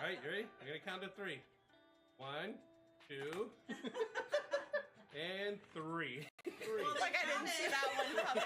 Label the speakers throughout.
Speaker 1: Alright, you ready? I'm gonna count to 3. 1, 2, and 3.
Speaker 2: Like I didn't see that one coming.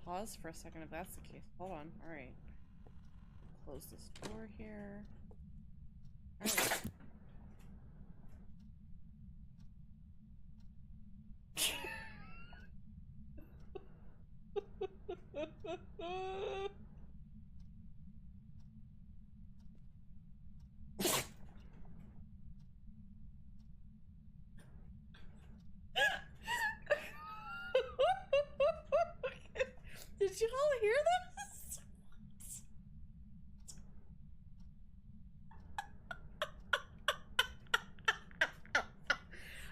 Speaker 2: Pause for a second if that's the case. Hold on. Alright. Close this door here. Alright. Did you all hear this? That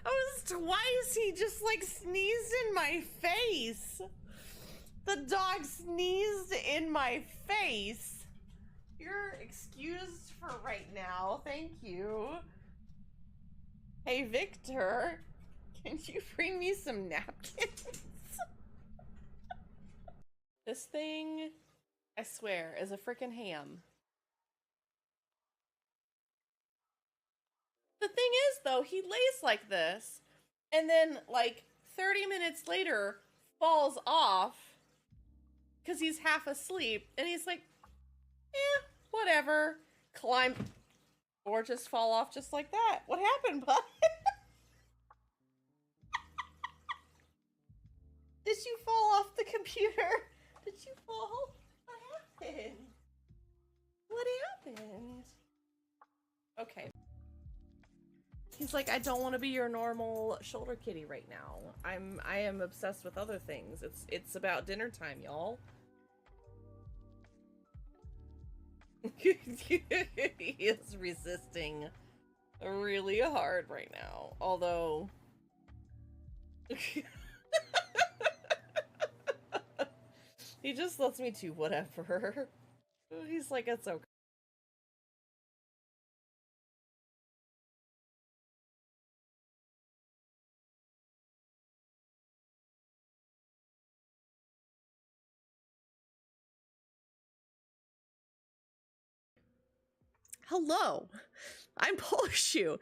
Speaker 2: was twice he just like sneezed in my face. The dog sneezed in my face. You're excused for right now. Thank you. Hey, Victor, can you bring me some napkins? This thing, I swear, is a freaking ham. The thing is, though, he lays like this, and then, like, 30 minutes later, falls off, because he's half asleep, and he's like, eh, whatever, climb, or just fall off just like that. What happened, bud? Did you fall off the computer? Did you fall? What happened? What happened? Okay. He's like, I don't want to be your normal shoulder kitty right now. I am obsessed with other things. It's about dinner time, y'all. He is resisting really hard right now. Although he just lets me do whatever. He's like, it's okay. Hello, I'm Polishu,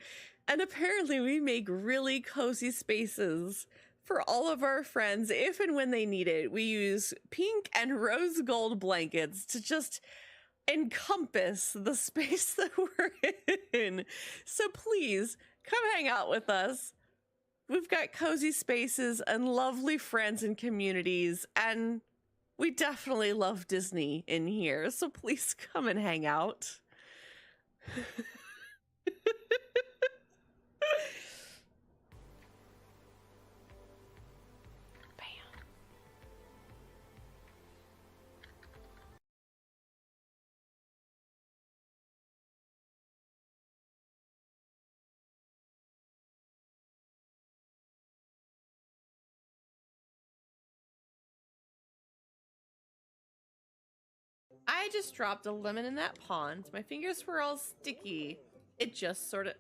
Speaker 2: and apparently we make really cozy spaces for all of our friends if and when they need it. We use pink and rose gold blankets to just encompass the space that we're in. So please, come hang out with us. We've got cozy spaces and lovely friends and communities, and we definitely love Disney in here, so please come and hang out. Bam. I just dropped a lemon in that pond. My fingers were all sticky. It just sort of...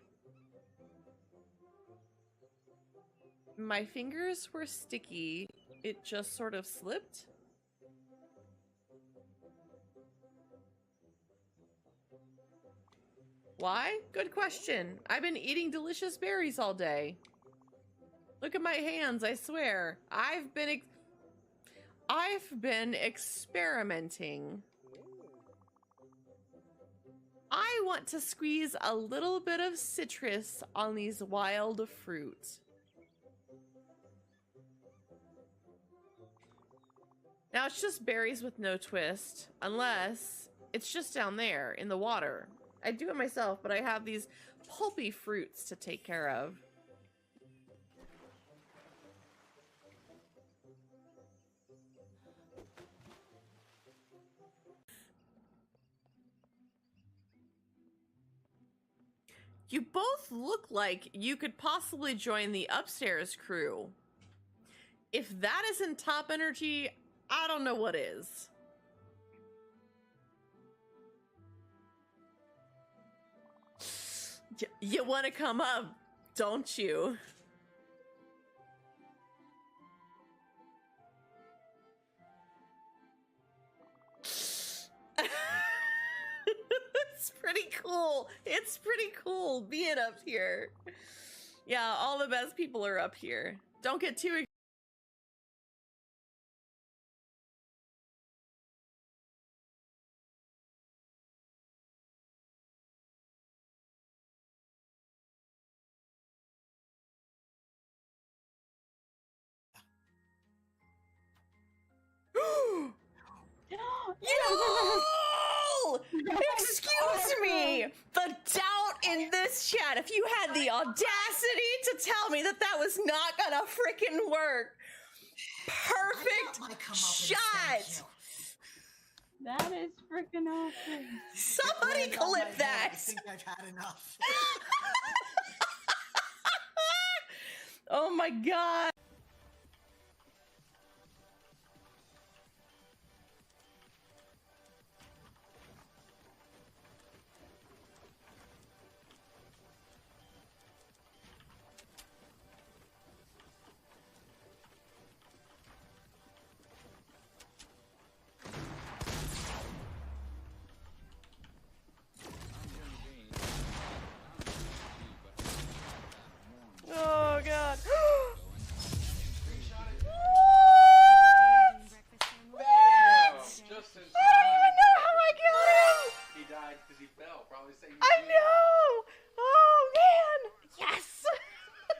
Speaker 2: My fingers were sticky. It just sort of slipped. Why? Good question. I've been eating delicious berries all day. Look at my hands, I swear. I've been experimenting. I want to squeeze a little bit of citrus on these wild fruit. Now it's just berries with no twist, unless it's just down there in the water. I do it myself, but I have these pulpy fruits to take care of. You both look like you could possibly join the upstairs crew. If that isn't top energy, I don't know what is. You want to come up, don't you? It's pretty cool. It's pretty cool being up here. Yeah, all the best people are up here. Don't get too Yo! Excuse me! The doubt in this chat, if you had the audacity to tell me that that was not gonna freaking work. Perfect shot!
Speaker 3: That is freaking awesome.
Speaker 2: Somebody clip that!
Speaker 4: I think I've had enough.
Speaker 2: Oh my god! Oh god.
Speaker 1: Bam! Just in
Speaker 2: I don't even know how I got him!
Speaker 1: He died because he fell. Probably saying.
Speaker 2: I know! Oh man! Yes!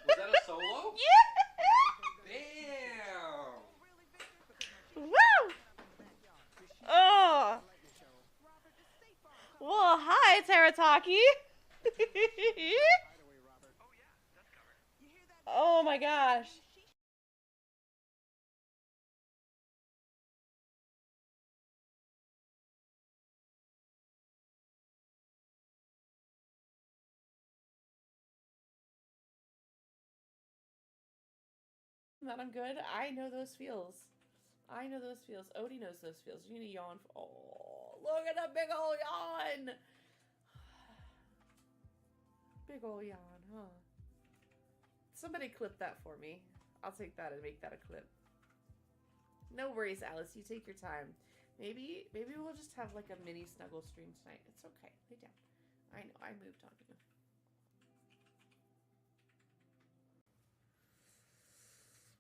Speaker 1: Was that a solo?
Speaker 2: Yeah!
Speaker 1: Damn!
Speaker 2: Woo! Oh! Well, hi, Terataki! Oh my gosh. That I'm good. I know those feels. I know those feels. Odie knows those feels. You need to yawn. Oh, look at that big ol' yawn. Big ol' yawn, huh? Somebody clip that for me. I'll take that and make that a clip. No worries, Alice. You take your time. Maybe we'll just have like a mini snuggle stream tonight. It's okay. Lay down. I know. I moved on you.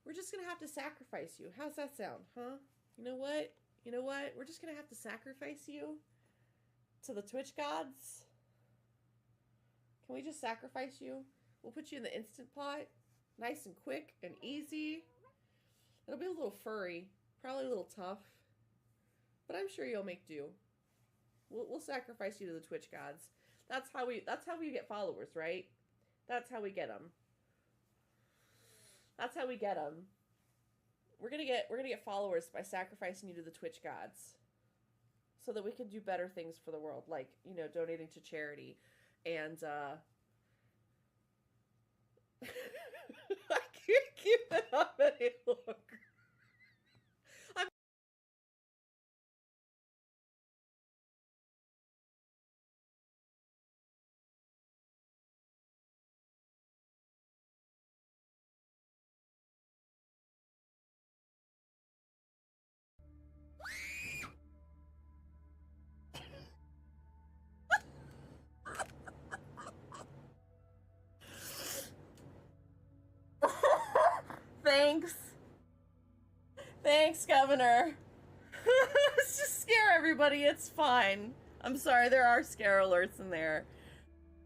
Speaker 2: We're just gonna have to sacrifice you. How's that sound, huh? You know what? You know what? We're just gonna have to sacrifice you to the Twitch gods. Can we just sacrifice you? We'll put you in the instant pot. Nice and quick and easy. It'll be a little furry. Probably a little tough. But I'm sure you'll make do. We'll sacrifice you to the Twitch gods. That's how we get followers, right? That's how we get them. That's how we get them. We're gonna get followers by sacrificing you to the Twitch gods, so that we can do better things for the world, like, you know, donating to charity, and I can't keep it up any longer. Thanks. Thanks, Governor. Let's just scare everybody. It's fine. I'm sorry, there are scare alerts in there.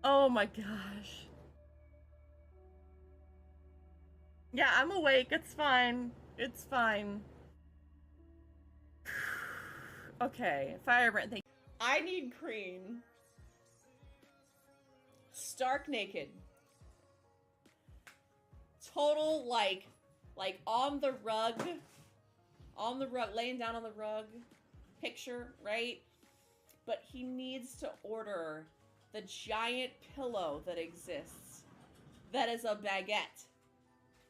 Speaker 2: Oh my gosh. Yeah, I'm awake. It's fine. It's fine. Okay, Firebrand, thank you. I need cream. Stark naked. Total, like on the rug, laying down on the rug picture, right? But he needs to order the giant pillow that exists. That is a baguette.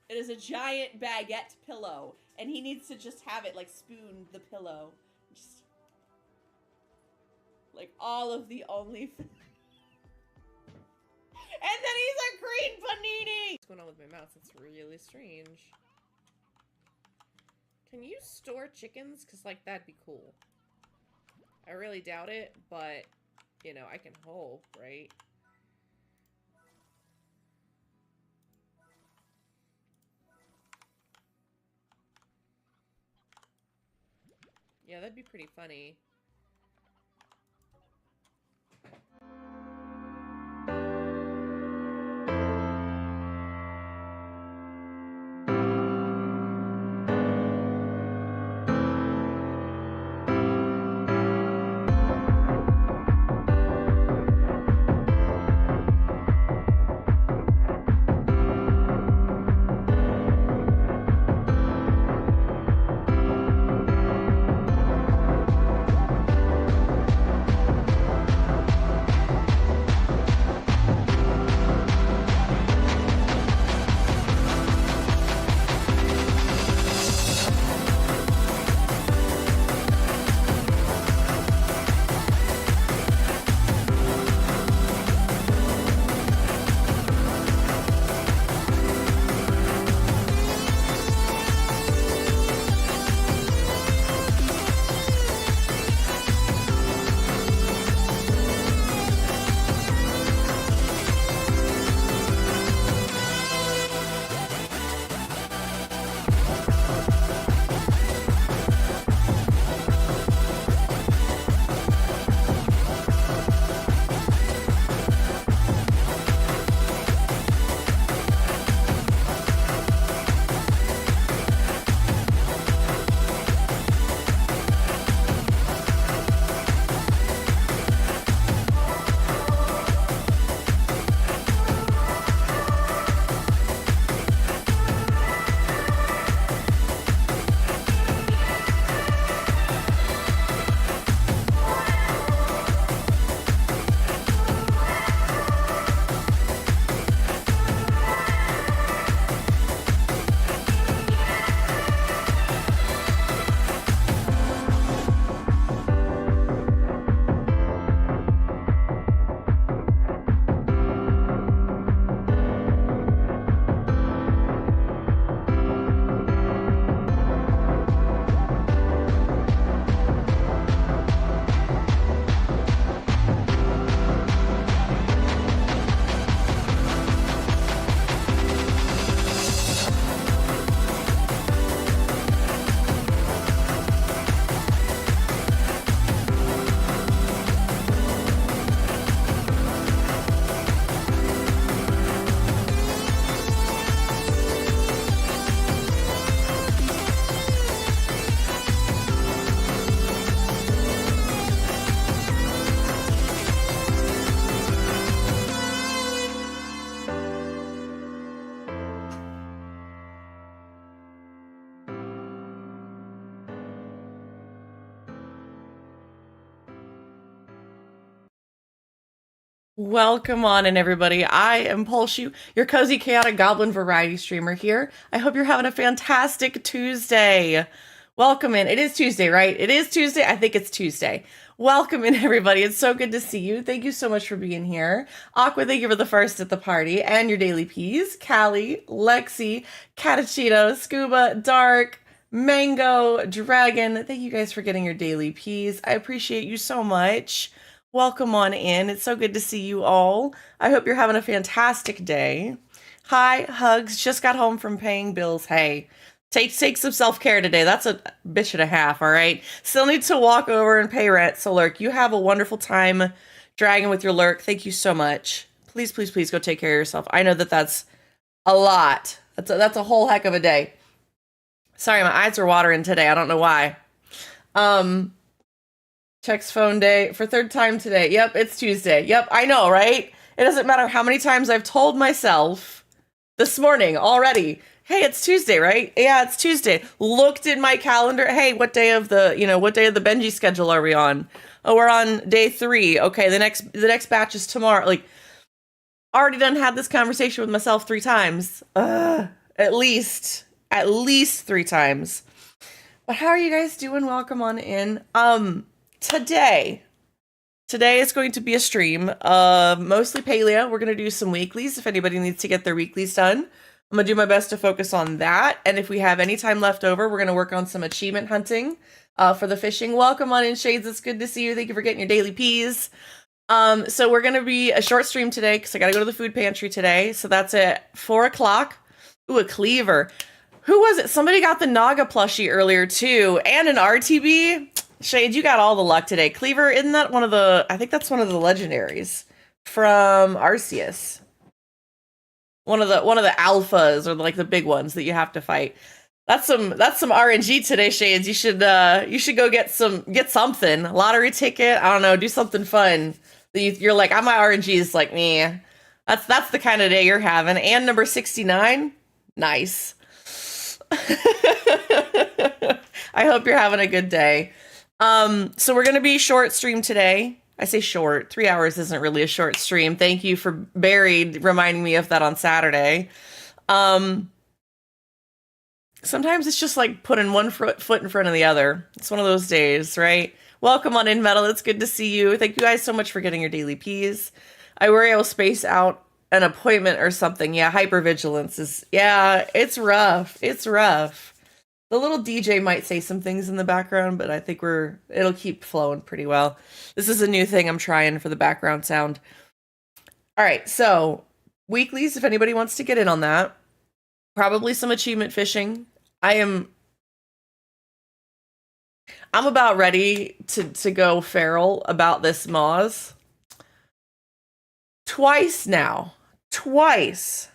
Speaker 2: It is a giant baguette pillow. And he needs to just have it, like, spoon the pillow. Just, like, all of the only... And then he's a green panini! What's going on with my mouse? It's really strange. Can you store chickens? Because, like, that'd be cool. I really doubt it, but, you know, I can hope, right? Yeah, that'd be pretty funny. Welcome on in, everybody. I am Polshu, your cozy chaotic goblin variety streamer here. I hope you're having a fantastic Tuesday. Welcome in. It is Tuesday, right? It is Tuesday. I think it's Tuesday. Welcome in, everybody. It's so good to see you. Thank you so much for being here. Aqua, thank you for the first at the party and your daily peas. Callie, Lexi, Catachito, Scuba, Dark, Mango, Dragon. Thank you guys for getting your daily peas. I appreciate you so much. Welcome on in. It's so good to see you all. I hope you're having a fantastic day. Hi, Hugs. Just got home from paying bills. Hey, take some self-care today. That's a bitch and a half, all right? Still need to walk over and pay rent. So, Lurk, you have a wonderful time dragging with your Lurk. Thank you so much. Please, please, please go take care of yourself. I know that that's a lot. That's a whole heck of a day. Sorry, my eyes are watering today. I don't know why. Checks phone day for third time today. Yep, it's Tuesday. Yep, I know, right? It doesn't matter how many times I've told myself this morning already. Hey, it's Tuesday, right? Yeah, it's Tuesday. Looked in my calendar. Hey, what day of the Benji schedule are we on? Oh, we're on day 3. Okay, the next batch is tomorrow. Like, already done had this conversation with myself 3 times. At least 3 times. But how are you guys doing? Welcome on in. Today is going to be a stream of mostly Palia. We're going to do some weeklies if anybody needs to get their weeklies done. I'm going to do my best to focus on that. And if we have any time left over, we're going to work on some achievement hunting for the fishing. Welcome on in, Shades. It's good to see you. Thank you for getting your daily peas. So we're going to be a short stream today because I got to go to the food pantry today. So that's at 4 o'clock. Ooh, a cleaver. Who was it? Somebody got the Naga plushie earlier too. And an RTB. Shade, you got all the luck today. Cleaver, isn't that one of the, I think that's one of the legendaries from Arceus. One of the alphas or like the big ones that you have to fight. That's some RNG today, Shades. You should go get something. Lottery ticket, I don't know, do something fun. You're like, my RNG is like, meh. That's the kind of day you're having. And number 69, nice. I hope you're having a good day. So we're gonna be short stream today. I say short, 3 hours isn't really a short stream. Thank you for Buried reminding me of that on Saturday. Sometimes it's just like putting one foot in front of the other. It's one of those days, right? Welcome on in, Metal. It's good to see you. Thank you guys so much for getting your daily peas. I worry I will space out an appointment or something. Yeah, hypervigilance is, yeah, it's rough. It's rough. The little DJ might say some things in the background, but I think it'll keep flowing pretty well. This is a new thing I'm trying for the background sound. All right, so weeklies, if anybody wants to get in on that. Probably some achievement fishing. I'm about ready to go feral about this Moz. Twice now. Twice.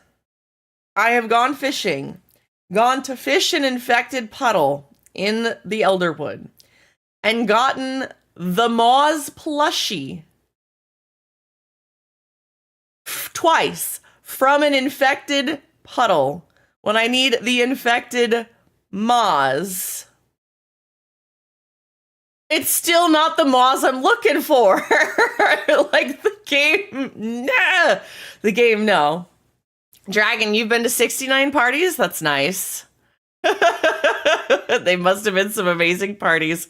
Speaker 2: I have gone fishing. Gone to fish an infected puddle in the Elderwood. And gotten the Moz plushie. Twice. From an infected puddle. When I need the infected Moz. It's still not the Moz I'm looking for. Like the game, nah. The game, no. Dragon, you've been to 69 parties? That's nice. They must have been some amazing parties.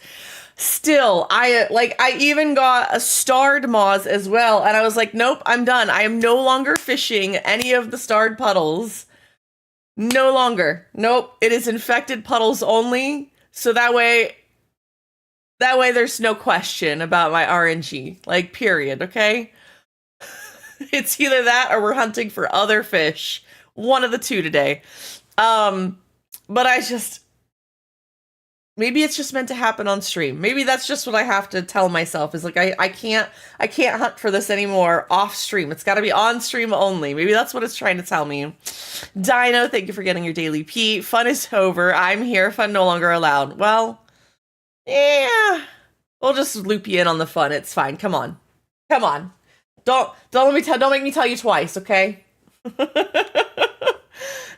Speaker 2: Still, I even got a starred Moz as well. And I was like, nope, I'm done. I am no longer fishing any of the starred puddles. No longer. Nope. It is infected puddles only. So that way there's no question about my RNG. Like, period, okay? It's either that or we're hunting for other fish. One of the two today. But maybe it's just meant to happen on stream. Maybe that's just what I have to tell myself is like, I can't hunt for this anymore off stream. It's got to be on stream only. Maybe that's what it's trying to tell me. Dino, thank you for getting your daily pee. Fun is over. I'm here. Fun no longer allowed. Well, yeah, we'll just loop you in on the fun. It's fine. Come on. Don't make me tell you twice, okay?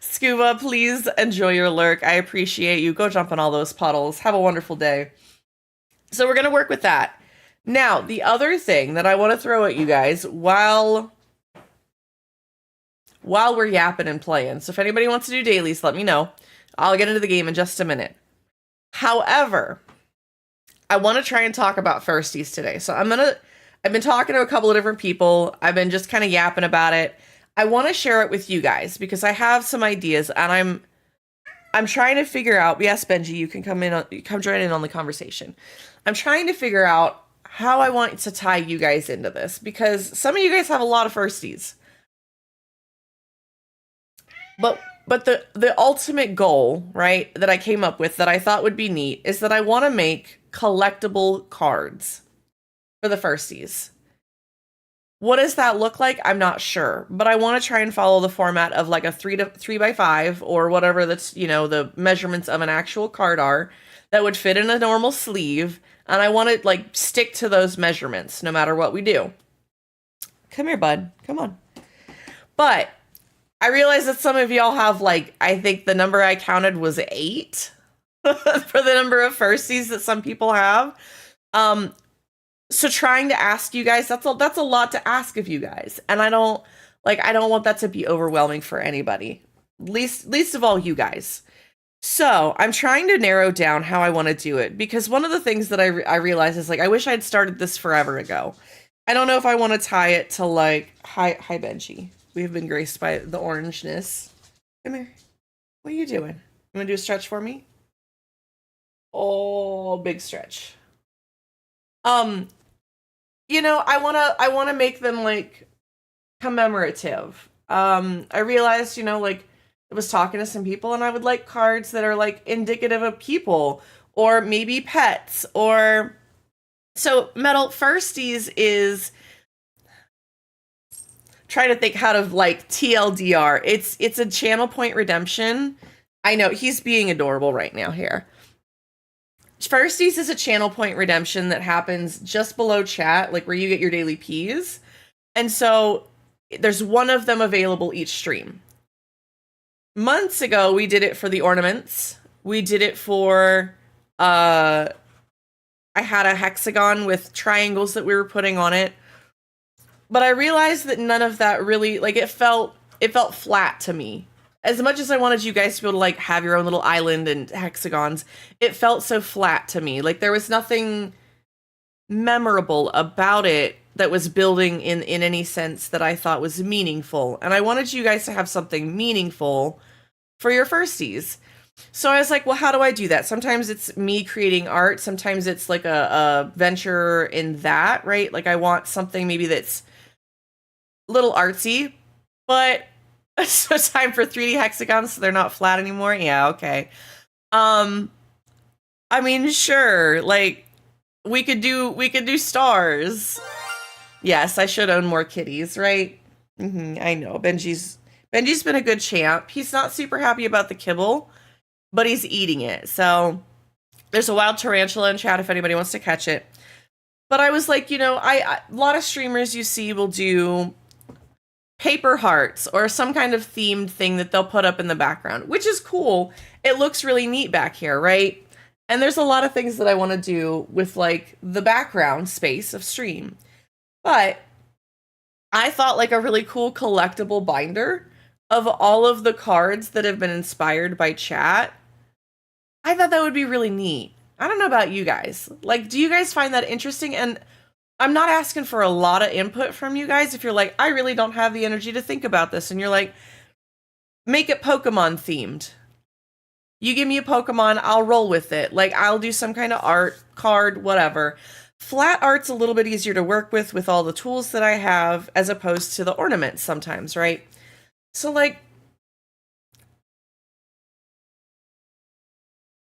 Speaker 2: Scuba, please enjoy your lurk. I appreciate you. Go jump in all those puddles. Have a wonderful day. So we're going to work with that. Now, the other thing that I want to throw at you guys while we're yapping and playing. So if anybody wants to do dailies, let me know. I'll get into the game in just a minute. However, I want to try and talk about firsties today. So I've been talking to a couple of different people. I've been just kind of yapping about it. I want to share it with you guys because I have some ideas and I'm trying to figure out. Yes, Benji, you can come join in on the conversation. I'm trying to figure out how I want to tie you guys into this because some of you guys have a lot of firsties. But the ultimate goal, right, that I came up with that I thought would be neat is that I want to make collectible cards for the firsties. What does that look like? I'm not sure, but I want to try and follow the format of like a 3x5 or whatever that's, the measurements of an actual card are that would fit in a normal sleeve. And I want to like stick to those measurements no matter what we do. Come here, bud. Come on. But I realize that some of y'all have like, I think the number I counted was 8 for the number of firsties that some people have. So trying to ask you guys, that's a lot to ask of you guys. And I don't want that to be overwhelming for anybody. Least of all you guys. So I'm trying to narrow down how I want to do it, because one of the things that I realize is like, I wish I'd started this forever ago. I don't know if I want to tie it to like, hi Benji. We've been graced by the orangeness. Come here. What are you doing? You want to do a stretch for me? Oh, big stretch. You know, I want to make them like commemorative. I realized, you know, like I was talking to some people and I would like cards that are like indicative of people or maybe pets, or so Metal Firsties is trying to think how to like TLDR. It's a channel point redemption. I know he's being adorable right now here. Firsties is a channel point redemption that happens just below chat, like where you get your daily Ps. And so there's one of them available each stream. Months ago, we did it for the ornaments. We did it for, I had a hexagon with triangles that we were putting on it. But I realized that none of that really, like, it felt flat to me. As much as I wanted you guys to be able to like have your own little island and hexagons, it felt so flat to me. Like there was nothing memorable about it that was building in any sense that I thought was meaningful. And I wanted you guys to have something meaningful for your firsties. So I was like, well, how do I do that? Sometimes it's me creating art. Sometimes it's like a venture in that, right? Like I want something maybe that's a little artsy, but so time for 3D hexagons so they're not flat anymore. Yeah, okay. I mean, sure, like we could do stars. Yes, I should own more kitties, right? I know. Benji's been a good champ. He's not super happy about the kibble, but he's eating it. So there's a wild tarantula in chat if anybody wants to catch it. But I was like, you know, a lot of streamers you see will do paper hearts or some kind of themed thing that they'll put up in the background, which is cool. It looks really neat back here, right? And there's a lot of things that I want to do with like the background space of stream. But I thought like a really cool collectible binder of all of the cards that have been inspired by chat. I thought that would be really neat. I don't know about you guys. Like, do you guys find that interesting? And I'm not asking for a lot of input from you guys. If you're like, I really don't have the energy to think about this, and you're like, make it Pokemon themed. You give me a Pokemon, I'll roll with it. Like, I'll do some kind of art, card, whatever. Flat art's a little bit easier to work with all the tools that I have, as opposed to the ornaments sometimes, right? So, like,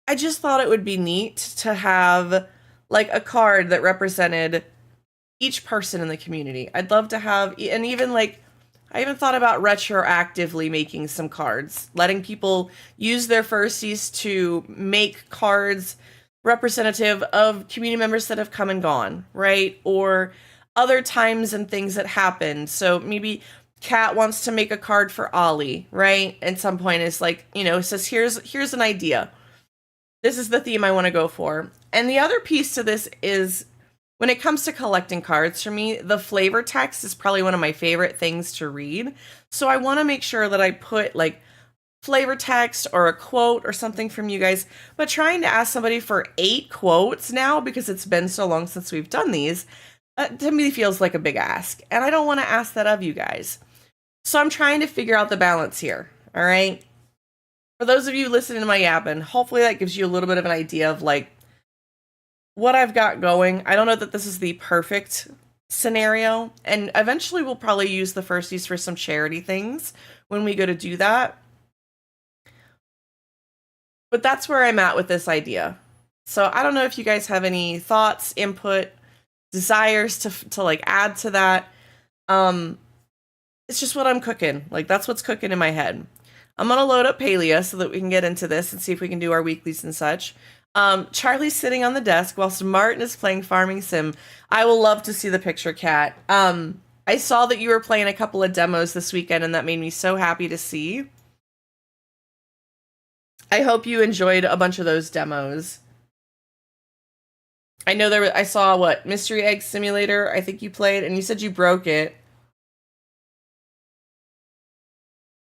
Speaker 2: I just thought it would be neat to have, like, a card that represented each person in the community. I'd love to have, and even like, I even thought about retroactively making some cards, letting people use their firsties to make cards representative of community members that have come and gone, right? Or other times and things that happened. So maybe Kat wants to make a card for Ollie, right? At some point it's like, you know, it says, here's an idea. This is the theme I want to go for. And the other piece to this is, when it comes to collecting cards, for me, the flavor text is probably one of my favorite things to read. So I want to make sure that I put like flavor text or a quote or something from you guys. But trying to ask somebody for 8 quotes now, because it's been so long since we've done these, to me feels like a big ask. And I don't want to ask that of you guys. So I'm trying to figure out the balance here. All right. For those of you listening to my yapping, hopefully that gives you a little bit of an idea of like what I've got going. I don't know that this is the perfect scenario, and eventually we'll probably use the firsties for some charity things when we go to do that. But that's where I'm at with this idea. So I don't know if you guys have any thoughts, input, desires to like add to that. It's just what I'm cooking. Like that's what's cooking in my head. I'm gonna load up Palia so that we can get into this and see if we can do our weeklies and such. Charlie's sitting on the desk whilst Martin is playing Farming Sim. I will love to see the picture, Cat. I saw that you were playing a couple of demos this weekend, and that made me so happy to see. I hope you enjoyed a bunch of those demos. I know I saw what Mystery Egg Simulator I think you played, and you said you broke it.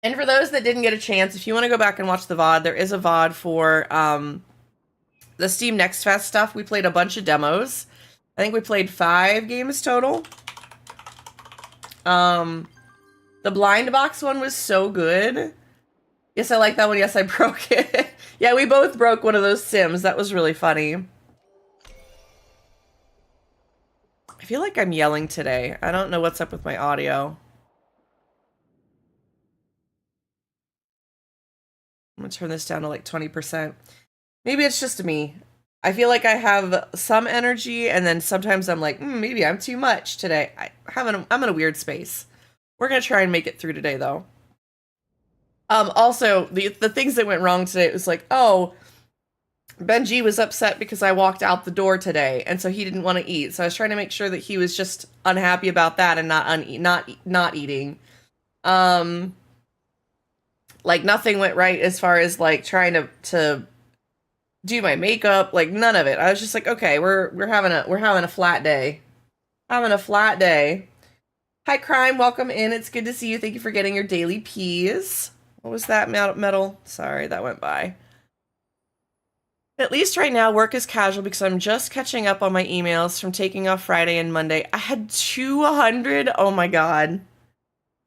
Speaker 2: And for those that didn't get a chance, if you want to go back and watch the VOD, there is a VOD for the Steam Next Fest stuff. We played a bunch of demos. I think we played 5 games total. The blind box one was so good. Yes, I like that one. Yes, I broke it. Yeah, we both broke one of those Sims. That was really funny. I feel like I'm yelling today. I don't know what's up with my audio. I'm gonna turn this down to like 20%. Maybe it's just me. I feel like I have some energy, and then sometimes I'm like, maybe I'm too much today. I'm in a weird space. We're gonna try and make it through today, though. Also, the things that went wrong today, it was like, oh, Benji was upset because I walked out the door today, and so he didn't want to eat. So I was trying to make sure that he was just unhappy about that and not eating. Like nothing went right as far as like trying to do my makeup, like none of it. I was just like, okay, we're having a flat day. Having a flat day. Hi Crime, welcome in. It's good to see you. Thank you for getting your daily peas. What was that metal? Sorry, that went by. At least right now, work is casual because I'm just catching up on my emails from taking off Friday and Monday. I had 200. Oh my god.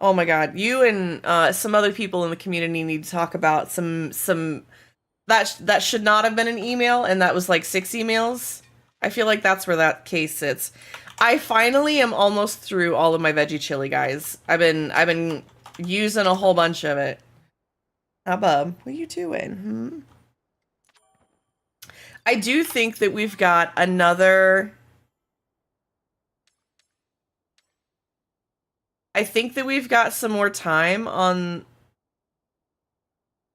Speaker 2: Oh my god. You and some other people in the community need to talk about some that should not have been an email, and that was like 6 emails. I feel like that's where that case sits. I finally am almost through all of my veggie chili, guys. I've been using a whole bunch of it. Bub, what are you doing? I do think that we've got another... I think that we've got some more time on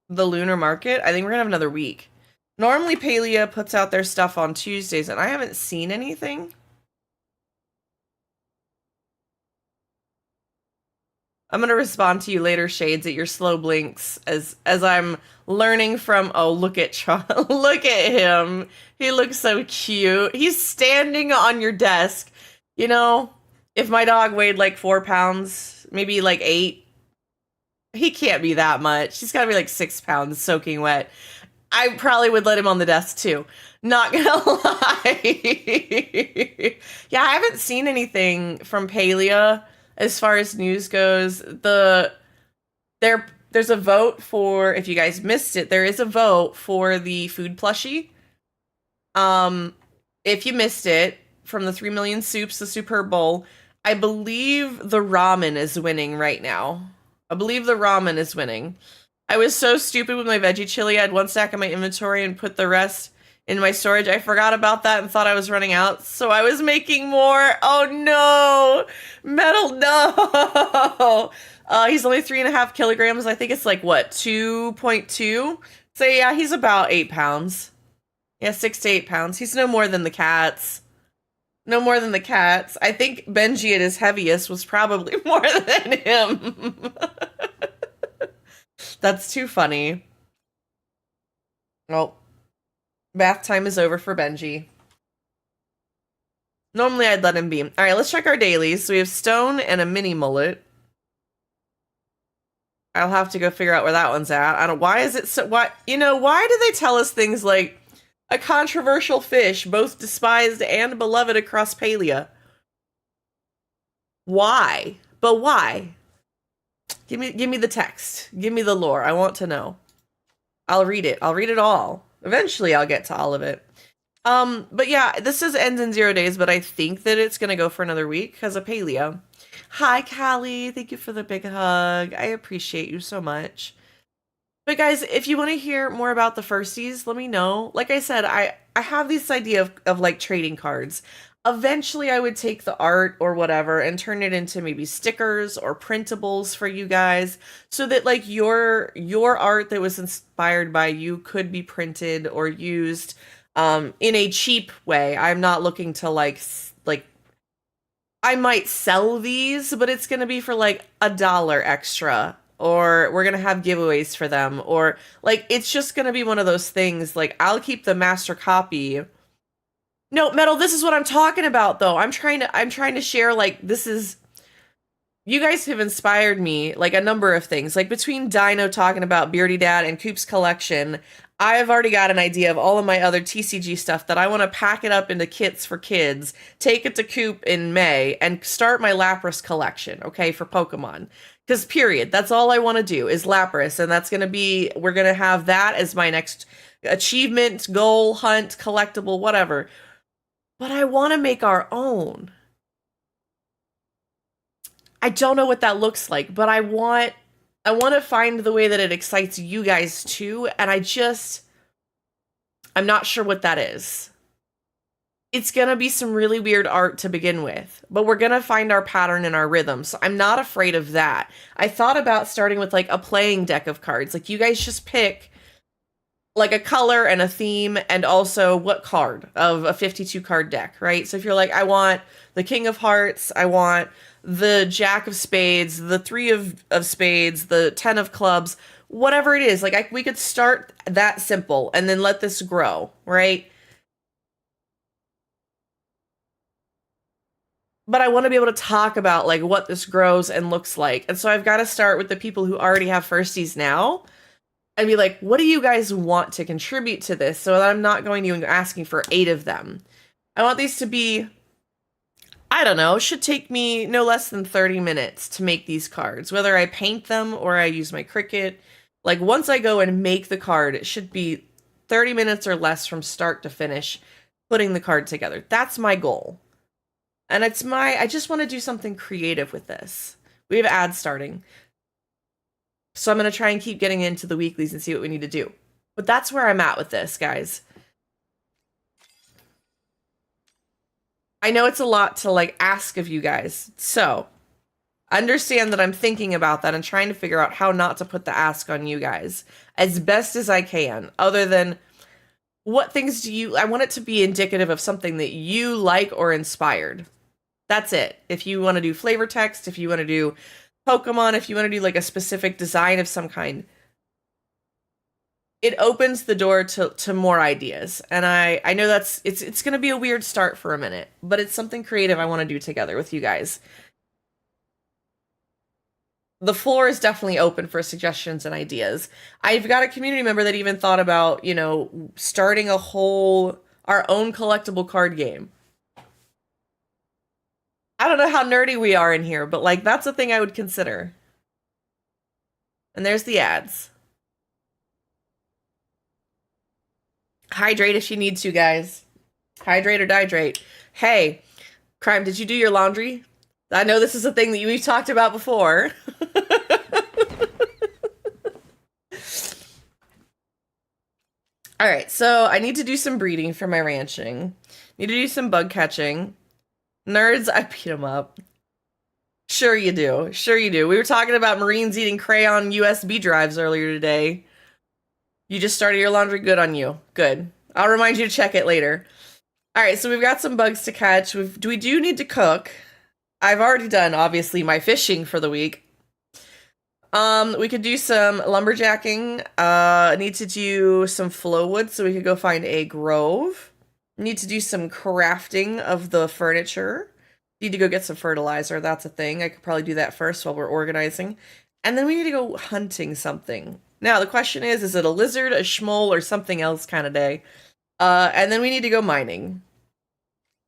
Speaker 2: the lunar market. I think we're gonna have another week. Normally Palia puts out their stuff on Tuesdays, and I haven't seen anything. I'm gonna respond to you later, Shades, at your slow blinks as I'm learning from. Oh, look at look at him. He looks so cute. He's standing on your desk. You know, if my dog weighed like 4 pounds, maybe like 8, he can't be that much. He's gotta be like 6 pounds soaking wet. I probably would let him on the desk too. Not gonna lie. Yeah, I haven't seen anything from Palia. As far as news goes, there's a vote for, if you guys missed it, there is a vote for the food plushie. If you missed it, from the 3 million soups, the Superb Bowl, I believe the ramen is winning right now. I believe the ramen is winning. I was so stupid with my veggie chili. I had 1 stack in my inventory and put the rest in my storage. I forgot about that and thought I was running out, so I was making more. Oh no! Metal, no! He's only 3.5 kilograms. I think it's like, what, 2.2? So yeah, he's about 8 pounds. Yeah, 6 to 8 pounds. He's no more than the cats. No more than the cats. I think Benji at his heaviest was probably more than him. That's too funny. Well, bath time is over for Benji. Normally I'd let him be. All right, let's check our dailies. So we have Stone and a mini mullet. I'll have to go figure out where that one's at. I don't. Why is it so? Why do they tell us things like a controversial fish, both despised and beloved across Palia? Why? But why? Give me the text. Give me the lore. I want to know. I'll read it. I'll read it all. Eventually, I'll get to all of it. But yeah, this ends in 0 days, but I think that it's gonna go for another week because of Palia. Hi, Callie. Thank you for the big hug. I appreciate you so much. But guys, if you want to hear more about the firsties, let me know. Like I said, I have this idea of like trading cards. Eventually, I would take the art or whatever and turn it into maybe stickers or printables for you guys, so that like your art that was inspired by you could be printed or used in a cheap way. I'm not looking to like I might sell these, but it's going to be for like $1 extra, or we're going to have giveaways for them, or like it's just going to be one of those things. Like I'll keep the master copy. No, Metal, this is what I'm talking about though. I'm trying to share, like, this is, you guys have inspired me, like, a number of things. Like, between Dino talking about Beardy Dad and Coop's collection, I've already got an idea of all of my other TCG stuff that I want to pack it up into kits for kids, take it to Coop in May, and start my Lapras collection, okay, for Pokemon. Because, period, that's all I want to do is Lapras, and that's going to be, we're going to have that as my next achievement, goal, hunt, collectible, whatever. But I want to make our own. I don't know what that looks like, but I want to find the way that it excites you guys too, and I'm not sure what that is. It's going to be some really weird art to begin with, but we're going to find our pattern and our rhythm. So I'm not afraid of that. I thought about starting with like a playing deck of cards. Like you guys just pick like a color and a theme, and also what card of a 52 card deck, right? So if you're like, I want the King of Hearts, I want the Jack of Spades, the 3 of Spades, the 10 of Clubs, whatever it is, like we could start that simple and then let this grow, right? But I want to be able to talk about like what this grows and looks like. And so I've got to start with the people who already have firsties now and be like, what do you guys want to contribute to this, so that I'm not going to asking for 8 of them. I want these to be, I don't know, should take me no less than 30 minutes to make these cards, whether I paint them or I use my Cricut. Like once I go and make the card, it should be 30 minutes or less from start to finish putting the card together. That's my goal. And I just want to do something creative with this. We have ads starting. So I'm going to try and keep getting into the weeklies and see what we need to do. But that's where I'm at with this, guys. I know it's a lot to like ask of you guys. So understand that I'm thinking about that and trying to figure out how not to put the ask on you guys as best as I can. Other than what things I want it to be indicative of something that you like or inspired. That's it. If you want to do flavor text, if you want to do Pokemon, if you want to do like a specific design of some kind, it opens the door to more ideas. And I know it's going to be a weird start for a minute, but it's something creative I want to do together with you guys. The floor is definitely open for suggestions and ideas. I've got a community member that even thought about, you know, starting our own collectible card game. I don't know how nerdy we are in here, but like that's a thing I would consider. And there's the ads. Hydrate if you need to, guys. Hydrate or dihydrate. Hey, Crime, did you do your laundry? I know this is a thing that we've talked about before. All right, so I need to do some breeding for my ranching. Need to do some bug catching. Nerds, I beat them up. Sure you do. Sure you do. We were talking about Marines eating crayon USB drives earlier today. You just started your laundry? Good on you. Good. I'll remind you to check it later. All right, so we've got some bugs to catch. We do need to cook. I've already done, obviously, my fishing for the week. We could do some lumberjacking. I need to do some flow wood so we could go find a grove. Need to do some crafting of the furniture. Need to go get some fertilizer. That's a thing. I could probably do that first while we're organizing. And then we need to go hunting something. Now, the question is it a lizard, a schmoll, or something else kind of day? And then we need to go mining.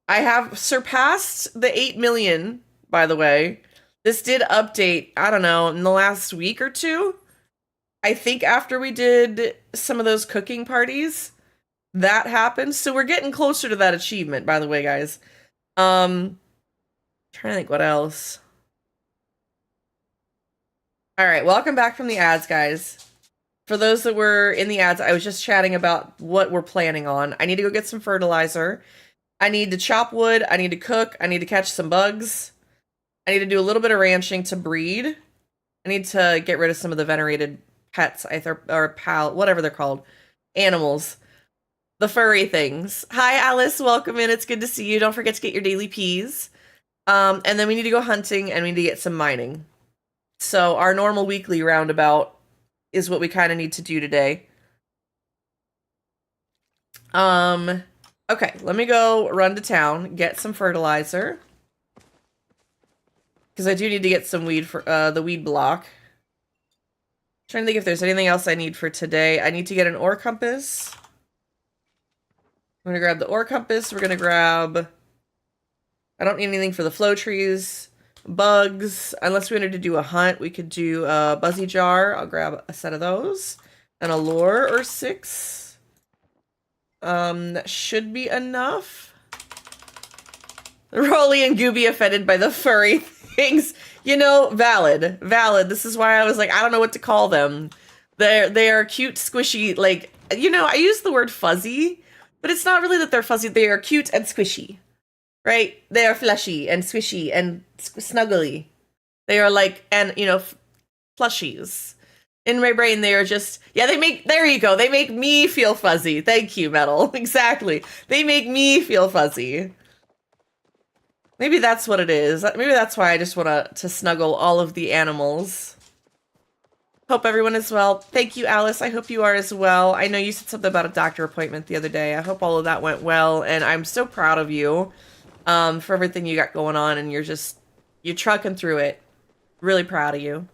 Speaker 2: I have surpassed the 8 million, by the way. This did update, I don't know, in the last week or two. I think after we did some of those cooking parties, that happened. So we're getting closer to that achievement, by the way, guys. Trying to think what else. All right, welcome back from the ads, guys. For those that were in the ads, I was just chatting about what we're planning on. I need to go get some fertilizer. I need to chop wood. I need to cook. I need to catch some bugs. I need to do a little bit of ranching to breed. I need to get rid of some of the venerated pets, or whatever they're called. Animals. The furry things. Hi, Alice. Welcome in. It's good to see you. Don't forget to get your daily peas.
Speaker 5: And then we need to go hunting and we need to get some mining. So our normal weekly roundabout is what we kind of need to do today. Okay, let me go run to town, get some fertilizer. Because I do need to get some weed for the weed block. Trying to think if there's anything else I need for today. I need to get an ore compass. I'm gonna grab the ore compass. We're gonna grab... I don't need anything for the flow trees. Bugs. Unless we wanted to do a hunt, we could do a buzzy jar. I'll grab a set of those. And a lure or 6. That should be enough. Rolly and Gooby offended by the furry things. You know, valid. Valid. This is why I was like, I don't know what to call them. They are cute, squishy, like, you know, I use the word fuzzy, but it's not really that they're fuzzy. They are cute and squishy, right? They are fleshy and squishy and snuggly. They are like, and, you know, plushies. In my brain, they are just, yeah, they make, there you go. They make me feel fuzzy. Thank you, Metal. Exactly. They make me feel fuzzy. Maybe that's what it is. Maybe that's why I just want to snuggle all of the animals. Hope everyone is well. Thank you, Alice. I hope you are as well. I know you said something about a doctor appointment the other day. I hope all of that went well, and I'm so proud of you for everything you got going on, and you're trucking through it. Really proud of you.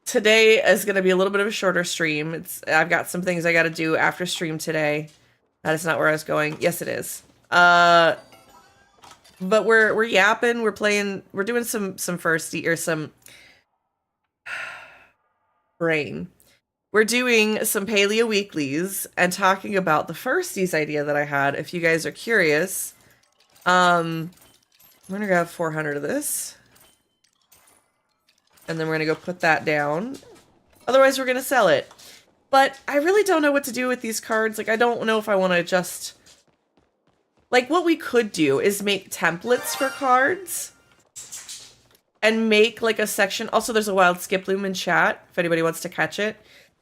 Speaker 5: Today is going to be a little bit of a shorter stream. I've got some things I got to do after stream today. That is not where I was going. Yes, it is. But we're yapping. We're playing. We're doing some firsty or some brain. We're doing some Palia Weeklies and talking about the firsties idea that I had. If you guys are curious, I'm gonna grab 400 of this, and then we're gonna go put that down. Otherwise, we're gonna sell it. But I really don't know what to do with these cards. Like, I don't know if I want to just... Like, what we could do is make templates for cards. And make, like, a section... Also, there's a wild skiploom in chat, if anybody wants to catch it.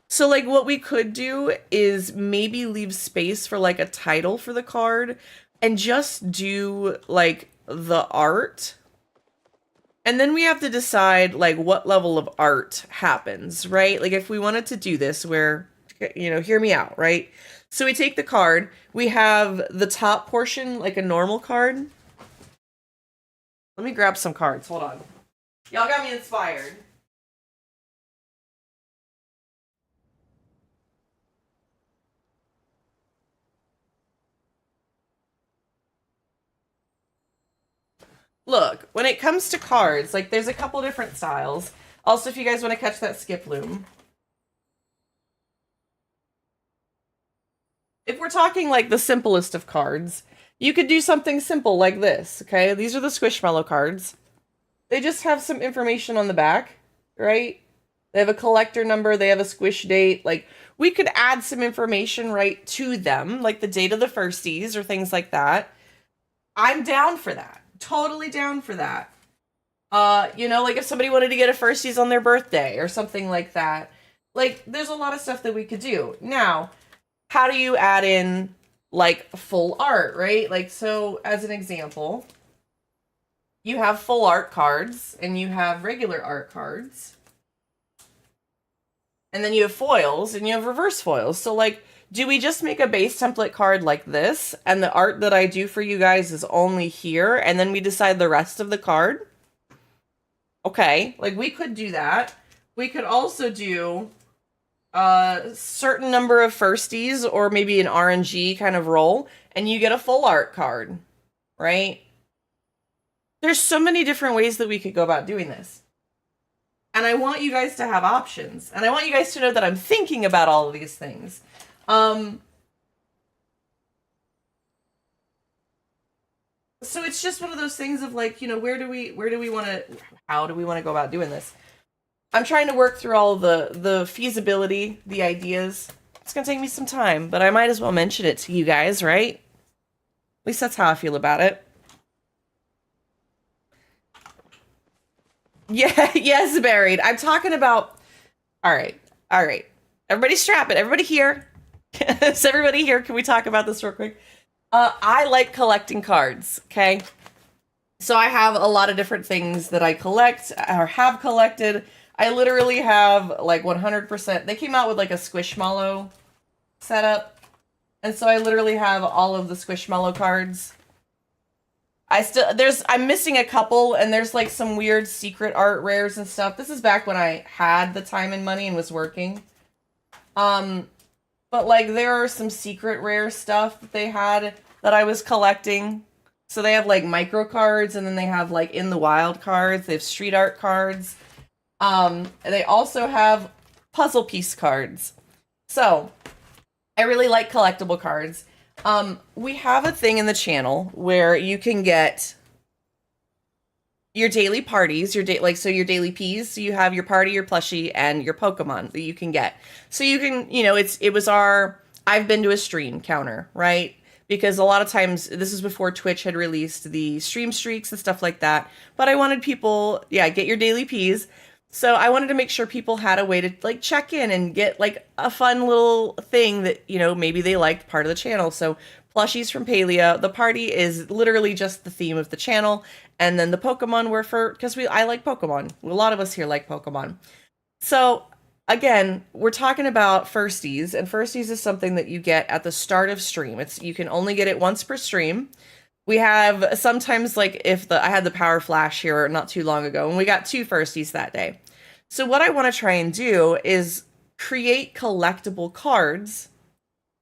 Speaker 5: So, like, what we could do is maybe leave space for, like, a title for the card. And just do, like, the art. And then we have to decide, like, what level of art happens, right? Like, if we wanted to do this where, you know, hear me out, right? So we take the card. We have the top portion, like a normal card. Let me grab some cards. Hold on. Y'all got me inspired. Look, when it comes to cards, like, there's a couple different styles. Also, if you guys want to catch that skiploom. If we're talking, like, the simplest of cards, you could do something simple like this, okay? These are the Squishmallow cards. They just have some information on the back, right? They have a collector number, they have a squish date. Like, we could add some information right to them, like the date of the firsties or things like that. I'm down for that. Totally down for that. You know, like if somebody wanted to get a firsties on their birthday or something like that. Like, there's a lot of stuff that we could do. Now, how do you add in, like, full art, right? Like, so, as an example, you have full art cards, and you have regular art cards. And then you have foils, and you have reverse foils. So, like, do we just make a base template card like this, and the art that I do for you guys is only here, and then we decide the rest of the card? Okay, like, we could do that. We could also do a certain number of firsties, or maybe an RNG kind of roll, and you get a full art card, right? There's so many different ways that we could go about doing this. And I want you guys to have options. And I want you guys to know that I'm thinking about all of these things. So it's just one of those things of, like, you know, how do we want to go about doing this? I'm trying to work through all the feasibility, the ideas. It's going to take me some time, but I might as well mention it to you guys, right? At least that's how I feel about it. Yeah, yes, buried. I'm talking about... All right. Everybody strap it. Everybody here. Is everybody here? Can we talk about this real quick? I like collecting cards, okay? So I have a lot of different things that I collect or have collected. I literally have like 100%. They came out with like a Squishmallow setup. And so I literally have all of the Squishmallow cards. I'm missing a couple, and there's like some weird secret art rares and stuff. This is back when I had the time and money and was working. But like there are some secret rare stuff that they had that I was collecting. So they have like micro cards, and then they have like in the wild cards. They have street art cards. They also have puzzle piece cards. So I really like collectible cards. We have a thing in the channel where you can get your daily parties, your daily Ps. So you have your party, your plushie, and your Pokemon that you can get. So you can, it was our I've been to a stream counter, right? Because a lot of times, this is before Twitch had released the stream streaks and stuff like that. But I wanted people, get your daily Ps. So I wanted to make sure people had a way to like check in and get like a fun little thing that, maybe they liked part of the channel. So plushies from Palia. The party is literally just the theme of the channel. And then the Pokemon were because I like Pokemon. A lot of us here like Pokemon. So again, we're talking about firsties, and firsties is something that you get at the start of stream. You can only get it once per stream. We have sometimes like I had the power flash here not too long ago, and we got 2 firsties that day. So what I want to try and do is create collectible cards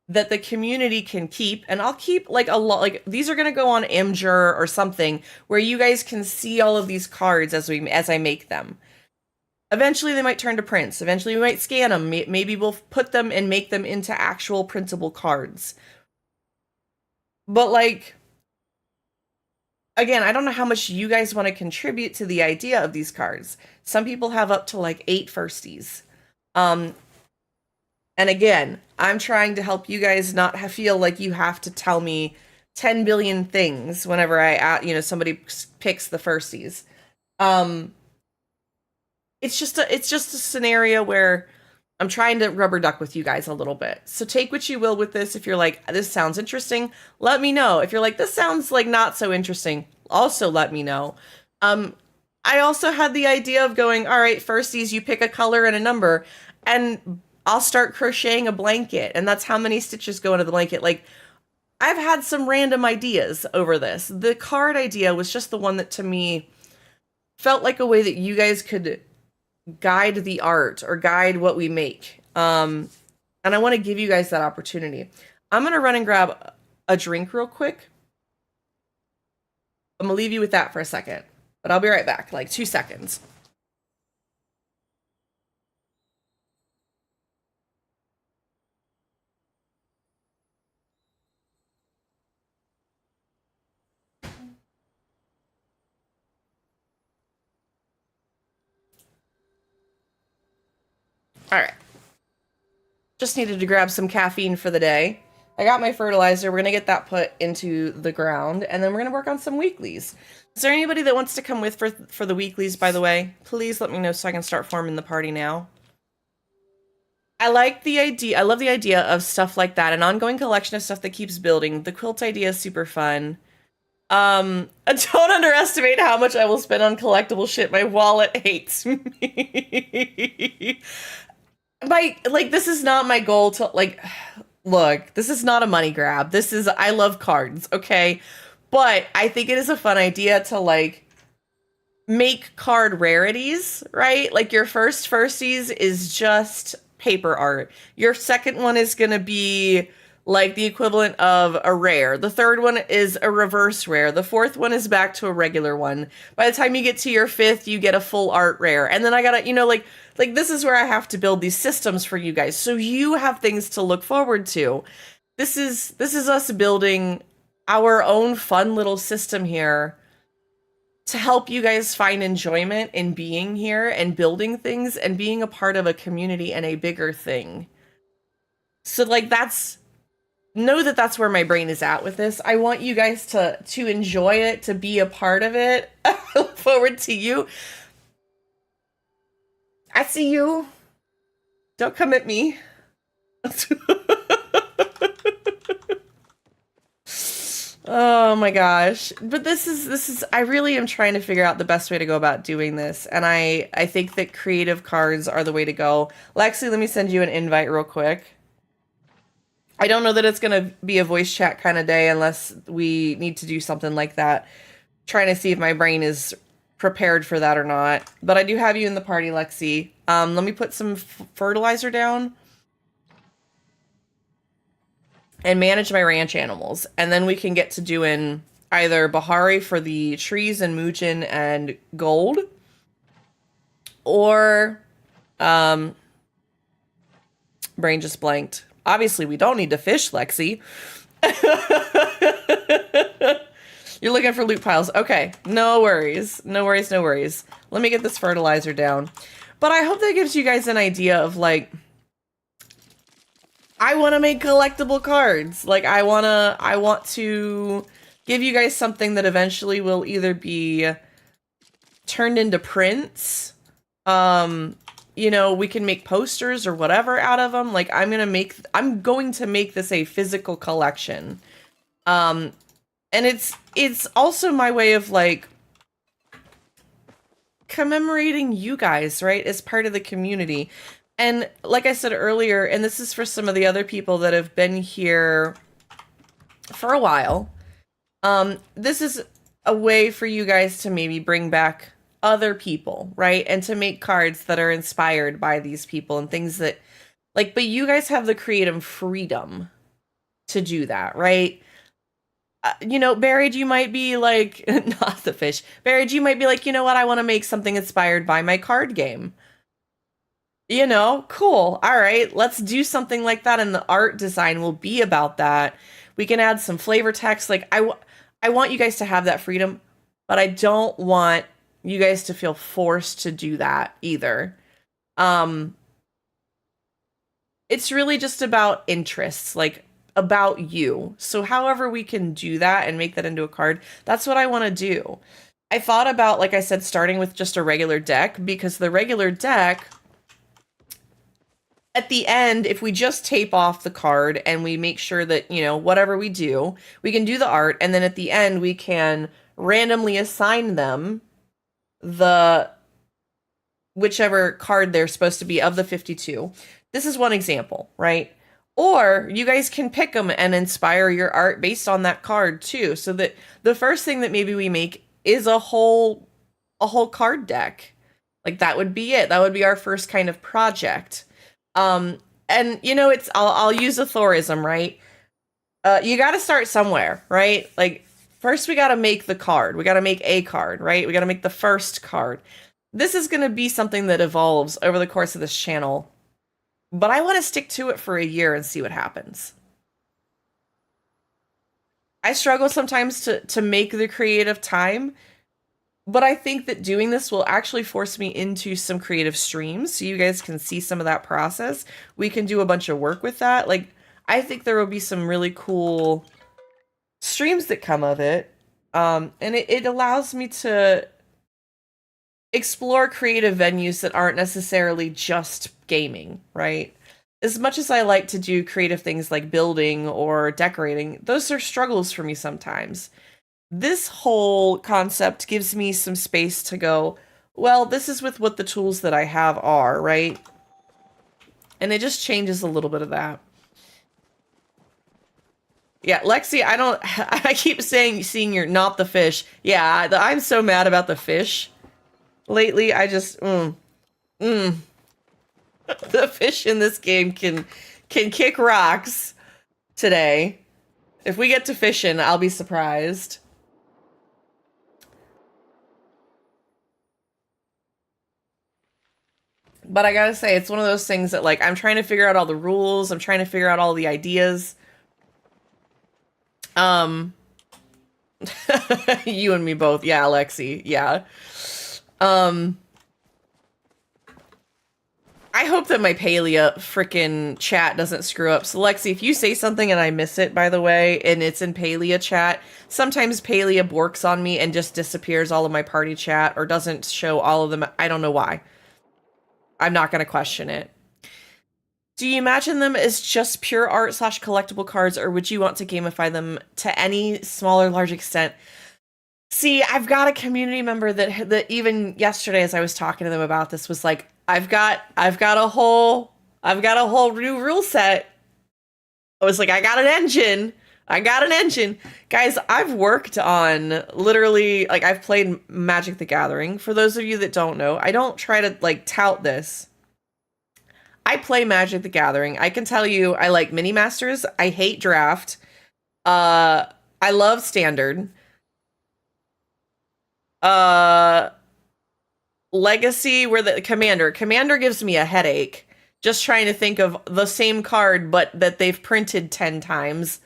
Speaker 5: that the community can keep, and I'll keep like a lot. Like these are gonna go on Imgur or something where you guys can see all of these cards as I make them. Eventually, they might turn to prints. Eventually, we might scan them. Maybe we'll put them and make them into actual printable cards. But like, again, I don't know how much you guys want to contribute to the idea of these cards. Some people have up to like 8 firsties. And again, I'm trying to help you guys not feel like you have to tell me 10 billion things whenever somebody picks the firsties. It's just a scenario where I'm trying to rubber duck with you guys a little bit. So take what you will with this. If you're like, this sounds interesting, let me know. If you're like, this sounds like not so interesting, also let me know. I also had the idea of going, all right, firsties, you pick a color and a number, and I'll start crocheting a blanket, and that's how many stitches go into the blanket. Like, I've had some random ideas over this. The card idea was just the one that to me felt like a way that you guys could guide the art or guide what we make. And I want to give you guys that opportunity. I'm going to run and grab a drink real quick. I'm going to leave you with that for a second, but I'll be right back, like 2 seconds. All right. Just needed to grab some caffeine for the day. I got my fertilizer. We're going to get that put into the ground, and then we're going to work on some weeklies. Is there anybody that wants to come with for the weeklies, by the way? Please let me know so I can start forming the party now. I like the idea. I love the idea of stuff like that, an ongoing collection of stuff that keeps building. The quilt idea is super fun. Don't underestimate how much I will spend on collectible shit. My wallet hates me. This is not my goal to, look, this is not a money grab. I love cards, okay? But I think it is a fun idea to, make card rarities, right? Like, your first firsties is just paper art. Your second one is gonna be, the equivalent of a rare. The third one is a reverse rare. The fourth one is back to a regular one. By the time you get to your 5th, you get a full art rare. And then I gotta, this is where I have to build these systems for you guys, so you have things to look forward to. This is us building our own fun little system here to help you guys find enjoyment in being here and building things and being a part of a community and a bigger thing. So know that that's where my brain is at with this. I want you guys to enjoy it, to be a part of it. I look forward to you. I see you. Don't come at me. Oh my gosh. But this is I really am trying to figure out the best way to go about doing this. And I think that creative cards are the way to go. Lexi, let me send you an invite real quick. I don't know that it's going to be a voice chat kind of day unless we need to do something like that. Trying to see if my brain is prepared for that or not. But I do have you in the party, Lexi. Let me put some fertilizer down and manage my ranch animals. And then we can get to doing either Bahari for the trees and Mujin and gold. Or, brain just blanked. Obviously, we don't need to fish, Lexi. You're looking for loot piles. Okay, no worries. No worries, no worries. Let me get this fertilizer down. But I hope that gives you guys an idea of, like, I want to make collectible cards. Like, I want to give you guys something that eventually will either be turned into prints. You know, we can make posters or whatever out of them. Like, I'm going to make this a physical collection. And it's also my way of, like, commemorating you guys, right, as part of the community. And like I said earlier, and this is for some of the other people that have been here for a while, this is a way for you guys to maybe bring back other people, right? And to make cards that are inspired by these people and things that, like, but you guys have the creative freedom to do that, right? You know, Buried, you might be like, not the fish. Buried, you might be like, you know what? I want to make something inspired by my card game. You know, cool. All right, let's do something like that. And the art design will be about that. We can add some flavor text. Like, I want you guys to have that freedom, but I don't want you guys to feel forced to do that either. It's really just about interests, like, about you. So however we can do that and make that into a card, that's what I want to do. I thought about, like I said, starting with just a regular deck, because the regular deck, at the end, if we just tape off the card and we make sure that, you know, whatever we do, we can do the art, and then at the end we can randomly assign them the whichever card they're supposed to be of the 52. This is one example, right? Or you guys can pick them and inspire your art based on that card too, so that the first thing that maybe we make is a whole card deck. Like, that would be it. That would be our first kind of project. And you know, I'll use a Thorism, right? You got to start somewhere, right? Like, first we got to make the card. We got to make a card, right? We got to make the first card. This is going to be something that evolves over the course of this channel, but I want to stick to it for a year and see what happens. I struggle sometimes to make the creative time, but I think that doing this will actually force me into some creative streams so you guys can see some of that process. We can do a bunch of work with that. Like, I think there will be some really cool streams that come of it. And it allows me to explore creative venues that aren't necessarily just gaming, right? As much as I like to do creative things like building or decorating, those are struggles for me sometimes. This whole concept gives me some space to go, well, this is with what the tools that I have are, right? And it just changes a little bit of that. Yeah, Lexi, I keep seeing you're not the fish. Yeah, I'm so mad about the fish. Lately, I just, the fish in this game can kick rocks today. If we get to fishing, I'll be surprised. But I gotta say, it's one of those things that, like, I'm trying to figure out all the rules. I'm trying to figure out all the ideas. You and me both. Yeah, Lexi. Yeah. I hope that my Palia frickin' chat doesn't screw up. So, Lexi, if you say something and I miss it, by the way, and it's in Palia chat, sometimes Palia borks on me and just disappears all of my party chat or doesn't show all of them. I don't know why. I'm not going to question it. Do you imagine them as just pure art / collectible cards, or would you want to gamify them to any small or large extent? See, I've got a community member that even yesterday, as I was talking to them about this, was like, I've got a whole new rule set. I was like, I got an engine. Guys, I've worked on literally, like, I've played Magic the Gathering. For those of you that don't know, I don't try to, like, tout this. I play Magic the Gathering. I can tell you I like mini masters. I hate draft. I love standard. Legacy, where the commander gives me a headache. Just trying to think of the same card, but that they've printed 10 times.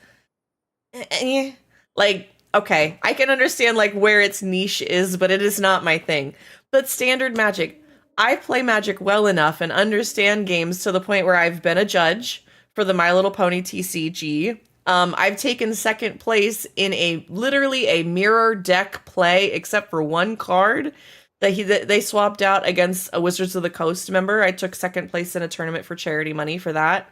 Speaker 5: Like, okay, I can understand like where its niche is, but it is not my thing. But standard Magic, I play Magic well enough and understand games to the point where I've been a judge for the My Little Pony TCG. I've taken second place in literally a mirror deck play, except for one card that they swapped out against a Wizards of the Coast member. I took second place in a tournament for charity money for that.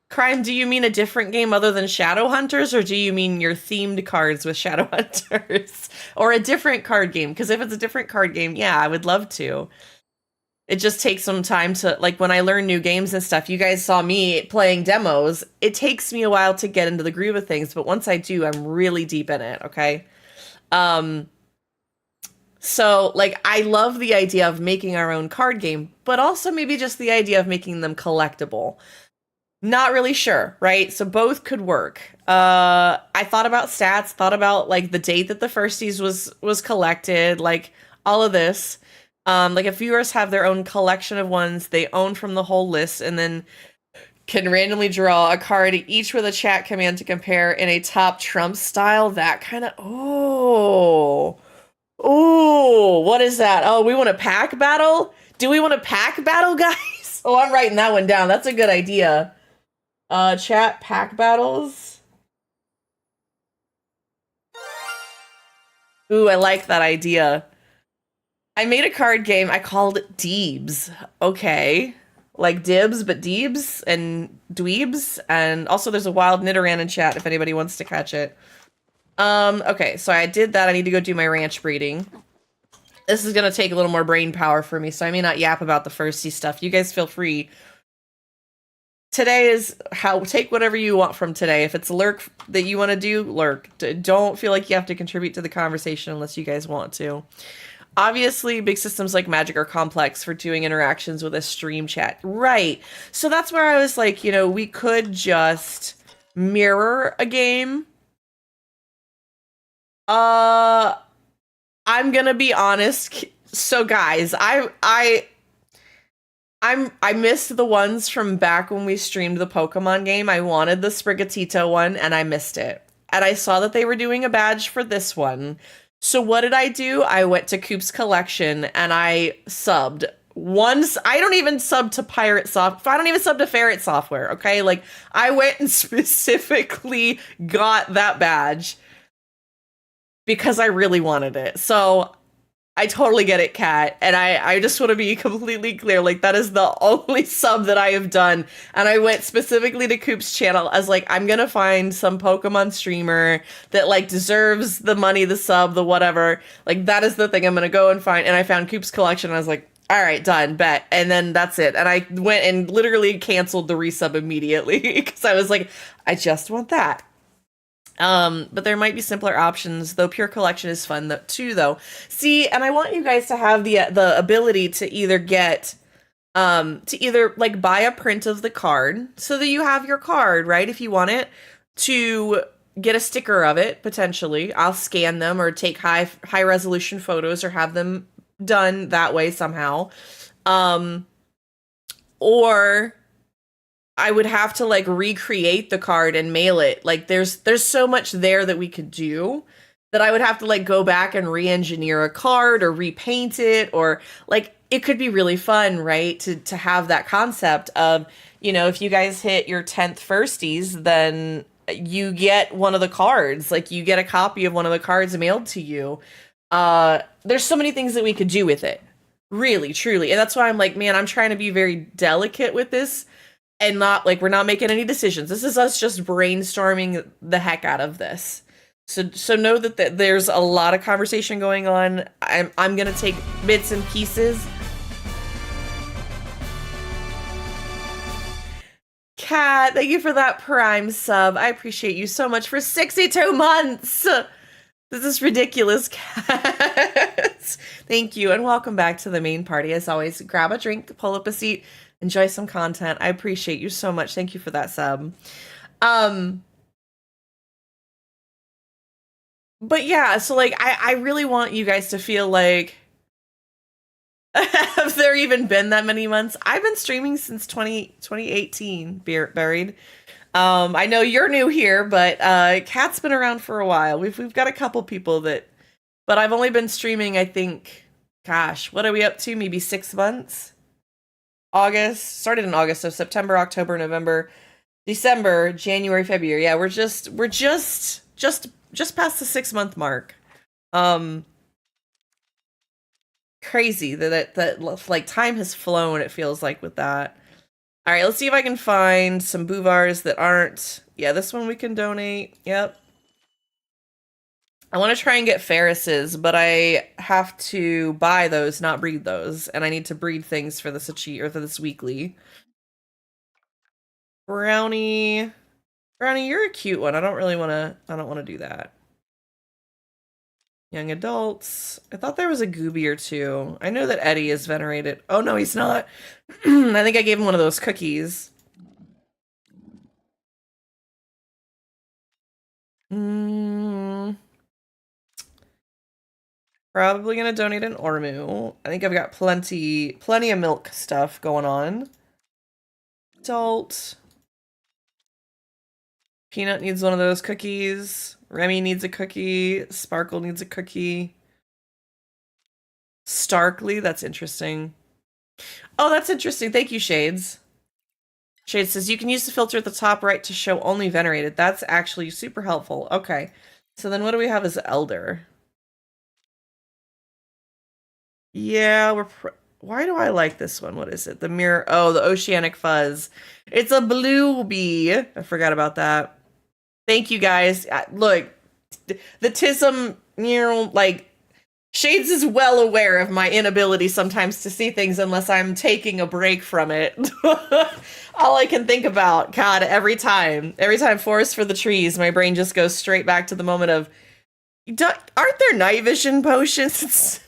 Speaker 5: Crime, do you mean a different game other than Shadowhunters, or do you mean your themed cards with Shadowhunters? Or a different card game? Because if it's a different card game, yeah, I would love to. It just takes some time to, like, when I learn new games and stuff, you guys saw me playing demos. It takes me a while to get into the groove of things, but once I do, I'm really deep in it, okay? So, like, I love the idea of making our own card game, but also maybe just the idea of making them collectible. Not really sure, right? So both could work. I thought about stats, thought about like the date that the firsties was collected, like all of this. Like if viewers have their own collection of ones they own from the whole list, and then can randomly draw a card each with a chat command to compare in a top trump style, that kind of what is that? Oh, we want a pack battle? Do we want a pack battle, guys? Oh, I'm writing that one down. That's a good idea. Chat pack battles. Ooh, I like that idea. I made a card game. I called it Deebs. Okay. Like dibs, but Deebs and dweebs. And also there's a wild Nidoran in chat if anybody wants to catch it. Okay, so I did that. I need to go do my ranch breeding. This is going to take a little more brain power for me, so I may not yap about the firsty stuff. You guys feel free. Today is take whatever you want from today. If it's lurk that you want to do, lurk. Don't feel like you have to contribute to the conversation unless you guys want to. Obviously, big systems like Magic are complex for doing interactions with a stream chat. Right. So that's where I was like, you know, we could just mirror a game. I'm gonna be honest. So guys, I missed the ones from back when we streamed the Pokemon game. I wanted the Sprigatito one and I missed it. And I saw that they were doing a badge for this one. So what did I do? I went to Coop's Collection and I subbed. Once, I don't even sub to Pirate Soft. I don't even sub to Ferret Software, okay? Like, I went and specifically got that badge because I really wanted it. So I totally get it, Kat. And I just want to be completely clear. Like, that is the only sub that I have done. And I went specifically to Coop's channel as, like, I'm going to find some Pokemon streamer that, like, deserves the money, the sub, the whatever. Like, that is the thing I'm going to go and find. And I found Coop's Collection. And I was like, all right, done, bet. And then that's it. And I went and literally canceled the resub immediately because I was like, I just want that. But there might be simpler options, though pure collection is fun too, though. See, and I want you guys to have the ability to either get, like buy a print of the card so that you have your card, right? If you want it, to get a sticker of it, potentially. I'll scan them or take high resolution photos or have them done that way somehow. Or I would have to like recreate the card and mail it. Like there's so much there that we could do that I would have to like go back and re-engineer a card or repaint it, or like it could be really fun, right? To have that concept of, you know, if you guys hit your 10th firsties, then you get one of the cards, like you get a copy of one of the cards mailed to you. There's so many things that we could do with it. Really, truly. And that's why I'm like, man, I'm trying to be very delicate with this and not like we're not making any decisions. This is us just brainstorming the heck out of this. So know that there's a lot of conversation going on. I'm gonna take bits and pieces. Kat, thank you for that Prime sub. I appreciate you so much for 62 months. This is ridiculous, Kat. Thank you, and welcome back to the main party. As always, grab a drink, pull up a seat, enjoy some content. I appreciate you so much. Thank you for that sub. But yeah, so like I really want you guys to feel like have there even been that many months? I've been streaming since 2018, buried. I know you're new here, but Kat's been around for a while. We've got a couple people that, but I've only been streaming, I think, gosh, what are we up to? Maybe 6 months? August, started in August, so September, October, November, December, January, February. Yeah, we're just past the 6-month mark. Crazy that like time has flown, it feels like, with that. All right, let's see if I can find some bouvars that aren't. Yeah, this one we can donate. Yep. I want to try and get Ferris's, but I have to buy those, not breed those, and I need to breed things for this or for this weekly. Brownie, you're a cute one. I don't want to do that. Young adults. I thought there was a Gooby or two. I know that Eddie is venerated. Oh, no, he's not. I think I gave him one of those cookies. Probably gonna donate an Ormu. I think I've got plenty of milk stuff going on. Adult. Peanut needs one of those cookies. Remy needs a cookie. Sparkle needs a cookie. Starkly, that's interesting. Oh, that's interesting. Thank you, Shades. Shades says, you can use the filter at the top right to show only venerated. That's actually super helpful. Okay. So then what do we have as Elder? Yeah, why do I like this one? What is it? The mirror. Oh, the Oceanic Fuzz. It's a blue bee. I forgot about that. Thank you, guys. Look, the TISM, like, Shades is well aware of my inability sometimes to see things unless I'm taking a break from it. All I can think about, God, every time Forest for the Trees, my brain just goes straight back to the moment of, aren't there night vision potions?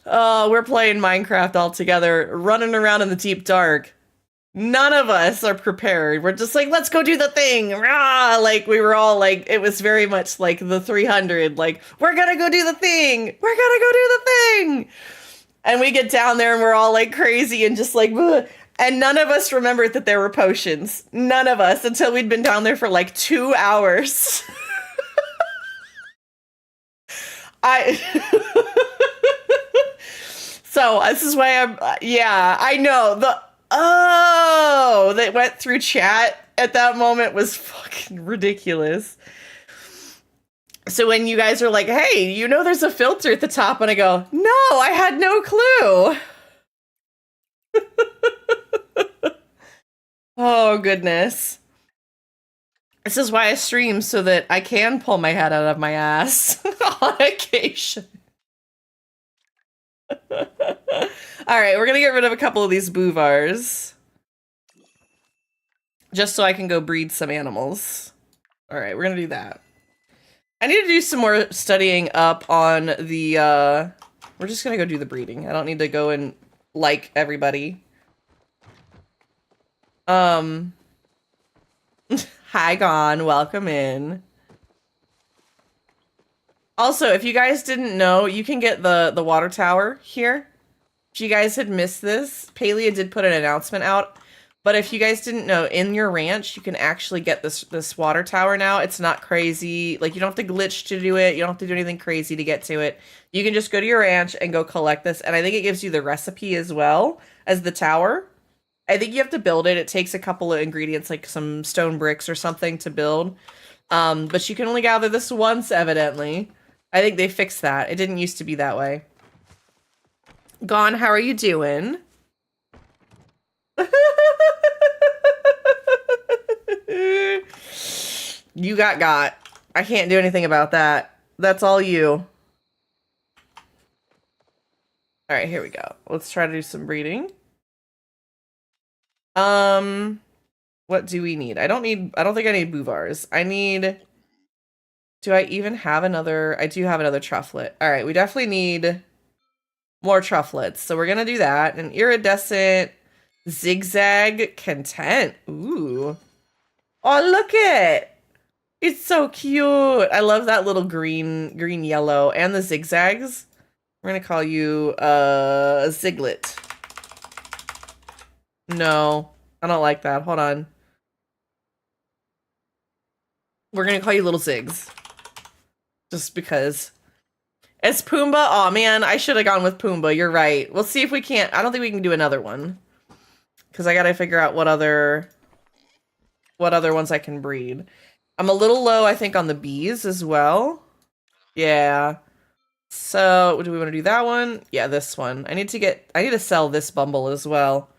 Speaker 5: Oh, we're playing Minecraft all together, running around in the deep dark. None of us are prepared. We're just like, let's go do the thing. Rah! Like, we were all like, it was very much like the 300. Like, we're gonna go do the thing. We're gonna go do the thing. And we get down there and we're all like crazy and just like, ugh. And none of us remembered that there were potions. None of us, until we'd been down there for like 2 hours. So this is why I know that went through chat at that moment was fucking ridiculous. So when you guys are like, hey, you know there's a filter at the top, and I go, no, I had no clue. Oh, goodness. This is why I stream, so that I can pull my head out of my ass on occasion. All right, we're gonna get rid of a couple of these bouvars just so I can go breed some animals. All right, we're gonna do that. I need to do some more studying up on the we're just gonna go do the breeding. I don't need to go and like everybody. Hi, Gon, welcome in. Also, if you guys didn't know, you can get the water tower here. If you guys had missed this, Palia did put an announcement out. But if you guys didn't know, in your ranch, you can actually get this water tower now. It's not crazy. Like, you don't have to glitch to do it. You don't have to do anything crazy to get to it. You can just go to your ranch and go collect this. And I think it gives you the recipe as well as the tower. I think you have to build it. It takes a couple of ingredients, like some stone bricks or something to build. But you can only gather this once, evidently. I think they fixed that. It didn't used to be that way. Gone, how are you doing? You got. I can't do anything about that. That's all you. All right, here we go. Let's try to do some breeding. What do we need? I don't think I need bouvars. Do I even have another? I do have another trufflet. All right, we definitely need more trufflets. So we're going to do that. An iridescent zigzag content. Ooh. Oh, look it. It's so cute. I love that little green, yellow, and the zigzags. We're going to call you Ziglet. No, I don't like that. Hold on. We're going to call you Little Zigs. Just because. It's Pumbaa? Oh man, I should have gone with Pumbaa. You're right. We'll see if we can't. I don't think we can do another one. Because I gotta figure out what other ones I can breed. I'm a little low, I think, on the bees as well. Yeah. So, do we want to do that one? Yeah, this one. I need to sell this bumble as well.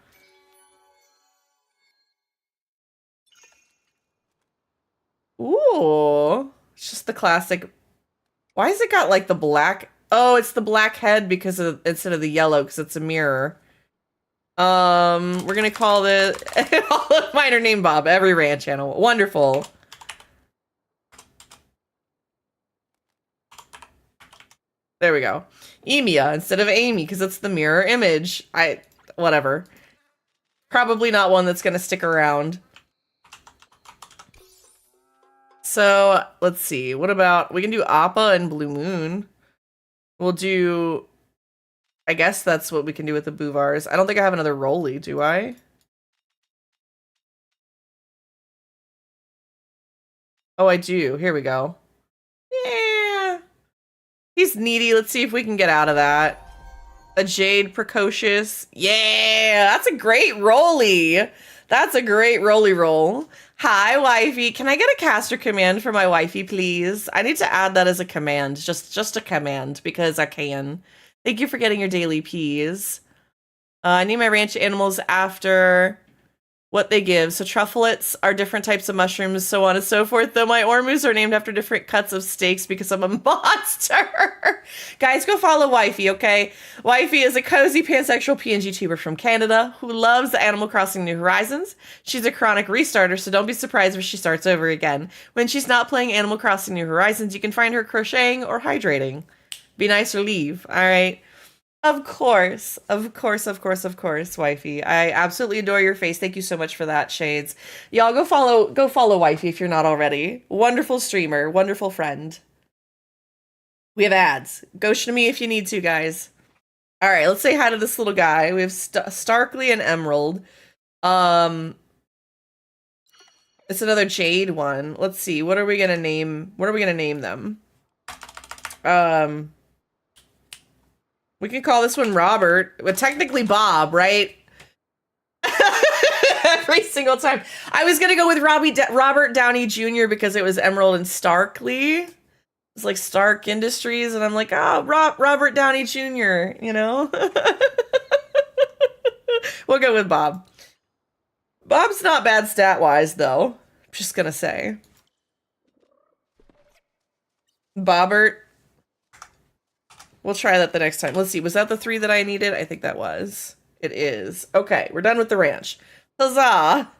Speaker 5: Ooh. It's just the classic. Why has it got like the black? Oh, it's the black head because of instead of the yellow because it's a mirror. We're gonna call it all of mine are named Bob. Every ranch animal. Wonderful. There we go. Emia instead of Amy because it's the mirror image. Whatever. Probably not one that's gonna stick around. So, let's see. What about... We can do Appa and Blue Moon. We'll do... I guess that's what we can do with the bouvars. I don't think I have another Rolly, do I? Oh, I do. Here we go. Yeah. He's needy. Let's see if we can get out of that. A Jade Precocious. Yeah, that's a great Rolly. That's a great Rolly roll. Hi, wifey. Can I get a caster command for my wifey, please? I need to add that as a command. Just a command, because I can. Thank you for getting your daily peas. I name my ranch animals after what they give. So trufflets are different types of mushrooms, so on and so forth. Though my ormus are named after different cuts of steaks because I'm a monster. Guys, go follow Wifey, okay? Wifey is a cozy pansexual PNG tuber from Canada who loves Animal Crossing New Horizons. She's a chronic restarter, so don't be surprised if she starts over again. When she's not playing Animal Crossing New Horizons, you can find her crocheting or hydrating. Be nice or leave, all right? Of course, wifey. I absolutely adore your face. Thank you so much for that, Shades. Y'all go follow wifey if you're not already. Wonderful streamer, wonderful friend. We have ads. Go to me if you need to, guys. All right, let's say hi to this little guy. We have Starkly and Emerald. It's another Jade one. Let's see. What are we gonna name? What are we gonna name them? We can call this one Robert, but technically Bob, right? Every single time. I was gonna go with Robert Downey Jr. because it was Emerald and Starkly. It's like Stark Industries, and I'm like, oh, Robert Downey Jr., you know? We'll go with Bob. Bob's not bad stat-wise, though. I'm just gonna say. Bobbert. We'll try that the next time. Let's see. Was that the 3 that I needed? I think that was. It is. Okay, we're done with the ranch. Huzzah!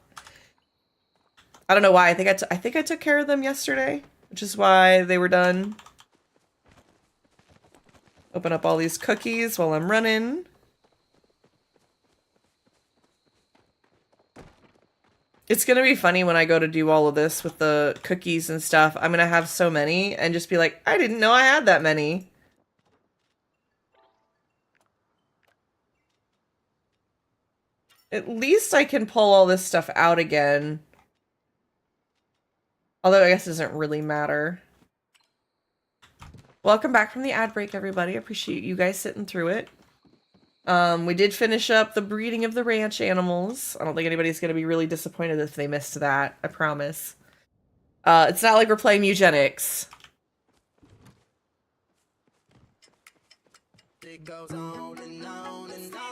Speaker 5: I don't know why. I think I took care of them yesterday, which is why they were done. Open up all these cookies while I'm running. It's gonna be funny when I go to do all of this with the cookies and stuff. I'm gonna have so many and just be like, I didn't know I had that many. At least I can pull all this stuff out again. Although I guess it doesn't really matter. Welcome back from the ad break, everybody. I appreciate you guys sitting through it. We did finish up the breeding of the ranch animals. I don't think anybody's going to be really disappointed if they missed that. I promise. It's not like we're playing eugenics.
Speaker 6: It goes on and on and on.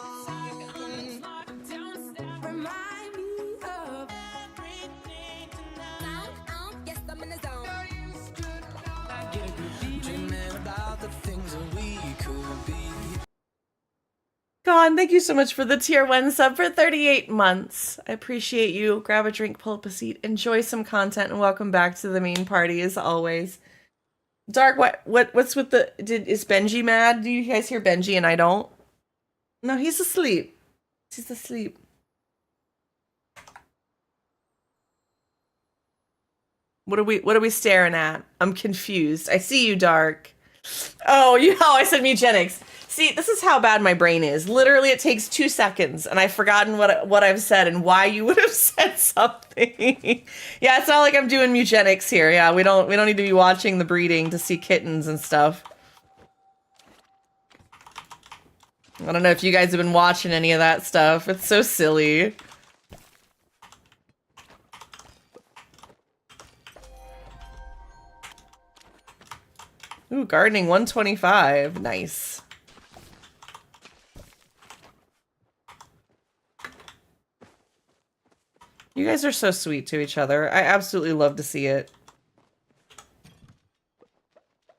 Speaker 7: Remind me of everything tonight. Yes, I'm in the zone.
Speaker 6: Dreaming about the things that we could be.
Speaker 5: Gone, thank you so much for the tier 1 sub for 38 months. I appreciate you. Grab a drink, pull up a seat, enjoy some content, and welcome back to the main party as always. Dark, what's with the... Is Benji mad? Do you guys hear Benji and I don't? No, he's asleep. He's asleep. What are we staring at? I'm confused. I see you, Dark. Oh, I said eugenics. See, this is how bad my brain is. Literally, it takes 2 seconds, and I've forgotten what I've said and why you would have said something. Yeah, it's not like I'm doing eugenics here. Yeah, we don't need to be watching the breeding to see kittens and stuff. I don't know if you guys have been watching any of that stuff. It's so silly. Ooh, gardening 125. Nice. You guys are so sweet to each other. I absolutely love to see it.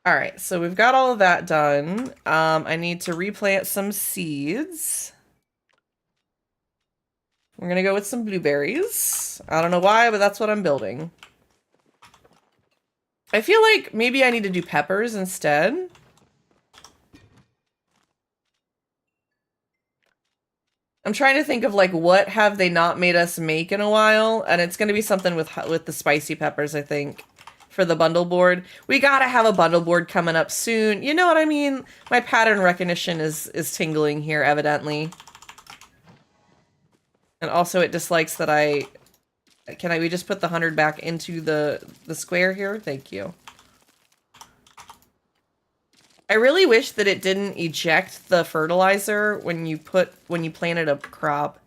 Speaker 5: All right, so we've got all of that done. I need to replant some seeds. We're gonna go with some blueberries. I don't know why, but that's what I'm building. I feel like maybe I need to do peppers instead. I'm trying to think of like what have they not made us make in a while, and it's going to be something with the spicy peppers, I think, for the bundle board. We got to have a bundle board coming up soon. You know what I mean? My pattern recognition is tingling here evidently. And also it dislikes that we just put the 100 back into the square here? Thank you. I really wish that it didn't eject the fertilizer when you planted a crop.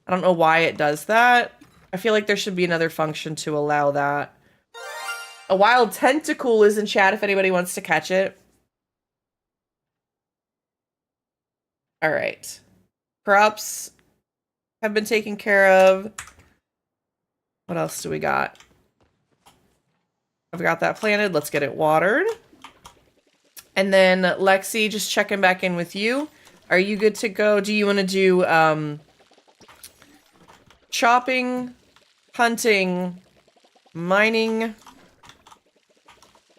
Speaker 5: I don't know why it does that. I feel like there should be another function to allow that. A wild tentacle is in chat if anybody wants to catch it. All right. Crops have been taken care of. What else do we got? I've got that planted. Let's get it watered. And then Lexi, just checking back in with you. Are you good to go? Do you want to do chopping, hunting, mining?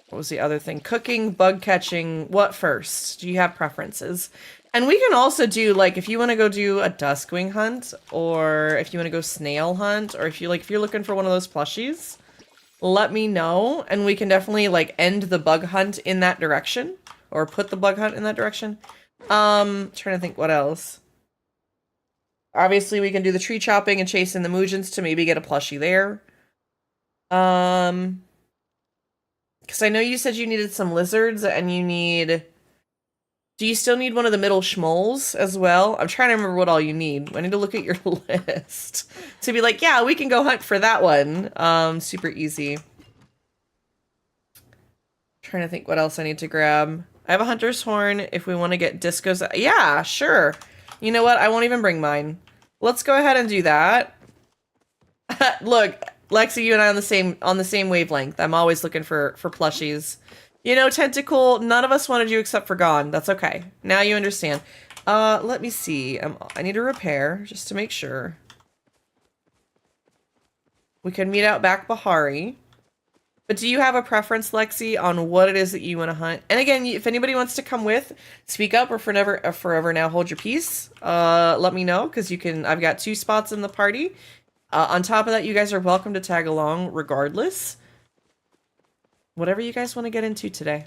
Speaker 5: What was the other thing? Cooking, bug catching. What first? Do you have preferences? And we can also do, like, if you want to go do a duskwing hunt, or if you want to go snail hunt, or if you're looking for one of those plushies, let me know, and we can definitely, like, end the bug hunt in that direction, or put the bug hunt in that direction. Trying to think what else. Obviously, we can do the tree chopping and chasing the Mugens to maybe get a plushie there. Because I know you said you needed some lizards, and you need... Do you still need one of the middle schmoles as well? I'm trying to remember what all you need. I need to look at your list to be like, yeah, we can go hunt for that one. Super easy. Trying to think what else I need to grab. I have a hunter's horn if we want to get discos. Yeah, sure. You know what? I won't even bring mine. Let's go ahead and do that. Look, Lexi, you and I on the same wavelength. I'm always looking for plushies. You know, Tentacle, none of us wanted you except for Gone. That's okay. Now you understand. Let me see. I need to repair, just to make sure. We can meet out back Bahari. But do you have a preference, Lexi, on what it is that you want to hunt? And again, if anybody wants to come with, speak up or forever now hold your peace. Let me know, because I've got 2 spots in the party. On top of that, you guys are welcome to tag along regardless. Whatever you guys want to get into today.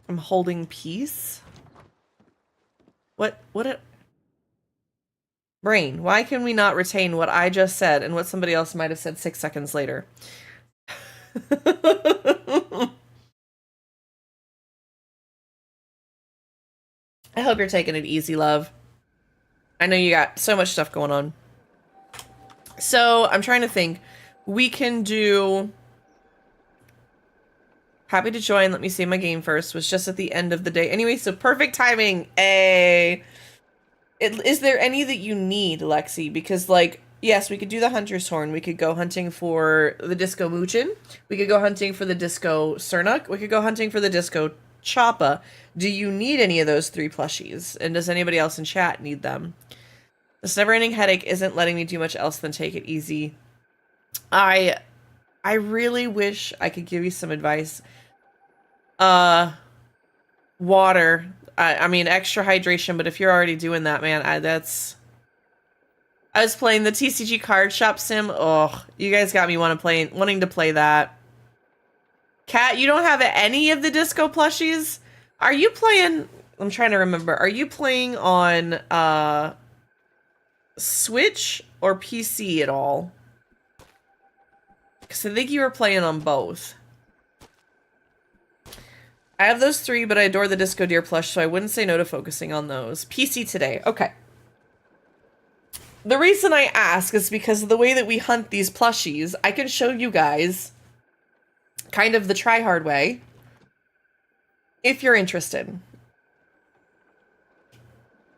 Speaker 5: I'm holding peace. What Brain, why can we not retain what I just said and what somebody else might have said 6 seconds later? I hope you're taking it easy, love. I know you got so much stuff going on. So I'm trying to think. We can do... Happy to join. Let me save my game first. Was just at the end of the day. Anyway, so perfect timing. Is there any that you need, Lexi? Because, like, yes, we could do the Hunter's Horn. We could go hunting for the Disco Muchin. We could go hunting for the Disco Cernuk. We could go hunting for the Disco Choppa. Do you need any of those 3 plushies? And does anybody else in chat need them? This never-ending headache isn't letting me do much else than take it easy. I really wish I could give you some advice. Water. I mean, extra hydration, but if you're already doing that, man, I was playing the TCG card shop sim. Oh, you guys got me wanting to play that. Kat, you don't have any of the disco plushies? Are you playing... I'm trying to remember. Are you playing on, Switch or PC at all? Because I think you were playing on both. I have those 3, but I adore the Disco Deer plush, so I wouldn't say no to focusing on those. PC today. Okay. The reason I ask is because of the way that we hunt these plushies, I can show you guys kind of the try-hard way if you're interested.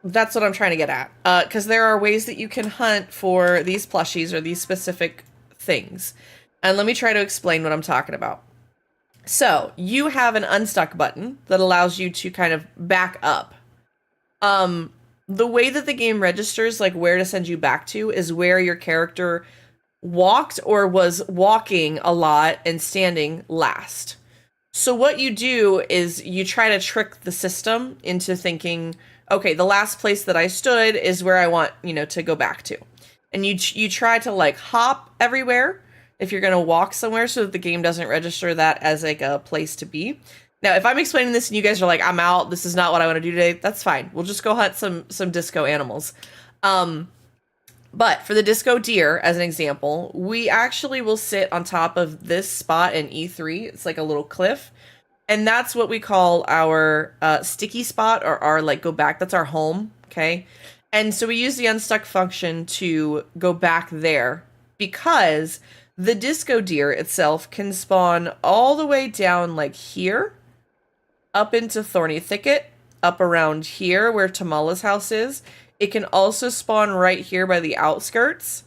Speaker 5: That's what I'm trying to get at. Because there are ways that you can hunt for these plushies or these specific things. And let me try to explain what I'm talking about. So, you have an unstuck button that allows you to kind of back up. The way that the game registers, like, where to send you back to is where your character walked or was walking a lot and standing last. So what you do is you try to trick the system into thinking, okay, the last place that I stood is where I want, to go back to. And you try to, like, hop everywhere if you're going to walk somewhere so that the game doesn't register that as, like, a place to be. Now, if I'm explaining this and you guys are like, I'm out, this is not what I want to do today, that's fine. We'll just go hunt some disco animals. But for the disco deer, as an example, we actually will sit on top of this spot in E3. It's like a little cliff. And that's what we call our sticky spot, or our, like, go back. That's our home, okay? And so we use the unstuck function to go back there because the disco deer itself can spawn all the way down, like, here, up into Thorny Thicket, up around here where Tamala's house is. It can also spawn right here by the outskirts,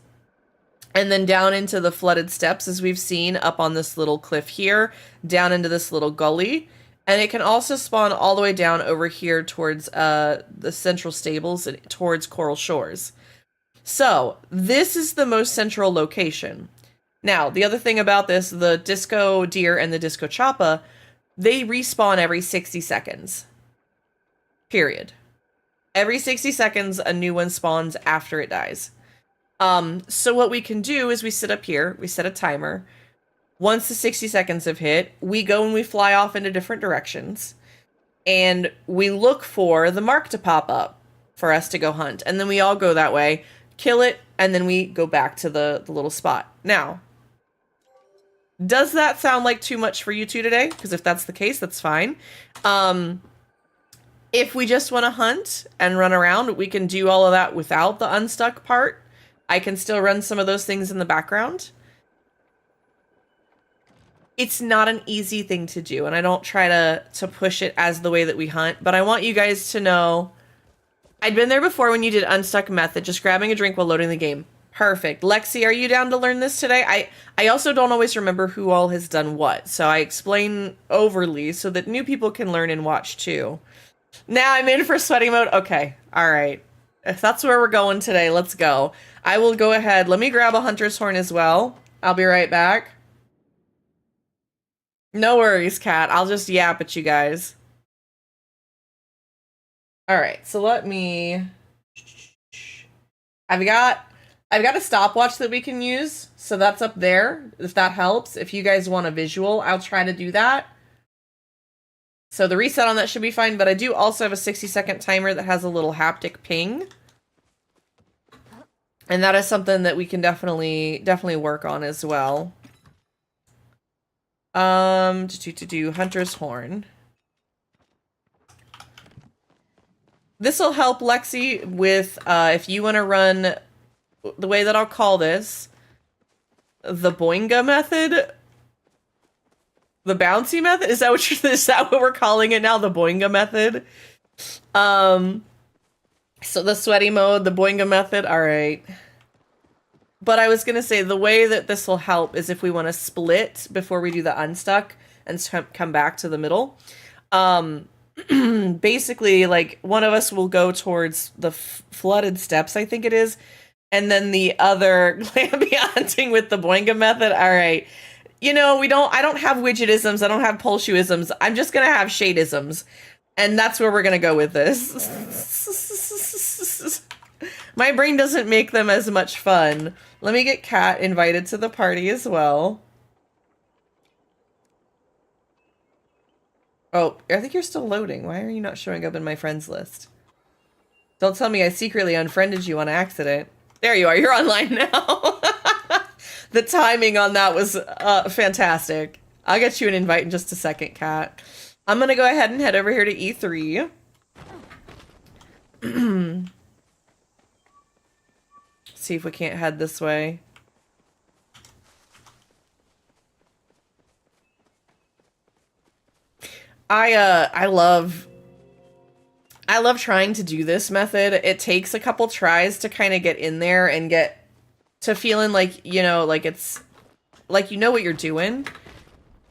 Speaker 5: and then down into the flooded steppes, as we've seen, up on this little cliff here, down into this little gully. And it can also spawn all the way down over here towards the central stables and towards Coral Shores. So, this is the most central location. Now, the other thing about this, the disco deer and the disco choppa, they respawn every 60 seconds. Period. Every 60 seconds, a new one spawns after it dies. So what we can do is we sit up here, we set a timer. Once the 60 seconds have hit, we go and we fly off into different directions. And we look for the mark to pop up for us to go hunt. And then we all go that way, kill it, and then we go back to the little spot. Now, does that sound like too much for you two today? Because if that's the case, that's fine. If we just want to hunt and run around, we can do all of that without the unstuck part. I can still run some of those things in the background. It's not an easy thing to do, and I don't try to push it as the way that we hunt, but I want you guys to know, I'd been there before when you did unstuck method, just grabbing a drink while loading the game. Perfect. Lexi, are you down to learn this today? I also don't always remember who all has done what, so I explain overly so that new people can learn and watch too. Now I'm in for sweaty mode. Okay. All right. If that's where we're going today, let's go. I will go ahead. Let me grab a hunter's horn as well. I'll be right back. No worries, Kat. I'll just yap at you guys. All right. So let me... I've got a stopwatch that we can use. So that's up there, if that helps. If you guys want a visual, I'll try to do that. So the reset on that should be fine, but I do also have a 60-second timer that has a little haptic ping. And that is something that we can definitely work on as well. To do Hunter's Horn. this will help Lexi with if you want to run the way that I'll call this, the Boinga method, the bouncy method. Is that is that what we're calling it now? The Boinga method. So the sweaty mode, the Boinga method. All right. But I was gonna say the way that this will help is if we want to split before we do the unstuck and come back to the middle. Basically, like one of us will go towards the flooded steps, I think it is, and then the other Glamby hunting with the Boinga method. All right. You know, I don't have widgetisms. I don't have Polshuisms. I'm just going to have shadeisms. And that's where we're going to go with this. My brain doesn't make them as much fun. Let me get Kat invited to the party as well. Oh, I think you're still loading. Why are you not showing up in my friends list? Don't tell me I secretly unfriended you on accident. There you are. You're online now. The timing on that was fantastic. I'll get you an invite in just a second, Kat. I'm going to go ahead and head over here to E3. See if we can't head this way. I love trying to do this method. It takes a couple tries to kind of get in there and get to feeling like, you know, like it's like you know what you're doing.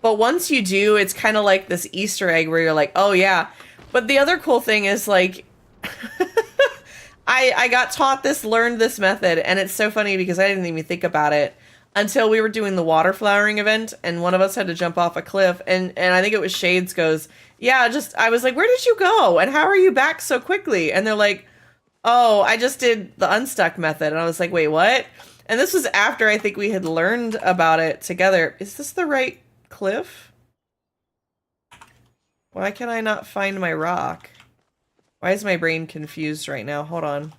Speaker 5: But once you do, it's kind of like this Easter egg where you're like, oh yeah. But the other cool thing is like I got taught this, learned this method, and it's so funny because I didn't even think about it until we were doing the water flowering event and one of us had to jump off a cliff and I think it was Shades goes, yeah, I was like, where did you go? And how are you back so quickly? And they're like, oh, I just did the unstuck method. And I was like, wait, what? And this was after I think we had learned about it together. Is this the right cliff? Why can I not find my rock? Why is my brain confused right now? Hold on.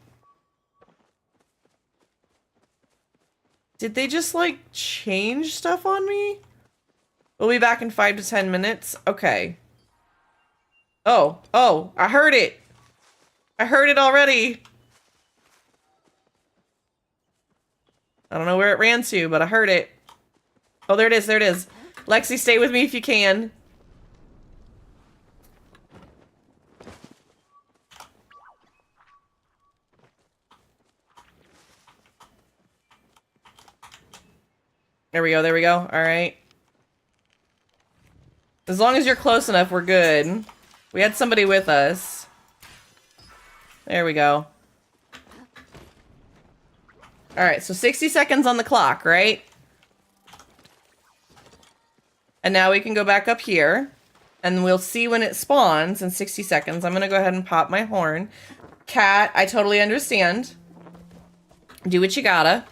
Speaker 5: Did they just, like, change stuff on me? We'll be back in 5 to 10 minutes. Okay. Oh, I heard it. I heard it already. I don't know where it ran to, but I heard it. Oh, there it is. There it is. Lexi, stay with me if you can. There we go. There we go. All right. As long as you're close enough, we're good. We had somebody with us. There we go. All right, so 60 seconds on the clock, right? And now we can go back up here. And we'll see when it spawns in 60 seconds. I'm going to go ahead and pop my horn. Cat, I totally understand. Do what you gotta.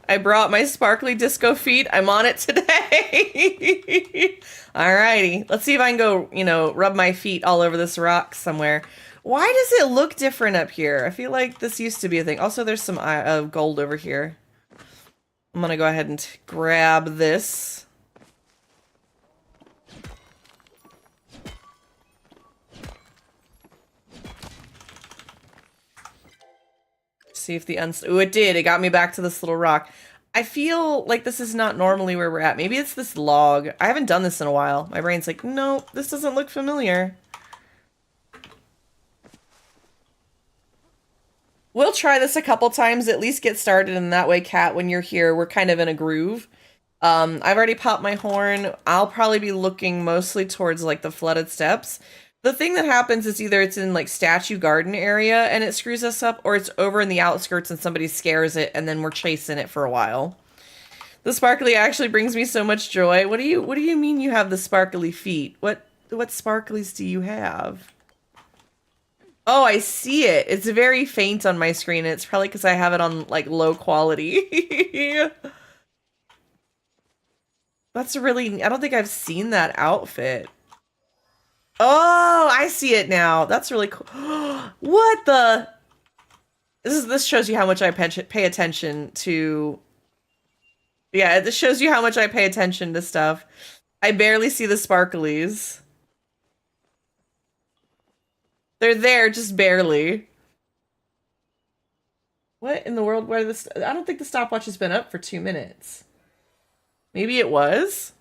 Speaker 5: I brought my sparkly disco feet. I'm on it today. Alrighty. Let's see if I can go, you know, rub my feet all over this rock somewhere. Why does it look different up here? I feel like this used to be a thing. Also, there's some gold over here. I'm gonna go ahead and grab this. See if the ooh, it did. It got me back to this little rock. I feel like this is not normally where we're at. Maybe it's this log. I haven't done this in a while. My brain's like, no, this doesn't look familiar. We'll try this a couple times, at least get started, and that way, Kat, when you're here, we're kind of in a groove. I've already popped my horn. I'll probably be looking mostly towards, like, the flooded steps. The thing that happens is either it's in, like, Statue Garden area and it screws us up, or it's over in the outskirts and somebody scares it and then we're chasing it for a while. The sparkly actually brings me so much joy. What do you mean you have the sparkly feet? What sparklies do you have? Oh, I see it. It's very faint on my screen. It's probably because I have it on, like, low quality. That's really... I don't think I've seen that outfit. Oh, I see it now. That's really cool. What the... This shows you how much I pay attention to... Yeah, this shows you how much I pay attention to stuff. I barely see the sparklies. They're there, just barely. What in the world? Where this? I don't think the stopwatch has been up for 2 minutes. Maybe it was.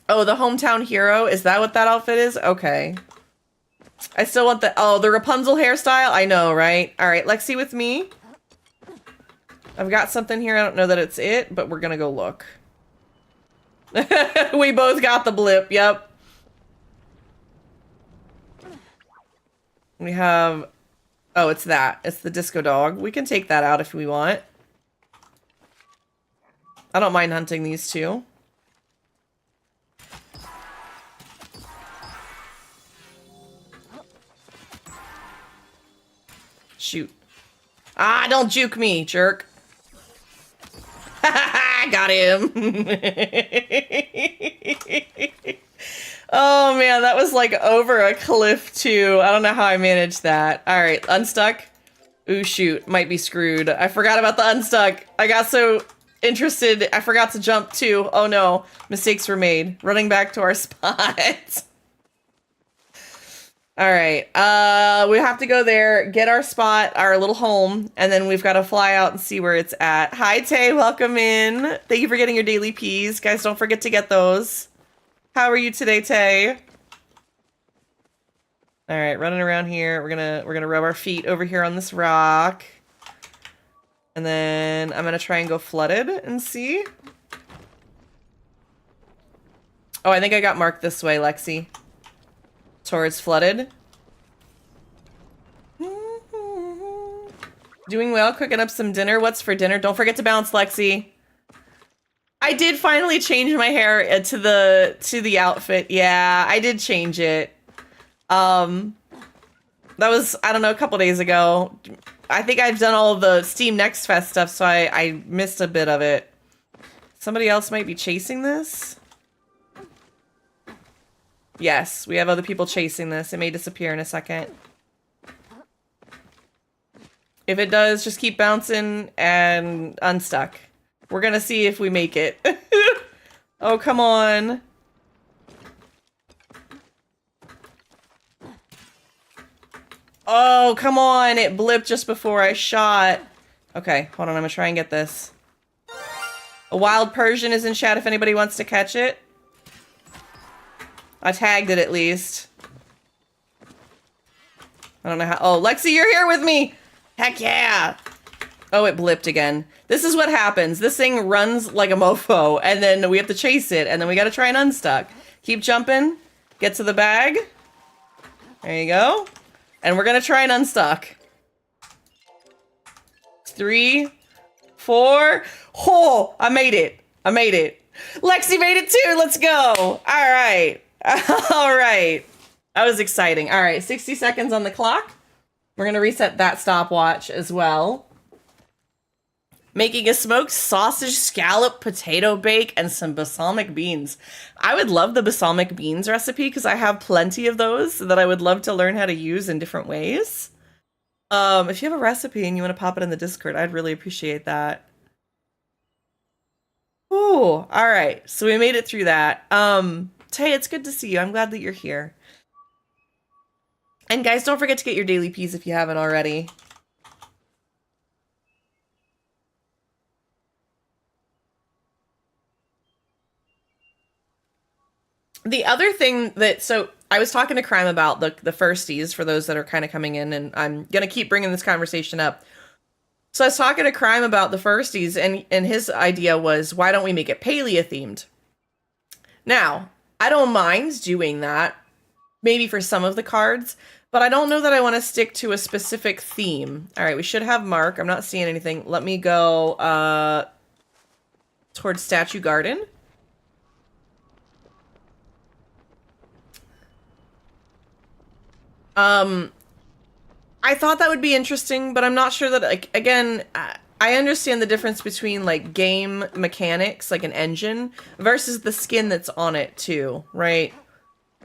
Speaker 5: Oh, the hometown hero. Is that what that outfit is? Okay. I still want the Rapunzel hairstyle. I know, right? All right, Lexi with me. I've got something here. I don't know that it's it, but we're gonna go look. We both got the blip. Yep. We have... Oh, it's that. It's the disco dog. We can take that out if we want. I don't mind hunting these two. Shoot. Ah, don't juke me, jerk. Got him. Oh man, that was like over a cliff too. I don't know how I managed that. All right, unstuck. Ooh, shoot, might be screwed. I forgot about the unstuck. I got so interested, I forgot to jump too. Oh no, mistakes were made. Running back to our spot. All right, we have to go there, get our spot, our little home, and then we've got to fly out and see where it's at. Hi, Tay, welcome in. Thank you for getting your daily P's. Guys, don't forget to get those. How are you today, Tay? All right, running around here. We're gonna rub our feet over here on this rock. And then I'm gonna try and go flooded and see. Oh, I think I got marked this way, Lexi. Towards flooded. Doing well, cooking up some dinner. What's for dinner? Don't forget to bounce, Lexi. I did finally change my hair to the outfit. Yeah, I did change it. That was, I don't know, a couple days ago. I think I've done all of the Steam Next Fest stuff, so I missed a bit of it. Somebody else might be chasing this. Yes, we have other people chasing this. It may disappear in a second. If it does, just keep bouncing and unstuck. We're gonna see if we make it. Oh, come on. Oh, come on. It blipped just before I shot. Okay, hold on. I'm gonna try and get this. A wild Persian is in chat if anybody wants to catch it. I tagged it at least. I don't know how. Oh, Lexi, you're here with me. Heck yeah. Oh, it blipped again. This is what happens. This thing runs like a mofo, and then we have to chase it, and then we gotta try and unstuck. Keep jumping. Get to the bag. There you go. And we're gonna try and unstuck. 3, 4. Oh, I made it. I made it. Lexi made it too. Let's go. All right. All right. That was exciting. All right, 60 seconds on the clock. We're going to reset that stopwatch as well. Making a smoked sausage, scallop, potato bake, and some balsamic beans. I would love the balsamic beans recipe because I have plenty of those that I would love to learn how to use in different ways. If you have a recipe and you want to pop it in the Discord, I'd really appreciate that. Ooh, all right. So we made it through that. Tay, it's good to see you. I'm glad that you're here. And guys, don't forget to get your daily P's if you haven't already. The other thing that, so I was talking to Crime about the firsties for those that are kind of coming in, and I'm going to keep bringing this conversation up. So I was talking to Crime about the firsties, and his idea was, why don't we make it Palia themed? Now, I don't mind doing that, maybe for some of the cards, but I don't know that I want to stick to a specific theme. All right, we should have Mark. I'm not seeing anything. Let me go towards Statue Garden. I thought that would be interesting, but I'm not sure that, like, again, I understand the difference between, like, game mechanics, like an engine, versus the skin that's on it, too, right?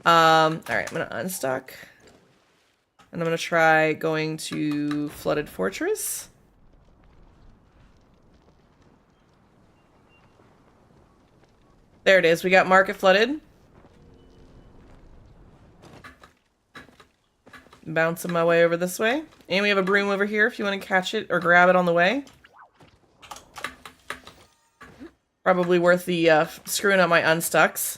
Speaker 5: All right, I'm gonna unstuck. And I'm gonna try going to Flooded Fortress. There it is. We got Market Flooded. bouncing my way over this way. And we have a broom over here if you want to catch it or grab it on the way. Probably worth the screwing up my unstucks.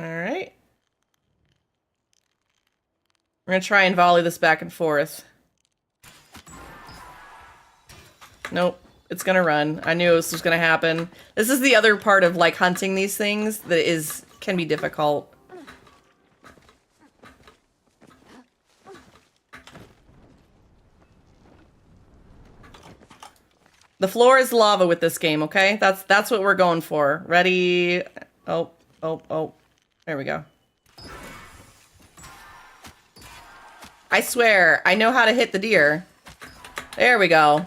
Speaker 5: Alright. We're gonna try and volley this back and forth. Nope. It's gonna run. I knew this was gonna happen. This is the other part of, like, hunting these things that can be difficult. The floor is lava with this game, okay? That's what we're going for. Ready? Oh. There we go. I swear, I know how to hit the deer. There we go.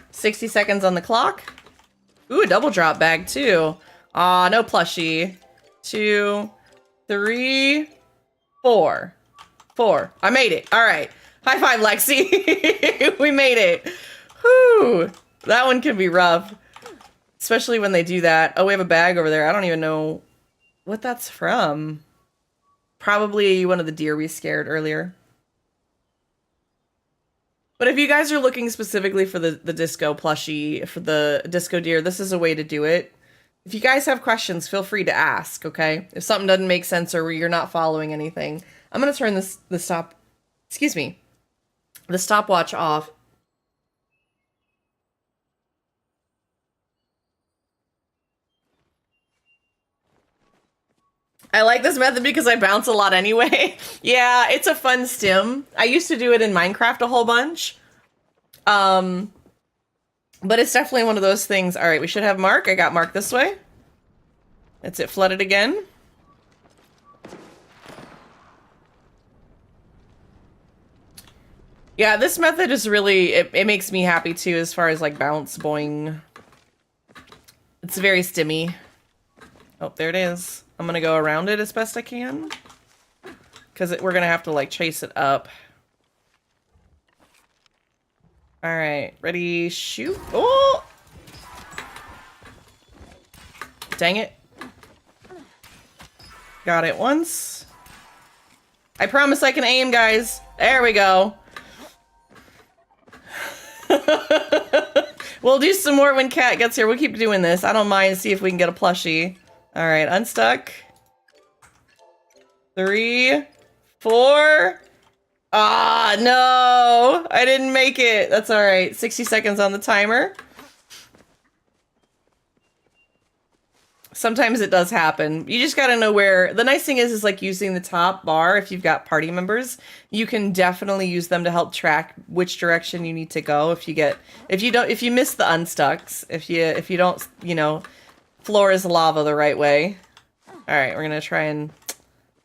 Speaker 5: 60 seconds on the clock. Ooh, a double drop bag too. Aw, no plushie. 2, 3, 4. 4. I made it. All right. High five, Lexi. We made it. Whew. That one can be rough. Especially when they do that. Oh, we have a bag over there. I don't even know what that's from. Probably one of the deer we scared earlier. But if you guys are looking specifically for the disco plushie, for the disco deer, this is a way to do it. If you guys have questions, feel free to ask, okay? If something doesn't make sense or you're not following anything. I'm going to turn the stopwatch off. I like this method because I bounce a lot anyway. Yeah, it's a fun stim. I used to do it in Minecraft a whole bunch. But it's definitely one of those things. All right, we should have Mark. I got Mark this way. That's it, flooded again. Yeah, this method is really, it makes me happy too as far as like bounce, boing. It's very stimmy. Oh, there it is. I'm gonna go around it as best I can. Because we're gonna have to like chase it up. Alright, ready, shoot. Oh! Dang it. Got it once. I promise I can aim, guys. There we go. We'll do some more when Kat gets here. We'll keep doing this. I don't mind. See if we can get a plushie. All right, unstuck. 3, 4. Ah, no. I didn't make it. That's all right. 60 seconds on the timer. Sometimes it does happen. You just gotta know where. The nice thing is like using the top bar. If you've got party members, you can definitely use them to help track which direction you need to go. If you miss the unstucks, if you don't, you know, floor is lava the right way. All right, we're gonna try and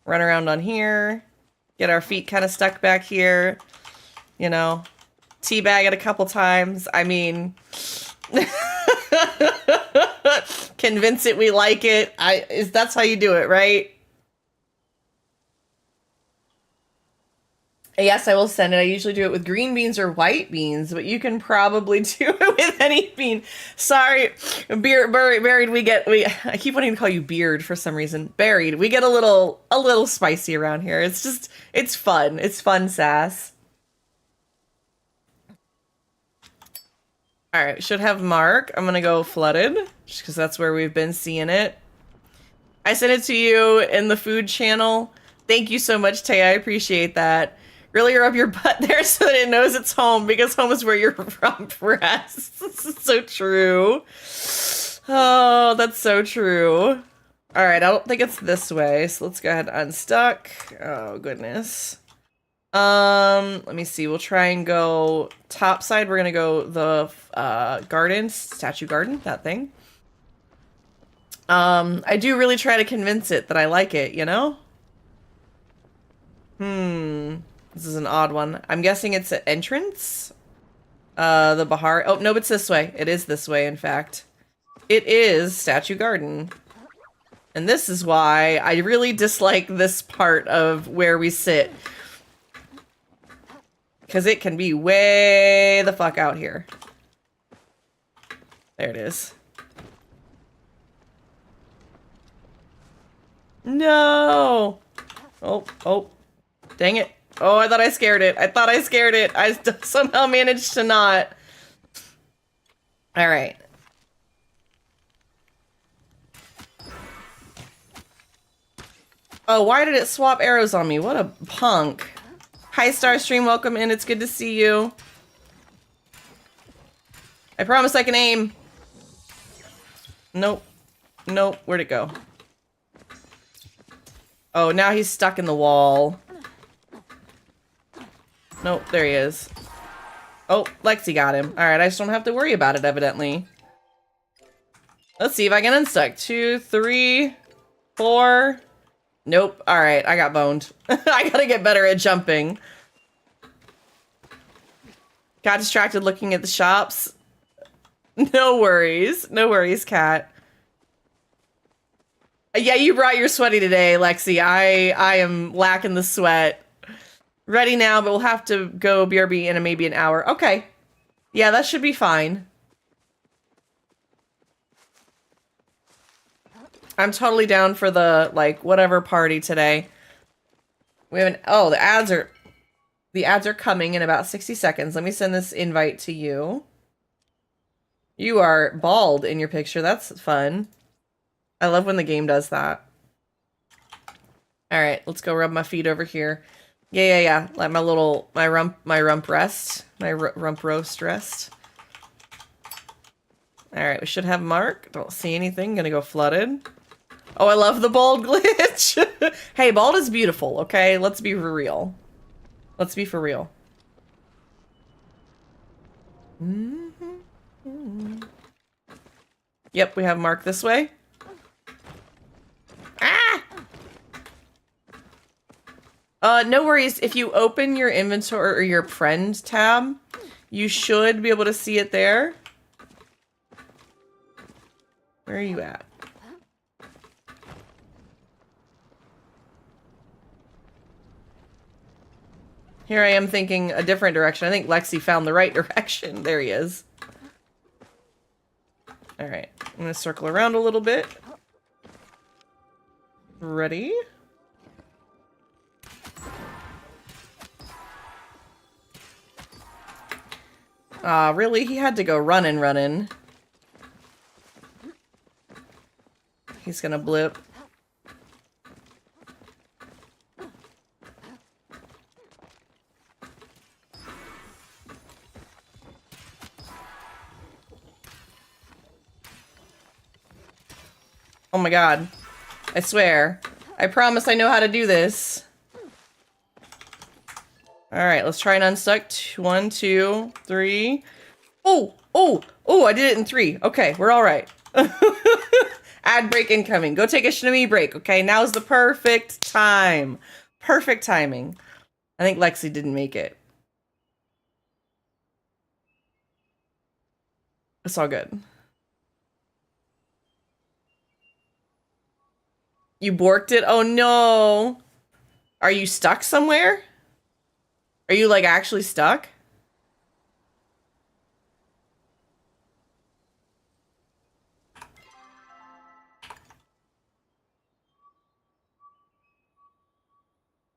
Speaker 5: run around on here, get our feet kind of stuck back here, you know, teabag it a couple times. I mean, convince it we like it. That's how you do it, right? Yes, I will send it. I usually do it with green beans or white beans, but you can probably do it with any bean. Sorry, buried. I keep wanting to call you beard for some reason. Buried. We get a little spicy around here. It's fun. It's fun sass. All right, should have Mark. I'm gonna go flooded, just because that's where we've been seeing it. I sent it to you in the food channel. Thank you so much, Tay. I appreciate that. Really rub your butt there so that it knows it's home, because home is where you're from, Press. This is so true. Oh, that's so true. All right, I don't think it's this way, so let's go ahead and unstuck. Oh, goodness. Let me see. We'll try and go top side. We're gonna go the garden, statue garden, that thing. I do really try to convince it that I like it, you know? This is an odd one. I'm guessing it's an entrance. The Bahar. Oh, no, it's this way. It is this way, in fact. It is statue garden. And this is why I really dislike this part of where we sit. Because it can be way the fuck out here. There it is. No! Oh. Dang it. Oh, I thought I scared it. I somehow managed to not. All right. Oh, why did it swap arrows on me? What a punk. Hi, Starstream. Welcome in. It's good to see you. I promise I can aim. Nope. Where'd it go? Oh, now he's stuck in the wall. Nope, there he is. Oh, Lexi got him. Alright, I just don't have to worry about it, evidently. Let's see if I can unstuck. 2, 3, 4. Nope. Alright, I got boned. I gotta get better at jumping. Got distracted looking at the shops. No worries. No worries, cat. Yeah, you brought your sweaty today, Lexi. I am lacking the sweat. Ready now, but we'll have to go BRB in maybe an hour. Okay. Yeah, that should be fine. I'm totally down for the, like, whatever party today. We have an... Oh, the ads are coming in about 60 seconds. Let me send this invite to you. You are bald in your picture. That's fun. I love when the game does that. All right, let's go rub my feet over here. Yeah. Let my rump rest. My rump roast rest. All right, we should have Mark. Don't see anything. Gonna go flooded. Oh, I love the bald glitch. Hey, bald is beautiful, okay? Let's be for real. Let's be for real. Yep, we have Mark this way. No worries. If you open your inventory or your friend tab, you should be able to see it there. Where are you at? Here I am thinking a different direction. I think Lexi found the right direction. There he is. All right. I'm going to circle around a little bit. Ready? Really? He had to go running. He's gonna blip. Oh my god. I swear. I promise I know how to do this. Alright, let's try and unstuck. 1, 2, 3. Oh, I did it in 3. Okay, we're alright. Ad break incoming. Go take a Shinami break, okay? Now's the perfect time. Perfect timing. I think Lexi didn't make it. It's all good. You borked it? Oh no. Are you stuck somewhere? Are you like actually stuck?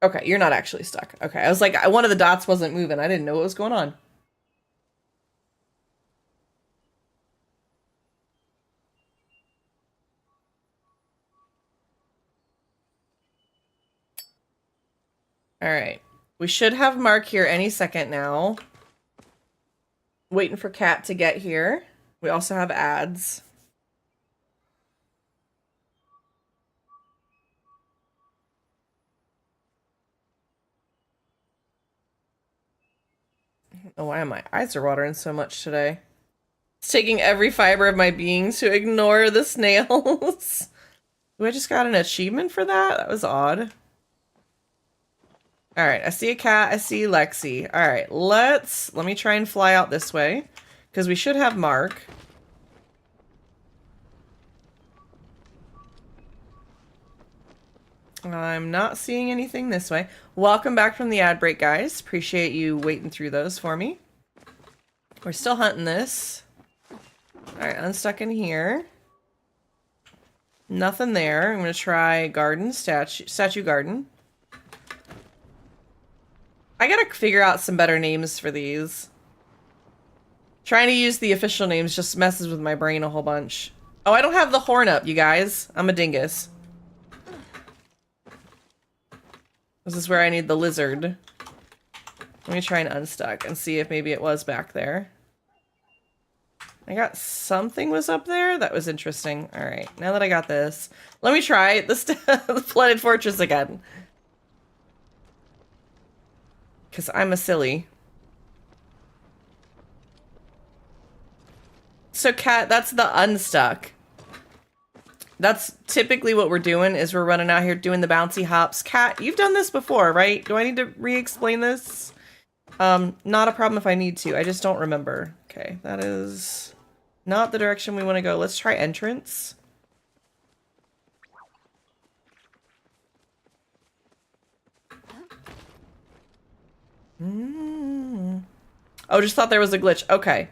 Speaker 5: Okay, you're not actually stuck. Okay, I was like, one of the dots wasn't moving. I didn't know what was going on. All right. We should have Mark here any second now. Waiting for Kat to get here. We also have ads. I don't know why my eyes are watering so much today. It's taking every fiber of my being to ignore the snails. Ooh, I just got an achievement for that? That was odd. Alright, I see a cat, I see Lexi. Alright, let me try and fly out this way. Because we should have Mark. I'm not seeing anything this way. Welcome back from the ad break, guys. Appreciate you waiting through those for me. We're still hunting this. Alright, unstuck in here. Nothing there. I'm gonna try garden, statue garden. I gotta figure out some better names for these. Trying to use the official names just messes with my brain a whole bunch. Oh, I don't have the horn up, you guys. I'm a dingus. This is where I need the lizard. Let me try and unstuck and see if maybe it was back there. I got something was up there. That was interesting. All right, now that I got this, let me try the flooded fortress again. Because I'm a silly. So, Kat, that's the unstuck. That's typically what we're doing, is we're running out here doing the bouncy hops. Kat, you've done this before, right? Do I need to re-explain this? Not a problem if I need to. I just don't remember. Okay, that is not the direction we want to go. Let's try entrance. Oh, just thought there was a glitch. Okay.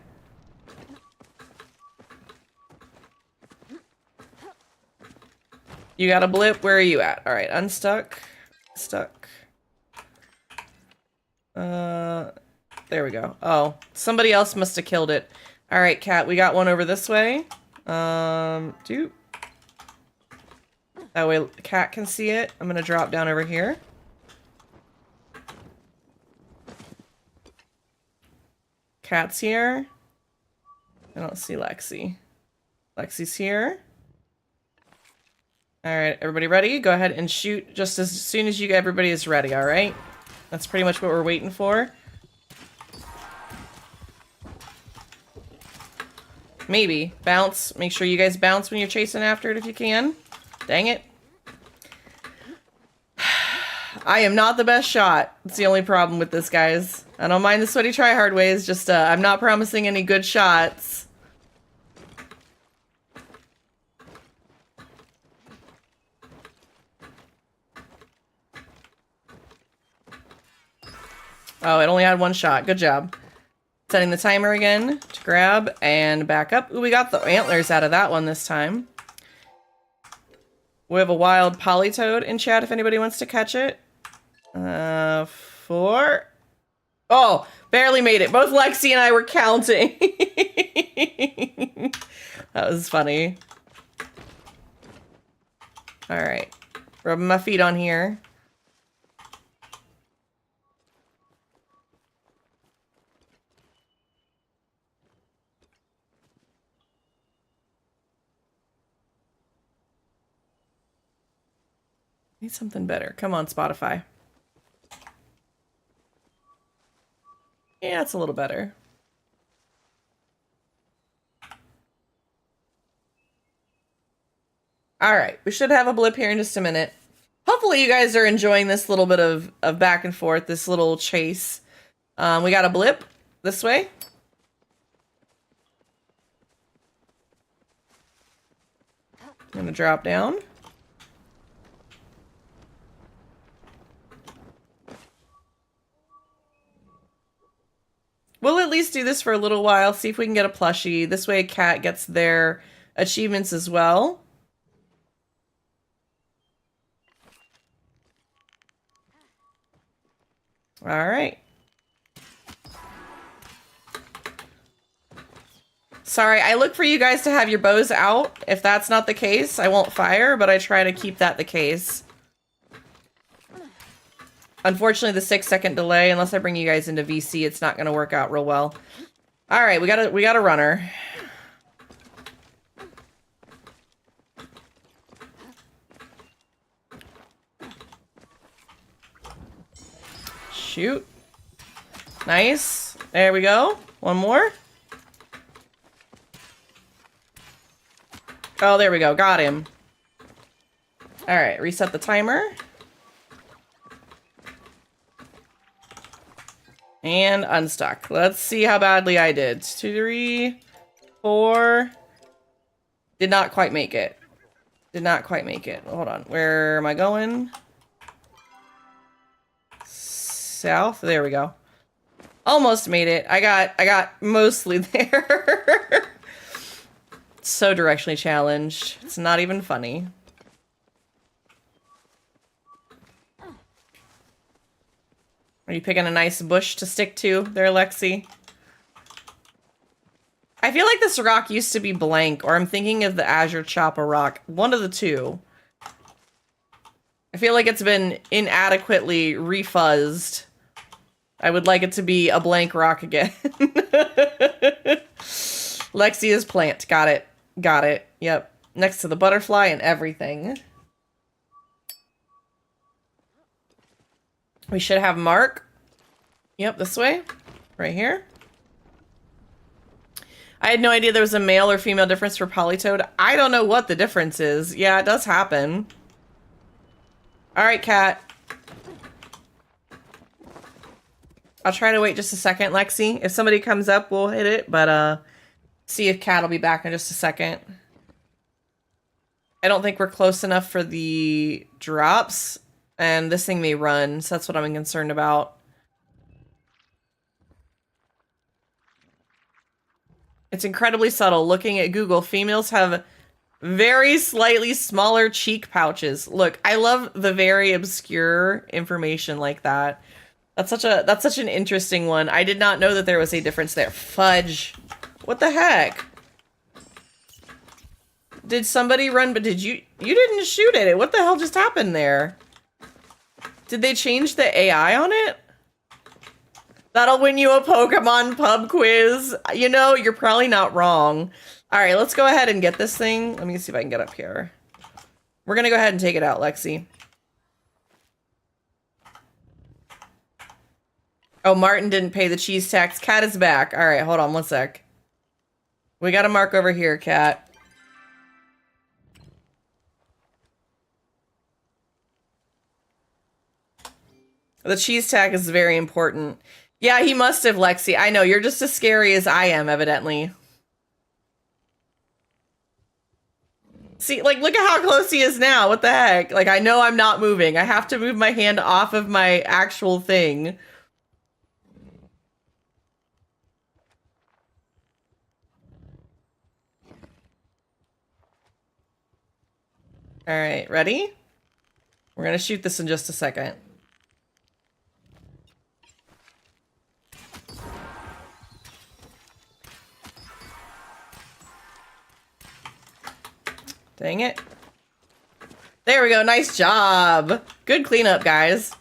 Speaker 5: You got a blip? Where are you at? All right, unstuck. Stuck. There we go. Oh, somebody else must have killed it. All right, Kat, we got one over this way. That way Kat can see it. I'm gonna drop down over here. Kat's here. I don't see Lexi. Lexi's here. All right, everybody ready? Go ahead and shoot just as soon as everybody is ready, all right? That's pretty much what we're waiting for. Maybe. Bounce. Make sure you guys bounce when you're chasing after it if you can. Dang it. I am not the best shot. It's the only problem with this, guys. I don't mind the sweaty tryhard ways, just I'm not promising any good shots. Oh, it only had one shot. Good job. Setting the timer again to grab and back up. Ooh, we got the antlers out of that one this time. We have a wild polytoad in chat if anybody wants to catch it. 4. Oh, barely made it. Both Lexi and I were counting. That was funny. All right. Rubbing my feet on here. Need something better. Come on, Spotify. Yeah, it's a little better. All right, we should have a blip here in just a minute. Hopefully you guys are enjoying this little bit of back and forth, this little chase. We got a blip this way. I'm gonna drop down. We'll at least do this for a little while, see if we can get a plushie. This way Kat gets their achievements as well. All right. Sorry, I look for you guys to have your bows out. If that's not the case, I won't fire, but I try to keep that the case. Unfortunately, the 6-second delay, unless I bring you guys into VC, it's not going to work out real well. All right, we got a runner. Shoot. Nice. There we go. One more. Oh, there we go. Got him. All right, reset the timer. And unstuck. Let's see how badly I did. 2, 3, 4. Did not quite make it. Did not quite make it. Hold on. Where am I going? South. There we go. Almost made it. I got mostly there. So directionally challenged. It's not even funny. Are you picking a nice bush to stick to there, Lexi? I feel like this rock used to be blank, or I'm thinking of the Azure Chopper rock. One of the two. I feel like it's been inadequately refuzzed. I would like it to be a blank rock again. Lexi is plant. Got it. Got it. Yep. Next to the butterfly and everything. We should have Mark. Yep, this way. Right here. I had no idea there was a male or female difference for Polytoad. I don't know what the difference is. Yeah, it does happen. Alright, Cat. I'll try to wait just a second, Lexi. If somebody comes up, we'll hit it, but see if Cat will be back in just a second. I don't think we're close enough for the drops, and this thing may run, so that's what I'm concerned about. It's incredibly subtle. Looking at Google, females have very slightly smaller cheek pouches. Look, I love the very obscure information like that. That's such an interesting one. I did not know that there was a difference there. Fudge. What the heck? Did somebody run, but you didn't shoot at it. What the hell just happened there? Did they change the AI on it? That'll win you a Pokemon pub quiz. You know, you're probably not wrong. All right, let's go ahead and get this thing. Let me see if I can get up here. We're going to go ahead and take it out, Lexi. Oh, Martin didn't pay the cheese tax. Cat is back. All right, hold on one sec. We got a mark over here, Cat. The cheese tag is very important. Yeah, he must have, Lexi. I know, you're just as scary as I am, evidently. See, like, look at how close he is now. What the heck? Like, I know I'm not moving. I have to move my hand off of my actual thing. All right, ready? We're gonna shoot this in just a second. Dang it. There we go. Nice job. Good cleanup, guys.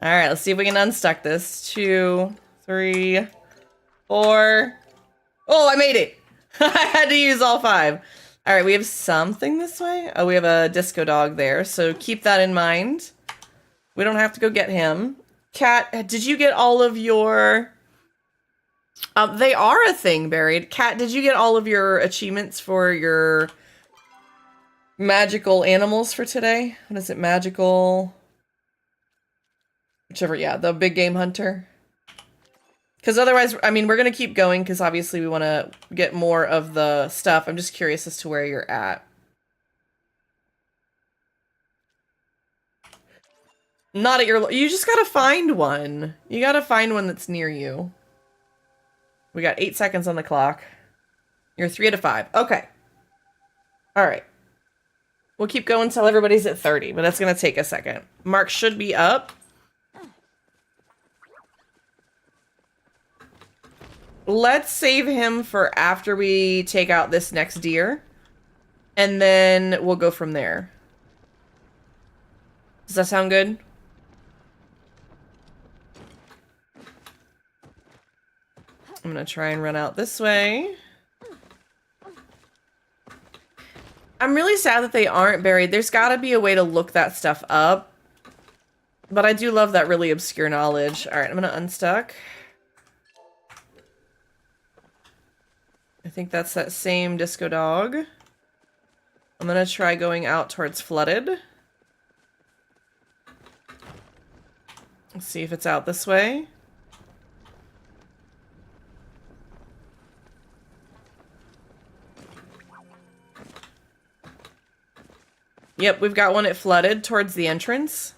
Speaker 5: All right, let's see if we can unstuck this. 2, 3, 4. Oh, I made it. I had to use all 5. All right, we have something this way. Oh, we have a disco dog there, so keep that in mind. We don't have to go get him. Cat, did you get all of your... they are a thing buried. Cat, did you get all of your achievements for your magical animals for today? What is it? Magical... Whichever, yeah, the big game hunter. Because otherwise, I mean, we're going to keep going because obviously we want to get more of the stuff. I'm just curious as to where you're at. Not at your... You just got to find one. You got to find one that's near you. We got 8 seconds on the clock. You're 3 out of 5. Okay. All right. We'll keep going until everybody's at 30, but that's going to take a second. Mark should be up. Let's save him for after we take out this next deer. And then we'll go from there. Does that sound good? I'm going to try and run out this way. I'm really sad that they aren't buried. There's got to be a way to look that stuff up. But I do love that really obscure knowledge. All right, I'm going to unstuck. I think that's that same disco dog. I'm going to try going out towards flooded. Let's see if it's out this way. Yep, we've got one at flooded towards the entrance.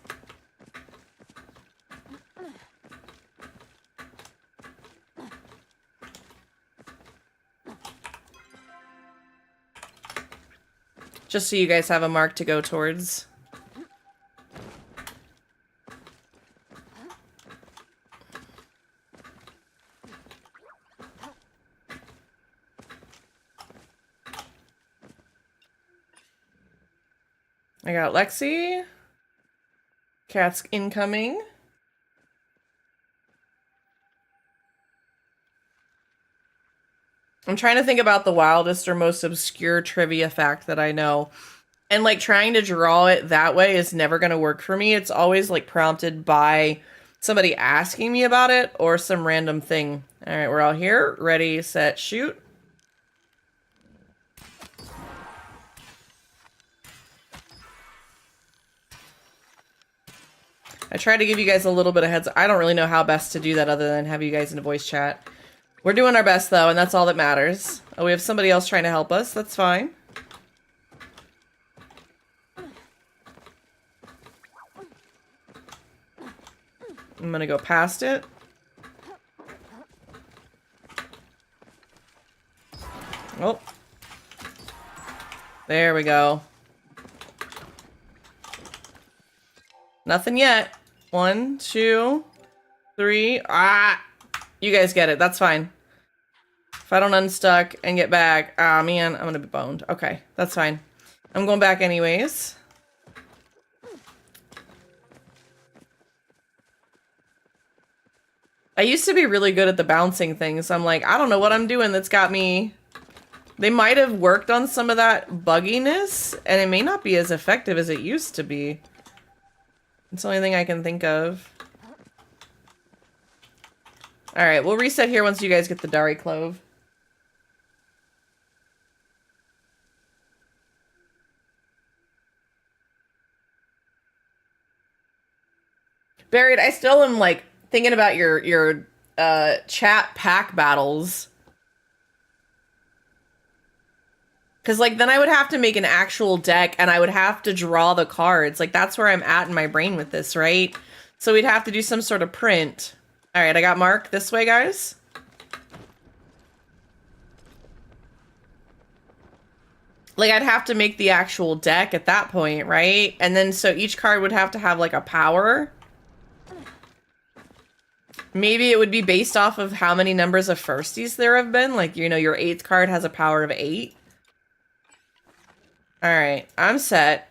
Speaker 5: Just so you guys have a mark to go towards. I got Lexi. Cat's incoming. I'm trying to think about the wildest or most obscure trivia fact that I know. And like trying to draw it that way is never going to work for me. It's always like prompted by somebody asking me about it or some random thing. All right, we're all here. Ready, set, shoot. I tried to give you guys a little bit of heads. I don't really know how best to do that other than have you guys in a voice chat. We're doing our best though, and that's all that matters. Oh, we have somebody else trying to help us. That's fine. I'm gonna go past it. Oh. There we go. Nothing yet. 1, 2, 3. Ah! You guys get it. That's fine. If I don't unstuck and get back, ah, man, I'm gonna be boned. Okay, that's fine. I'm going back anyways. I used to be really good at the bouncing things. I'm like, I don't know what I'm doing that's got me... They might have worked on some of that bugginess, and it may not be as effective as it used to be. It's the only thing I can think of. Alright, we'll reset here once you guys get the Dari Clove. Buried, I still am, like, thinking about your chat pack battles. Because, like, then I would have to make an actual deck, and I would have to draw the cards. Like, that's where I'm at in my brain with this, right? So we'd have to do some sort of print. Alright, I got Mark this way, guys. Like, I'd have to make the actual deck at that point, right? And then, so each card would have to have, like, a power. Maybe it would be based off of how many numbers of firsties there have been. Like, you know, your 8th card has a power of 8. Alright, I'm set.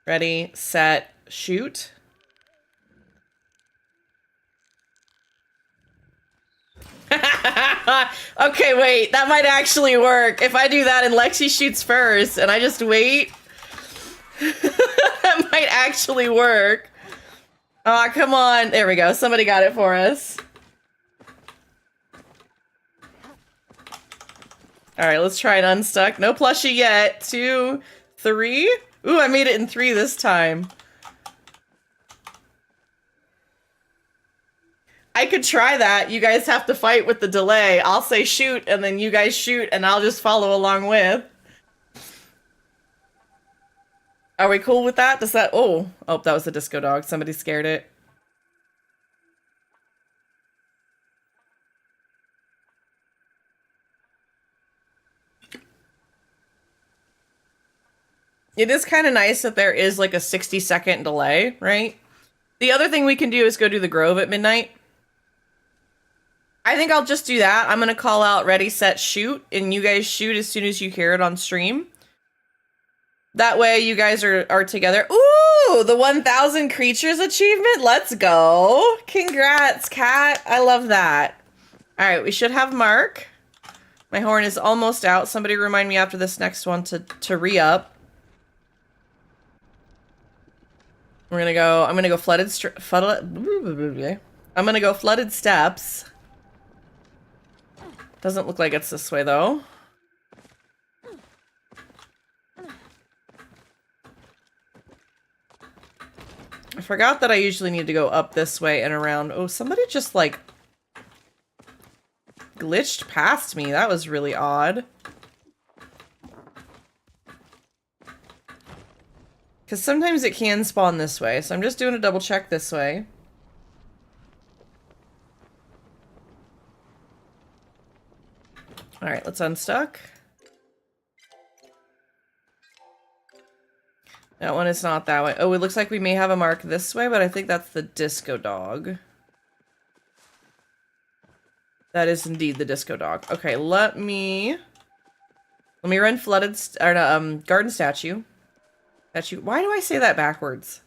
Speaker 5: Ready, set, shoot. Okay, wait, that might actually work. If I do that and Lexi shoots first and I just wait, that might actually work. Oh, come on. There we go. Somebody got it for us. Alright, let's try and unstuck. No plushie yet. 2, 3. Ooh, I made it in 3 this time. I could try that. You guys have to fight with the delay. I'll say shoot, and then you guys shoot, and I'll just follow along with. Are we cool with that? Does that... Oh, that was a disco dog. Somebody scared it. It is kind of nice that there is like a 60-second delay, right? The other thing we can do is go do the Grove at midnight. I think I'll just do that. I'm going to call out ready, set, shoot, and you guys shoot as soon as you hear it on stream. That way you guys are together. Ooh, the 1,000 creatures achievement. Let's go. Congrats, Kat. I love that. All right, we should have Mark. My horn is almost out. Somebody remind me after this next one to re-up. I'm gonna go flooded steps. Doesn't look like it's this way though. I forgot that I usually need to go up this way and around. Oh, somebody just like glitched past me. That was really odd. Because sometimes it can spawn this way, so I'm just doing a double check this way. Alright, let's unstuck. That one is not that way. Oh, it looks like we may have a mark this way, but I think that's the disco dog. That is indeed the disco dog. Okay, let me run garden statue. Why do I say that backwards?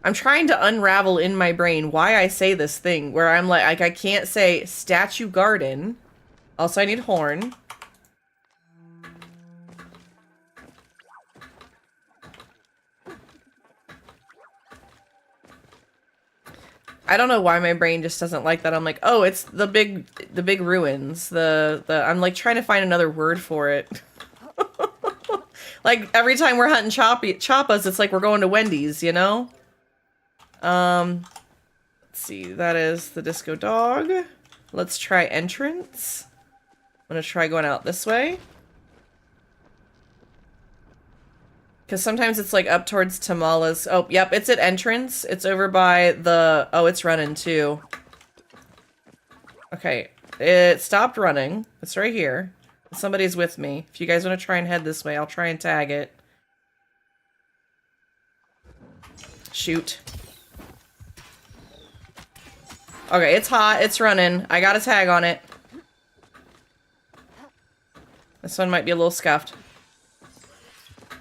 Speaker 5: I'm trying to unravel in my brain why I say this thing where I'm like I can't say statue garden. Also, I need horn. I don't know why my brain just doesn't like that. I'm like, oh, it's the big ruins. I'm like trying to find another word for it. Like every time we're hunting choppas, it's like we're going to Wendy's, you know? Let's see. That is the disco dog. Let's try entrance. I'm gonna try going out this way. Because sometimes it's like up towards Tamala's. Oh, yep, it's at entrance. It's over by the... Oh, it's running too. Okay, it stopped running. It's right here. Somebody's with me. If you guys want to try and head this way, I'll try and tag it. Shoot. Okay, it's hot. It's running. I got a tag on it. This one might be a little scuffed.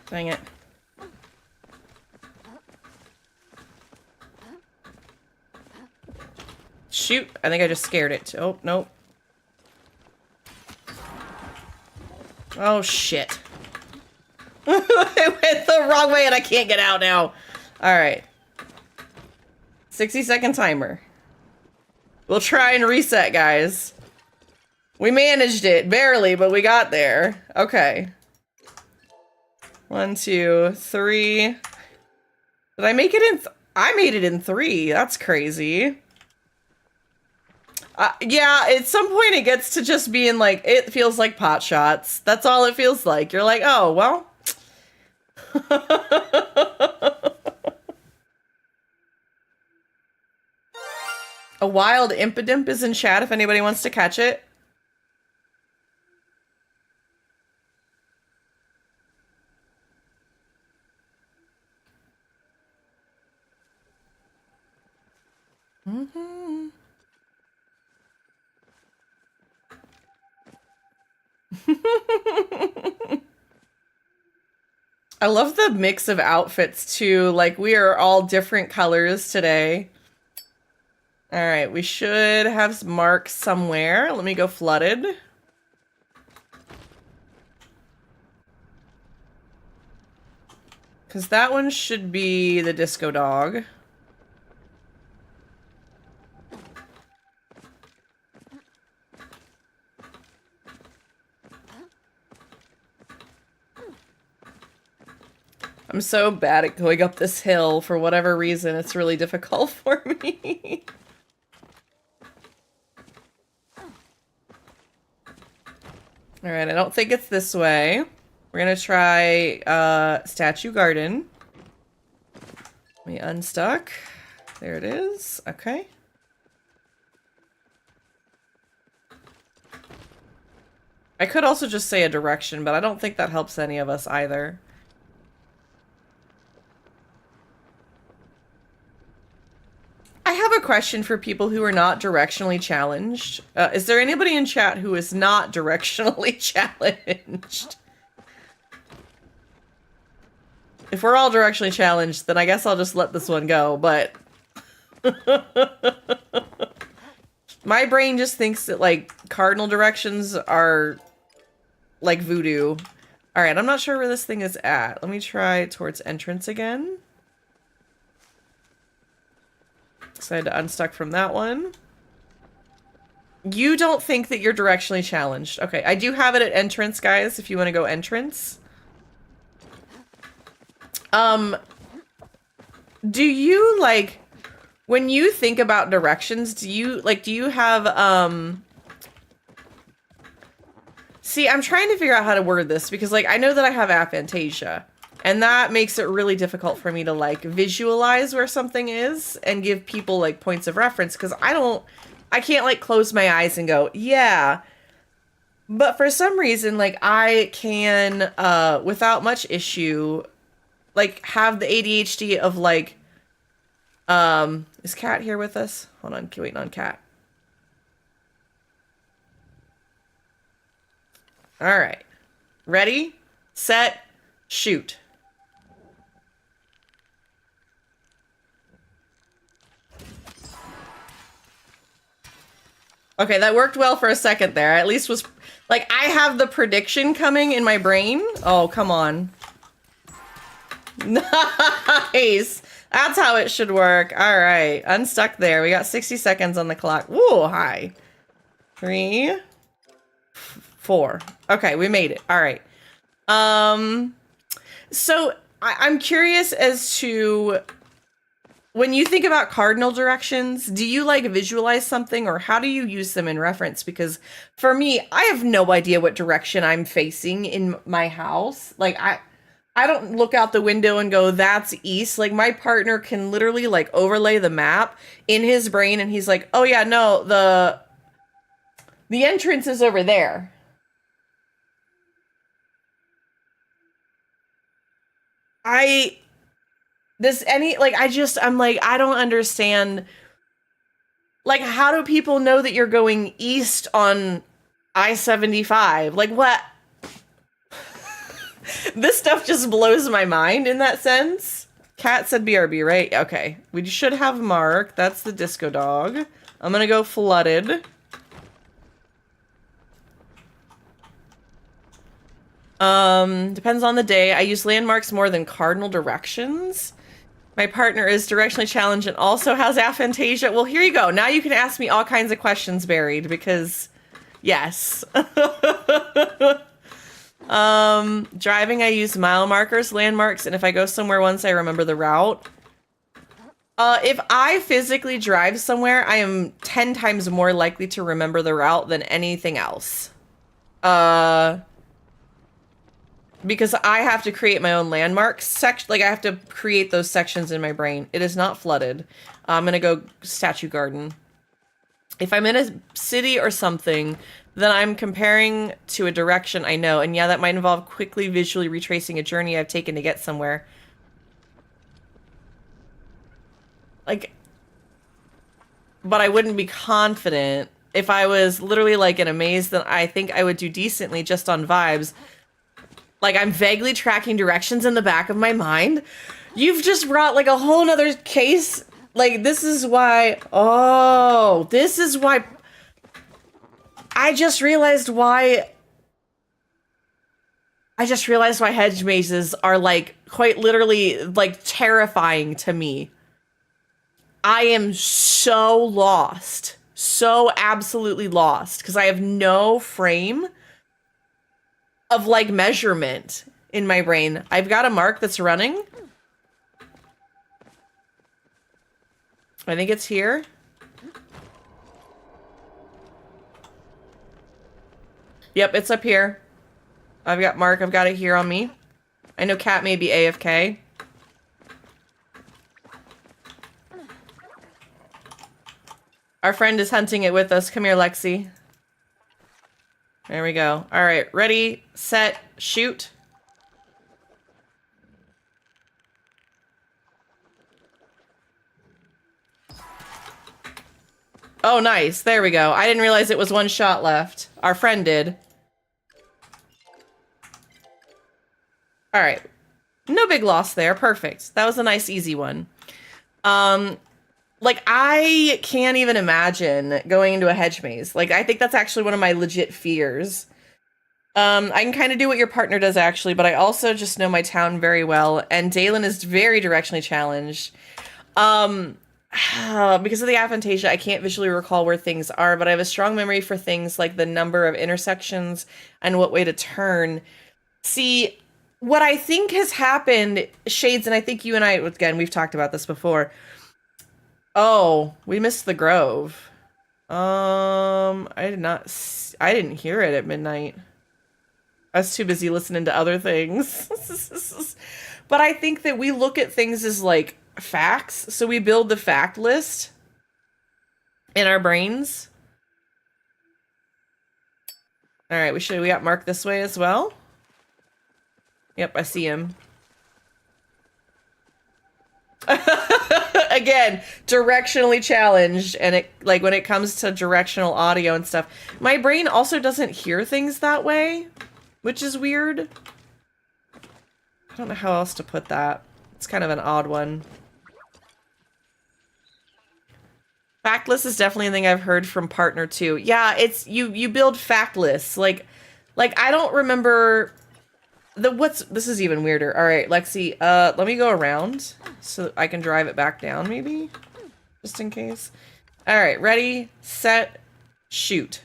Speaker 5: Dang it. Shoot. I think I just scared it. Oh, nope. Oh, shit. It went the wrong way and I can't get out now. Alright. 60-second timer. We'll try and reset, guys. We managed it. Barely, but we got there. Okay. 1, 2, 3. Did I make it in... I made it in 3. That's crazy. Yeah, at some point it gets to just being like, it feels like pot shots. That's all it feels like. You're like, oh, well. A wild impidimp is in chat if anybody wants to catch it. Mm-hmm. I love the mix of outfits too. Like we are all different colors today. All right, we should have some marks somewhere. Let me go flooded. Because that one should be the disco dog. I'm so bad at going up this hill. For whatever reason, it's really difficult for me. Alright, I don't think it's this way. We're gonna try Statue Garden. We unstuck. There it is. Okay. I could also just say a direction, but I don't think that helps any of us either. I have a question for people who are not directionally challenged. Is there anybody in chat who is not directionally challenged? If we're all directionally challenged, then I guess I'll just let this one go, but... My brain just thinks that, like, cardinal directions are, like, voodoo. Alright, I'm not sure where this thing is at. Let me try towards entrance again. So I had to unstuck from that one. You don't think that you're directionally challenged. Okay, I do have it at entrance, guys, if you want to go entrance. Do you, like, when you think about directions, do you have, See, I'm trying to figure out how to word this, because, like, I know that I have aphantasia. And that makes it really difficult for me to, like, visualize where something is and give people, like, points of reference. Because I can't, like, close my eyes and go, yeah, But for some reason, like I can, without much issue, like have the ADHD of like, is Cat here with us? Hold on, waiting on Cat. All right, ready, set, shoot. Okay, that worked well for a second there. I at least was like, I have the prediction coming in my brain. Oh, come on. Nice. That's how it should work. All right, unstuck there. We got 60 seconds on the clock. Whoa, hi. 3, 4. Okay, we made it. All right. So I'm curious as to, when you think about cardinal directions, do you like visualize something, or how do you use them in reference? Because for me, I have no idea what direction I'm facing in my house. Like I don't look out the window and go, that's east. Like my partner can literally like overlay the map in his brain and he's like, oh yeah, no, the entrance is over there. I'm like, I don't understand. Like, how do people know that you're going east on I-75? Like, what? This stuff just blows my mind in that sense. Cat said BRB, right? Okay. We should have Mark. That's the disco dog. I'm gonna go flooded. Depends on the day. I use landmarks more than cardinal directions. My partner is directionally challenged and also has aphantasia. Well, here you go. Now you can ask me all kinds of questions, Buried, because yes. Driving, I use mile markers, landmarks, and if I go somewhere once, I remember the route. If I physically drive somewhere, I am 10 times more likely to remember the route than anything else. Because I have to create my own landmarks like I have to create those sections in my brain. It is not flooded. I'm gonna go statue garden. If I'm in a city or something, then I'm comparing to a direction I know. And yeah, that might involve quickly visually retracing a journey I've taken to get somewhere. Like, but I wouldn't be confident if I was literally like in a maze. Then I think I would do decently just on vibes. Like, I'm vaguely tracking directions in the back of my mind. You've just brought like a whole nother case. Like, this is why, this is why I just realized why hedge mazes are like quite literally like terrifying to me. I am so lost, so absolutely lost, because I have no frame of like measurement in my brain. I've got a mark that's running. I think it's here. Yep, it's up here. I've got Mark, I've got it here on me. I know Cat may be AFK. Our friend is hunting it with us. Come here, Lexi. There we go. All right, ready, set, shoot. Oh, nice. There we go. I didn't realize it was one shot left. Our friend did. All right. No big loss there. Perfect. That was a nice, easy one. Like, I can't even imagine going into a hedge maze. Like, I think that's actually one of my legit fears. I can kind of do what your partner does, actually, but I also just know my town very well, and Dalen is very directionally challenged. Because of the aphantasia, I can't visually recall where things are, but I have a strong memory for things like the number of intersections and what way to turn. See, what I think has happened, Shades, and I think you and I, again, we've talked about this before. Oh, we missed the Grove. I didn't hear it at midnight. I was too busy listening to other things. But I think that we look at things as like facts, so we build the fact list in our brains. All right, we got Mark this way as well. Yep, I see him. Again, directionally challenged, and it like when it comes to directional audio and stuff, my brain also doesn't hear things that way, which is weird. I don't know how else to put that. It's kind of an odd one. Fact list is definitely a thing I've heard from partner too. Yeah, it's you build fact lists. Like I don't remember this is even weirder. All right, Lexi, let me go around so I can drive it back down maybe, just in case. All right, ready, set, shoot.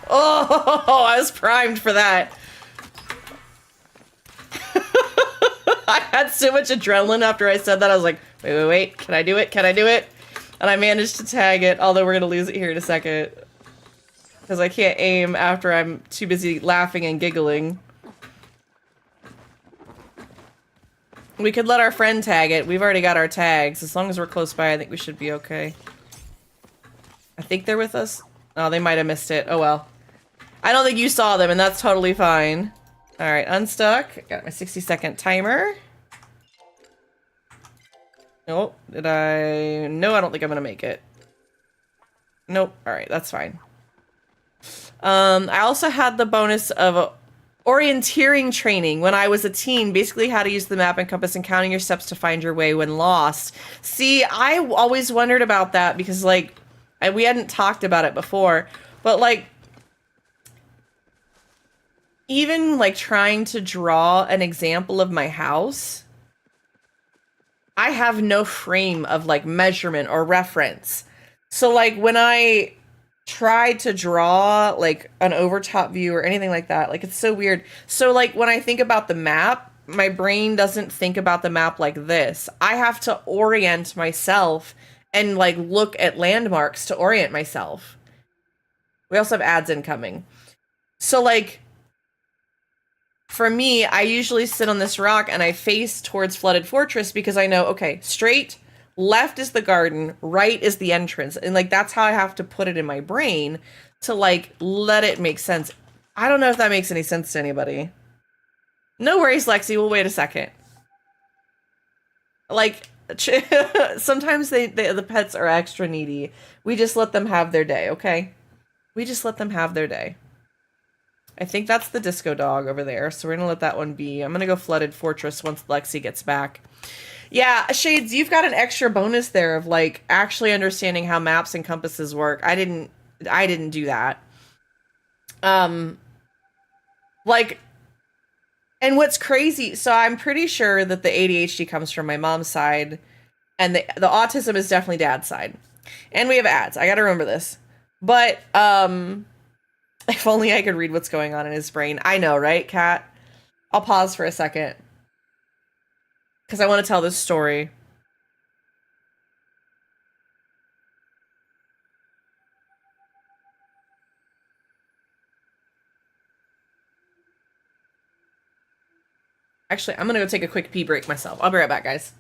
Speaker 5: Oh, I was primed for that. I had so much adrenaline after I said that. I was like, wait, can I do it? Can I do it? And I managed to tag it, although we're gonna lose it here in a second. Because I can't aim after I'm too busy laughing and giggling. We could let our friend tag it. We've already got our tags. As long as we're close by, I think we should be okay. I think they're with us. Oh, they might have missed it. Oh well. I don't think you saw them, and that's totally fine. Alright, unstuck. Got my 60-second timer. Nope. Did I... No, I don't think I'm gonna make it. Nope. Alright, that's fine. I also had the bonus of orienteering training when I was a teen. Basically how to use the map and compass and counting your steps to find your way when lost. See, I always wondered about that because, like, we hadn't talked about it before, but, like, even, like, trying to draw an example of my house, I have no frame of, like, measurement or reference. So, like, when I tried to draw, like, an overtop view or anything like that, like, it's so weird. So, like, when I think about the map, my brain doesn't think about the map like this. I have to orient myself and, like, look at landmarks to orient myself. We also have ads incoming. So, like, for me, I usually sit on this rock and I face towards Flooded Fortress because I know, okay, straight, left is the garden, right is the entrance. And, like, that's how I have to put it in my brain to, like, let it make sense. I don't know if that makes any sense to anybody. No worries, Lexi. We'll wait a second. Like, sometimes the pets are extra needy. We just let them have their day, okay? We just let them have their day. I think that's the disco dog over there, so we're gonna let that one be. I'm gonna go Flooded Fortress once Lexi gets back. Yeah, Shades, you've got an extra bonus there of, like, actually understanding how maps and compasses work. I didn't do that. Like, and what's crazy, so I'm pretty sure that the ADHD comes from my mom's side, and the autism is definitely dad's side. And we have ads. I gotta remember this. But, if only I could read what's going on in his brain. I know, right, Kat? I'll pause for a second. Because I want to tell this story. Actually, I'm going to go take a quick pee break myself. I'll be right back, guys.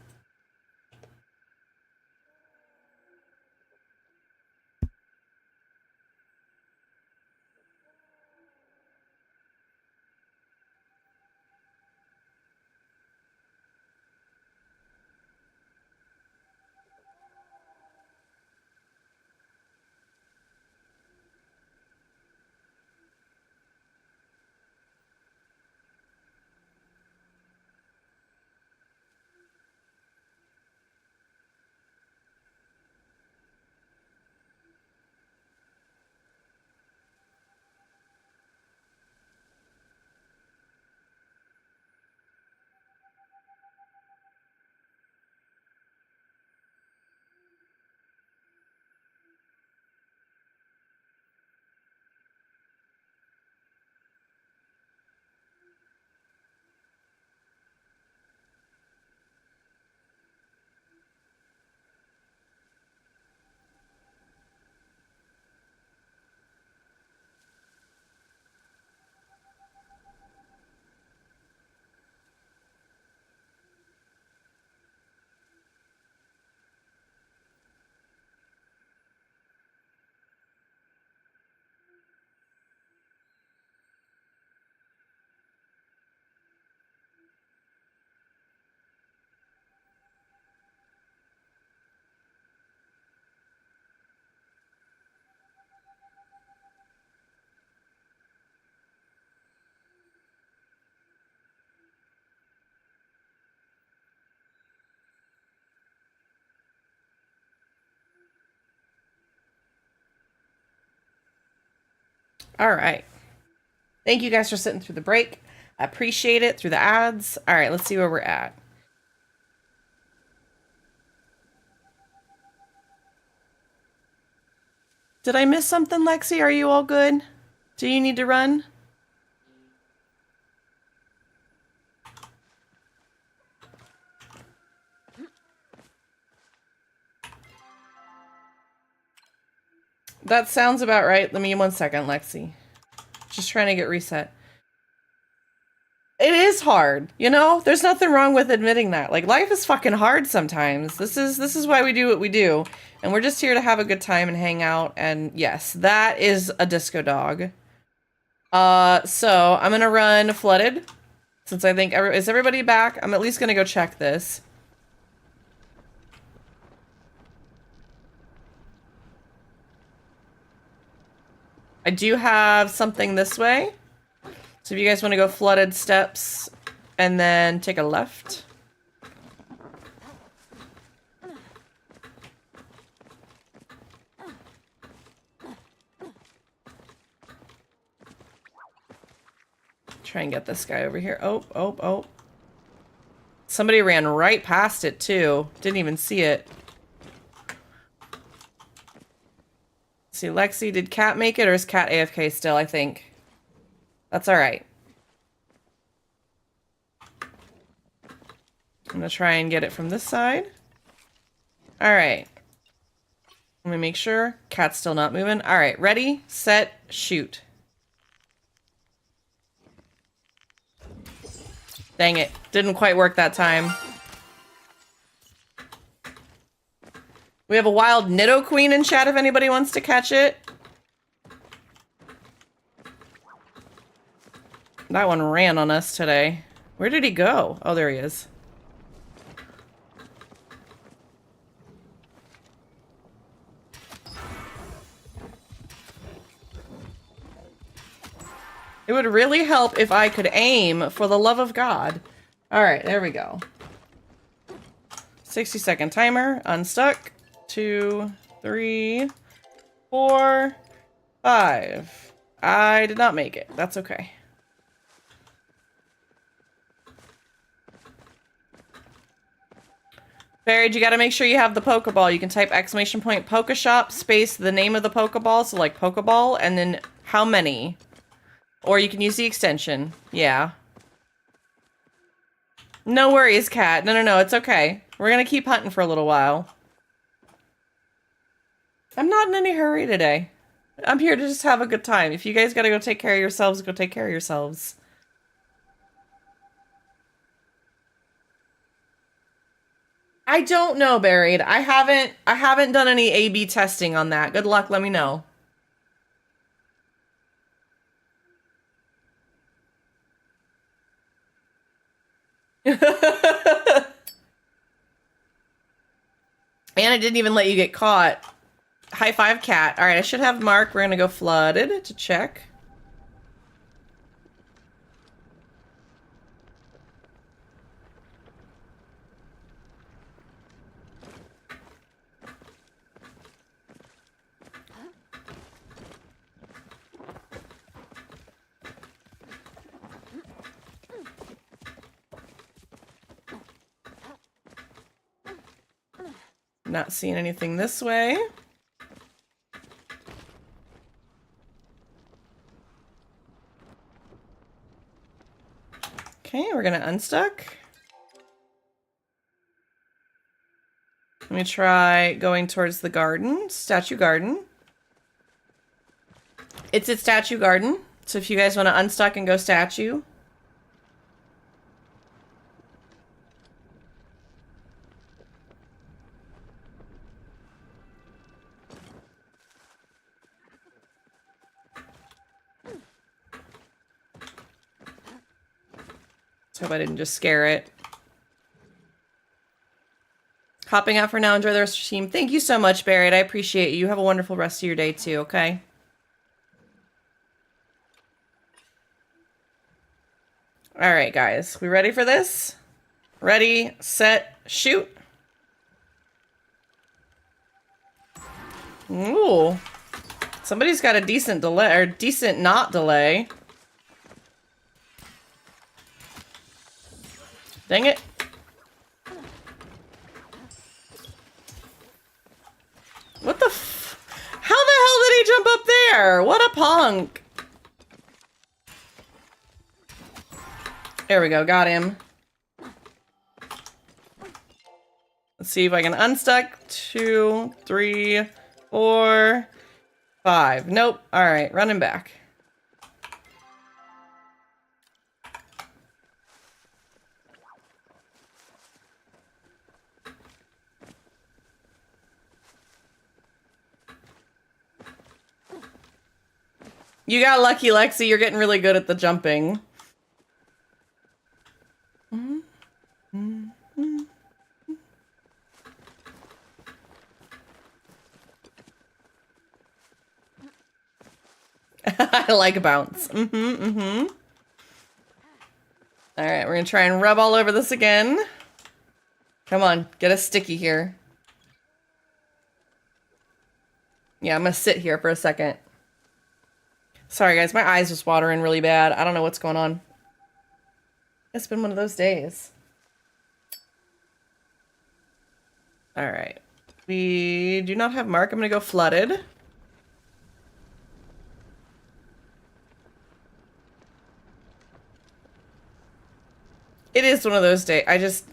Speaker 5: All right. Thank you guys for sitting through the break. I appreciate it through the ads. All right, let's see where we're at. Did I miss something, Lexi? Are you all good? Do you need to run? That sounds about right. Let me 1 second, Lexi. Just trying to get reset. It is hard, you know? There's nothing wrong with admitting that. Like, life is fucking hard sometimes. This is why we do what we do. And we're just here to have a good time and hang out. And yes, that is a disco dog. So I'm gonna run Flooded. Since I think, is everybody back? I'm at least gonna go check this. I do have something this way. So if you guys want to go Flooded steps and then take a left. Try and get this guy over here. Oh. Somebody ran right past it too. Didn't even see it. Let's see, Lexi, did Cat make it or is Cat AFK still, I think? That's all right. I'm gonna try and get it from this side. All right. Let me make sure. Cat's still not moving. All right, ready, set, shoot. Dang it. Didn't quite work that time. We have a wild Nidoqueen in chat if anybody wants to catch it. That one ran on us today. Where did he go? Oh, there he is. It would really help if I could aim, for the love of God. All right, there we go. 60-second timer. Unstuck. 2, 3, 4, 5. I did not make it. That's okay. Buried, you gotta make sure you have the Pokeball. You can type exclamation point Pokeshop space the name of the Pokeball, so like Pokeball, and then how many. Or you can use the extension. Yeah. No worries, Cat. No, it's okay. We're gonna keep hunting for a little while. I'm not in any hurry today. I'm here to just have a good time. If you guys gotta go take care of yourselves, go take care of yourselves. I don't know, Buried. I haven't done any A/B testing on that. Good luck, let me know. And I didn't even let you get caught. High five, Cat. All right, I should have Mark. We're gonna go Flooded to check. Not seeing anything this way. Okay, we're gonna unstuck. Let me try going towards the garden, statue garden. It's at statue garden, so if you guys want to unstuck and go statue. Let's hope I didn't just scare it. Hopping out for now. Enjoy the rest of your team. Thank you so much, Barrett. I appreciate you. You have a wonderful rest of your day, too, okay? All right, guys. We ready for this? Ready, set, shoot. Ooh. Somebody's got a decent delay, or decent not delay. Dang it. What the f- How the hell did he jump up there? What a punk. There we go, got him. Let's see if I can unstuck. 2, 3, 4, 5. Nope. Alright, running back. You got lucky, Lexi. You're getting really good at the jumping. I like bounce. Alright, we're gonna try and rub all over this again. Come on, get a sticky here. Yeah, I'm gonna sit here for a second. Sorry guys, my eyes just watering really bad. I don't know what's going on. It's been one of those days. Alright. We do not have Mark. I'm gonna go flooded. It is one of those days. I just...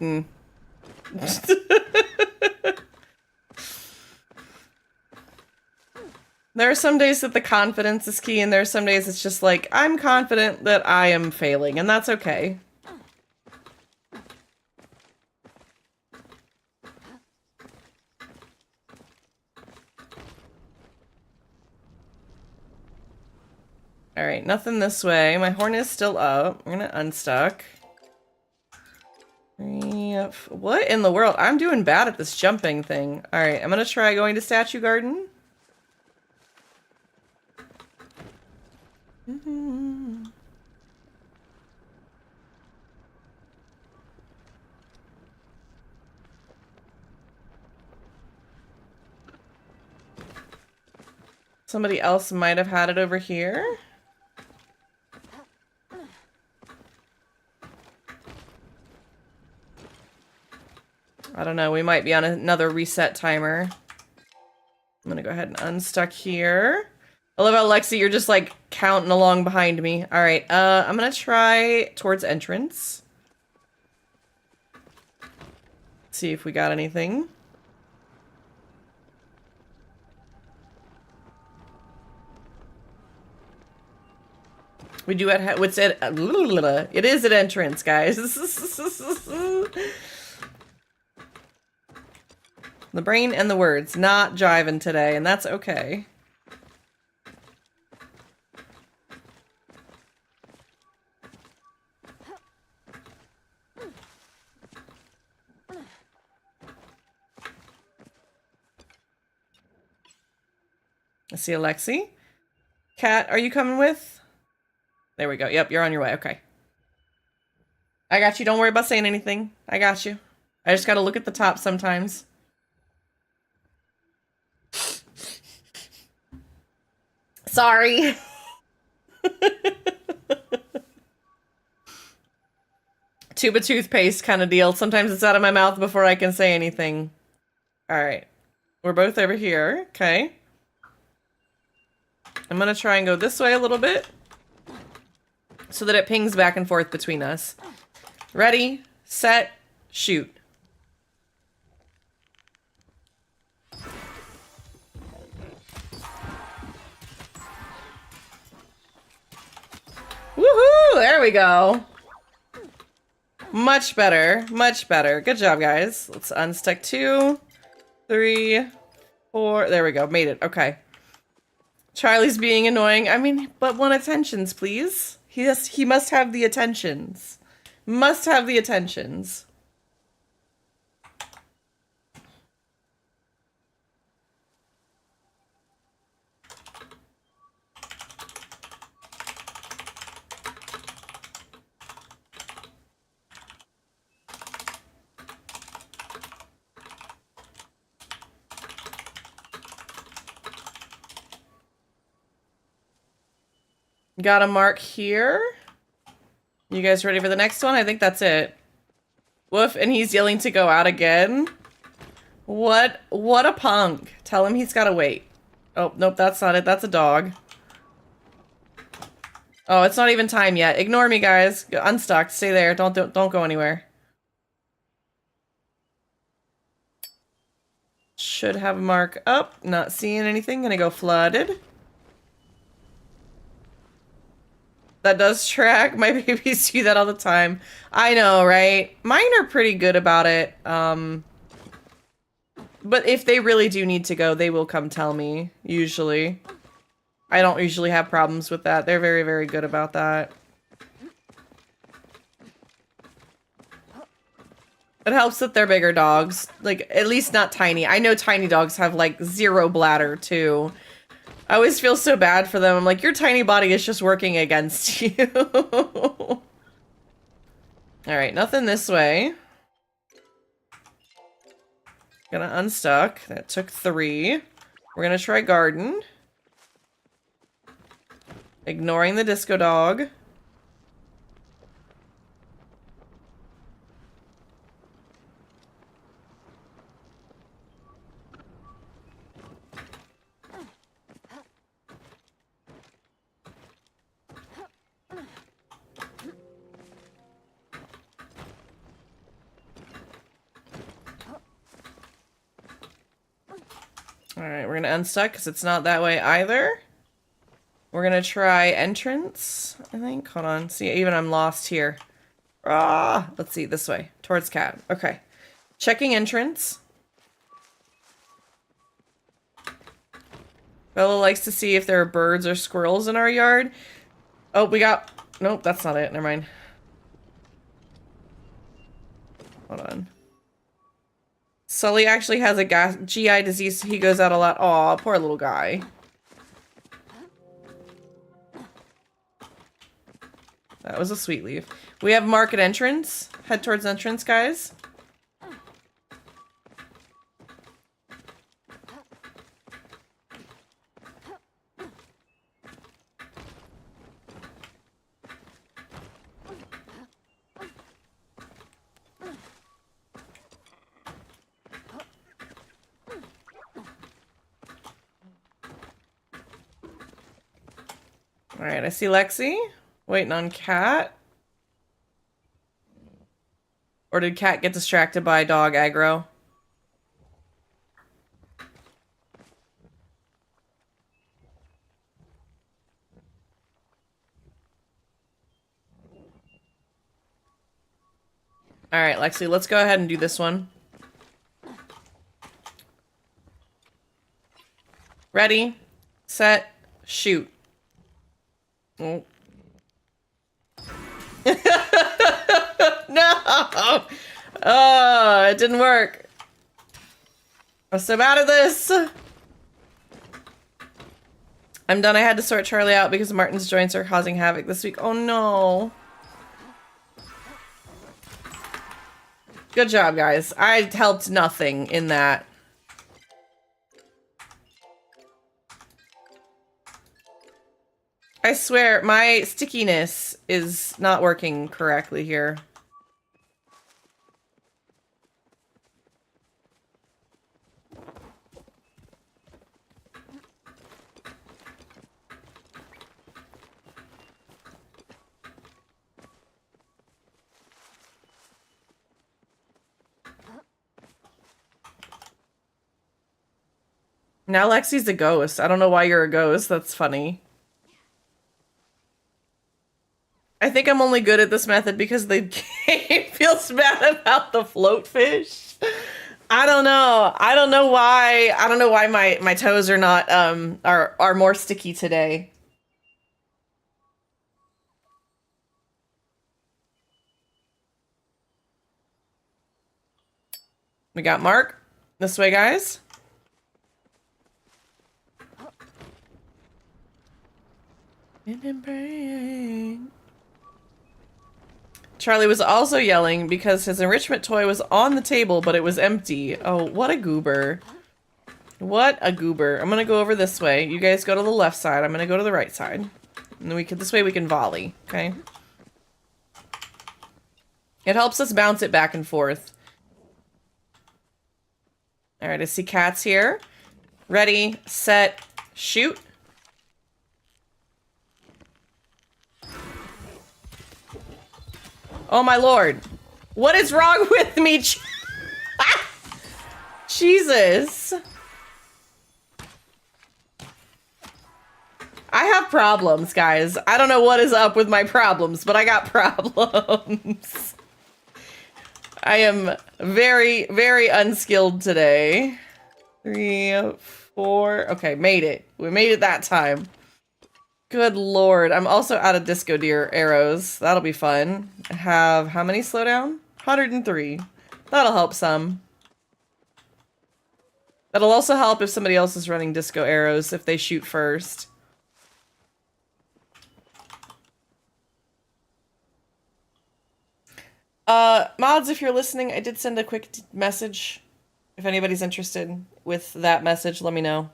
Speaker 5: There are some days that the confidence is key, and there are some days it's just like, I'm confident that I am failing, and that's okay. Alright, nothing this way. My horn is still up. We're gonna unstuck. What in the world? I'm doing bad at this jumping thing. Alright, I'm gonna try going to Statue Garden. Somebody else might have had it over here. I don't know, we might be on another reset timer. I'm gonna go ahead and unstuck here. I love how, Lexi, you're just like counting along behind me. Alright, I'm gonna try towards entrance. See if we got anything. We do at what's it? It is at entrance, guys. The brain and the words not jiving today, and that's okay. I see Alexi. Kat, are you coming with? There we go. Yep, you're on your way. Okay. I got you. Don't worry about saying anything. I got you. I just gotta look at the top sometimes. Sorry. Tube of toothpaste kind of deal. Sometimes it's out of my mouth before I can say anything. Alright. We're both over here. Okay. I'm gonna try and go this way a little bit so that it pings back and forth between us. Ready, set, shoot. Woohoo! There we go. Much better. Much better. Good job, guys. Let's unstuck 2, 3, 4. There we go. Made it. Okay. Charlie's being annoying. I mean, but want attentions, please. He must have the attentions. Must have the attentions. Got a mark here. You guys ready for the next one? I think that's it. Woof, and he's yelling to go out again. What a punk. Tell him he's gotta wait. Oh, nope, that's not it. That's a dog. Oh, it's not even time yet. Ignore me, guys. Unstuck. Stay there. Don't go anywhere. Should have a mark up. Not seeing anything. Gonna go flooded. That does track. My babies do that all the time. I know, right? Mine are pretty good about it. But if they really do need to go, they will come tell me, usually. I don't usually have problems with that. They're very, very good about that. It helps that they're bigger dogs. Like, at least not tiny. I know tiny dogs have, like, 0 bladder, too. I always feel so bad for them. I'm like, your tiny body is just working against you. Alright, nothing this way. Gonna unstuck. That took 3. We're gonna try garden. Ignoring the disco dog. Alright, we're gonna unstuck because it's not that way either. We're gonna try entrance, I think. Hold on. See, even I'm lost here. Ah, let's see, this way. Towards cat. Okay. Checking entrance. Bella likes to see if there are birds or squirrels in our yard. Oh, we got... Nope, that's not it. Never mind. Hold on. Sully actually has a GI disease, so he goes out a lot. Aw, poor little guy. That was a sweet leaf. We have market entrance. Head towards entrance, guys. Alright, I see Lexi. Waiting on Cat. Or did Cat get distracted by dog aggro? Alright, Lexi, let's go ahead and do this one. Ready, set, shoot. Oh. No! Oh, it didn't work. I'm so bad at this. I'm done. I had to sort Charlie out because Martin's joints are causing havoc this week. Oh no. Good job, guys. I helped nothing in that. I swear, my stickiness is not working correctly here. Now Lexi's a ghost. I don't know why you're a ghost. That's funny. I think I'm only good at this method because the game feels bad about the float fish. I don't know. I don't know why. I don't know why my toes are not are more sticky today. We got Mark. This way, guys. Charlie was also yelling because his enrichment toy was on the table, but it was empty. Oh, what a goober. What a goober. I'm gonna go over this way. You guys go to the left side. I'm gonna go to the right side. And then this way we can volley, okay? It helps us bounce it back and forth. All right, I see cats here. Ready, set, shoot. Oh my lord. What is wrong with me? Jesus. I have problems, guys. I don't know what is up with my problems, but I got problems. I am very, very unskilled today. 3, 4. Okay, made it. We made it that time. Good lord. I'm also out of disco deer arrows. That'll be fun. I have how many slowdown? 103. That'll help some. That'll also help if somebody else is running disco arrows if they shoot first. Mods, if you're listening, I did send a quick message. If anybody's interested with that message, let me know.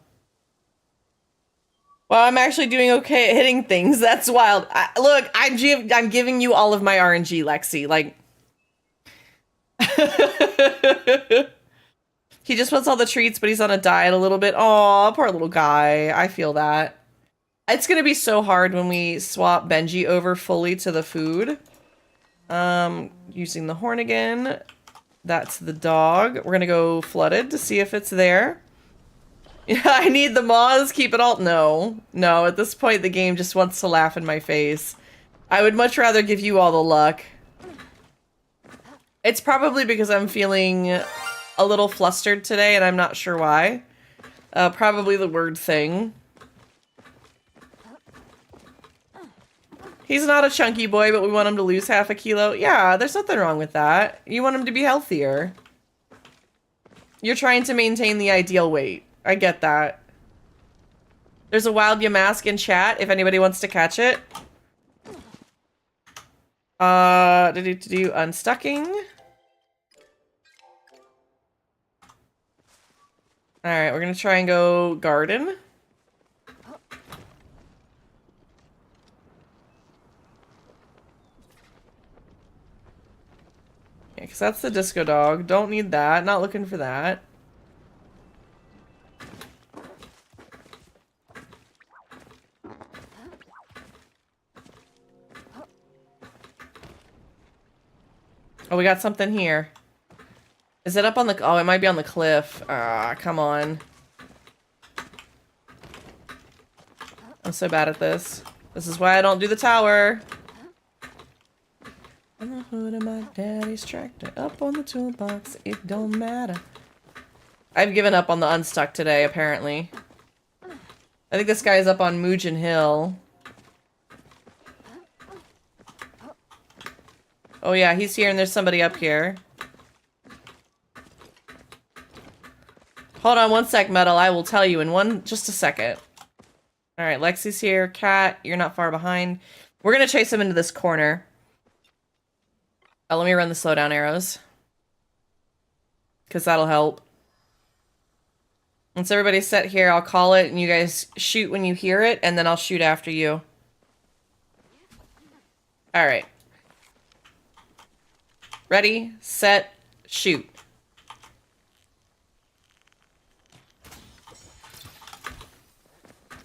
Speaker 5: Well, I'm actually doing okay at hitting things. That's wild. Look, I'm giving you all of my RNG, Lexi. Like, he just wants all the treats, but he's on a diet a little bit. Aw, poor little guy. I feel that. It's gonna be so hard when we swap Benji over fully to the food. Using the horn again. That's the dog. We're gonna go flooded to see if it's there. Yeah, I need the moz. Keep it all. No. No, at this point, the game just wants to laugh in my face. I would much rather give you all the luck. It's probably because I'm feeling a little flustered today, and I'm not sure why. Probably the word thing. He's not a chunky boy, but we want him to lose half a kilo. Yeah, there's nothing wrong with that. You want him to be healthier. You're trying to maintain the ideal weight. I get that. There's a wild Yamask in chat if anybody wants to catch it. Unstucking. Alright, we're gonna try and go garden. Yeah, because that's the disco dog. Don't need that. Not looking for that. Oh, we got something here. Is it up on the... Oh, it might be on the cliff. Ah, come on. I'm so bad at this. This is why I don't do the tower. On the hood of my daddy's tractor, up on the toolbox, it don't matter. I've given up on the unstuck today, apparently. I think this guy's up on Mugen Hill. Oh yeah, he's here and there's somebody up here. Hold on one sec, Metal. I will tell you in just a second. Alright, Lexi's here. Cat, you're not far behind. We're gonna chase him into this corner. Oh, let me run the slowdown arrows. Because that'll help. Once everybody's set here, I'll call it and you guys shoot when you hear it, and then I'll shoot after you. Alright. Ready, set, shoot.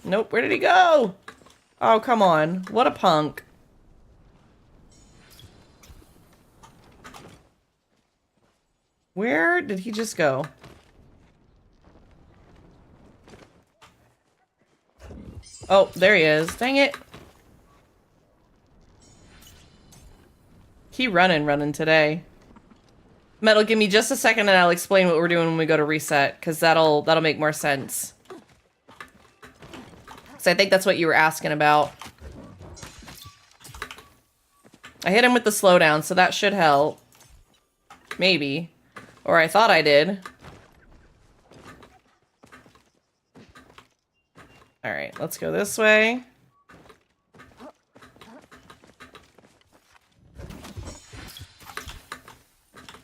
Speaker 5: Nope, where did he go? Oh, come on. What a punk. Where did he just go? Oh, there he is. Dang it. He running today. Metal, give me just a second and I'll explain what we're doing when we go to reset, because that'll make more sense. So I think that's what you were asking about. I hit him with the slowdown, so that should help. Maybe. Or I thought I did. Alright, let's go this way.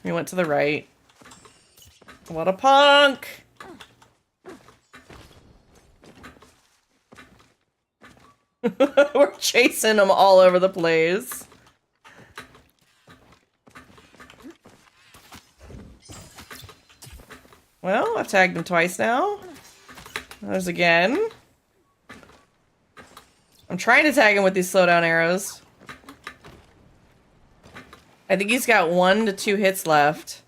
Speaker 5: We went to the right. What a punk! We're chasing them all over the place. Well, I've tagged him twice now. There's again. I'm trying to tag him with these slowdown arrows. I think he's got 1 to 2 hits left.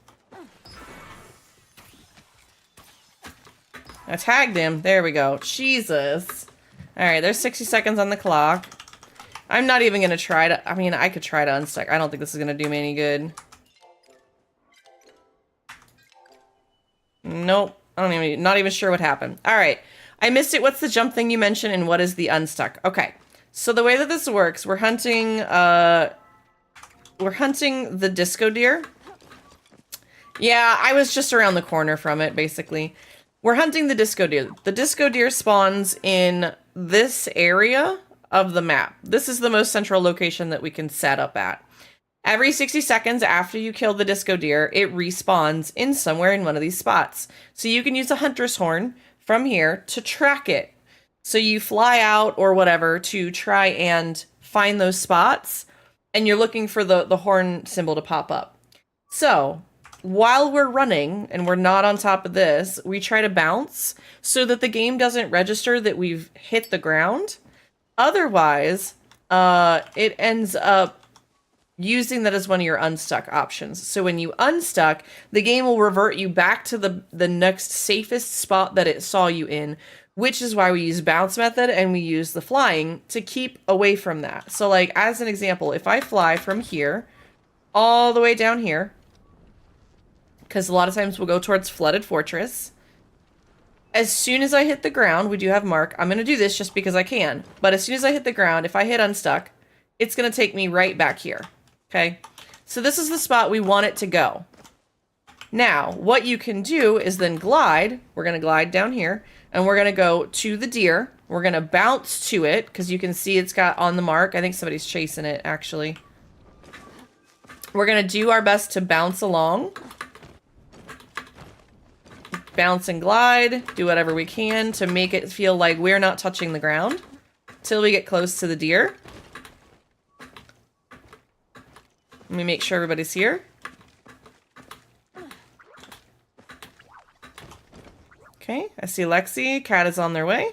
Speaker 5: I tagged him. There we go. Jesus. Alright, there's 60 seconds on the clock. I'm not even going to try to... I mean, I could try to unstuck. I don't think this is going to do me any good. Nope. Not even sure what happened. Alright. I missed it. What's the jump thing you mentioned and what is the unstuck? Okay. So the way that this works, we're hunting the disco deer. Yeah, I was just around the corner from it, basically. We're hunting the disco deer. The disco deer spawns in this area of the map. This is the most central location that we can set up at. Every 60 seconds after you kill the disco deer, it respawns in somewhere in one of these spots. So you can use a hunter's horn from here to track it. So you fly out or whatever to try and find those spots, and you're looking for the horn symbol to pop up. So while we're running and we're not on top of this, we try to bounce so that the game doesn't register that we've hit the ground. Otherwise, it ends up using that as one of your unstuck options. So when you unstuck, the game will revert you back to the next safest spot that it saw you in, which is why we use bounce method and we use the flying to keep away from that. So like, as an example, if I fly from here all the way down here, because a lot of times we'll go towards Flooded Fortress, as soon as I hit the ground, we do have mark. I'm going to do this just because I can. But as soon as I hit the ground, if I hit unstuck, it's going to take me right back here. Okay, so this is the spot we want it to go. Now, what you can do is then glide. We're going to glide down here, and we're going to go to the deer. We're going to bounce to it, because you can see it's got on the mark. I think somebody's chasing it, actually. We're going to do our best to bounce along. Bounce and glide. Do whatever we can to make it feel like we're not touching the ground till we get close to the deer. Let me make sure everybody's here. Okay, I see Lexi. Cat is on their way.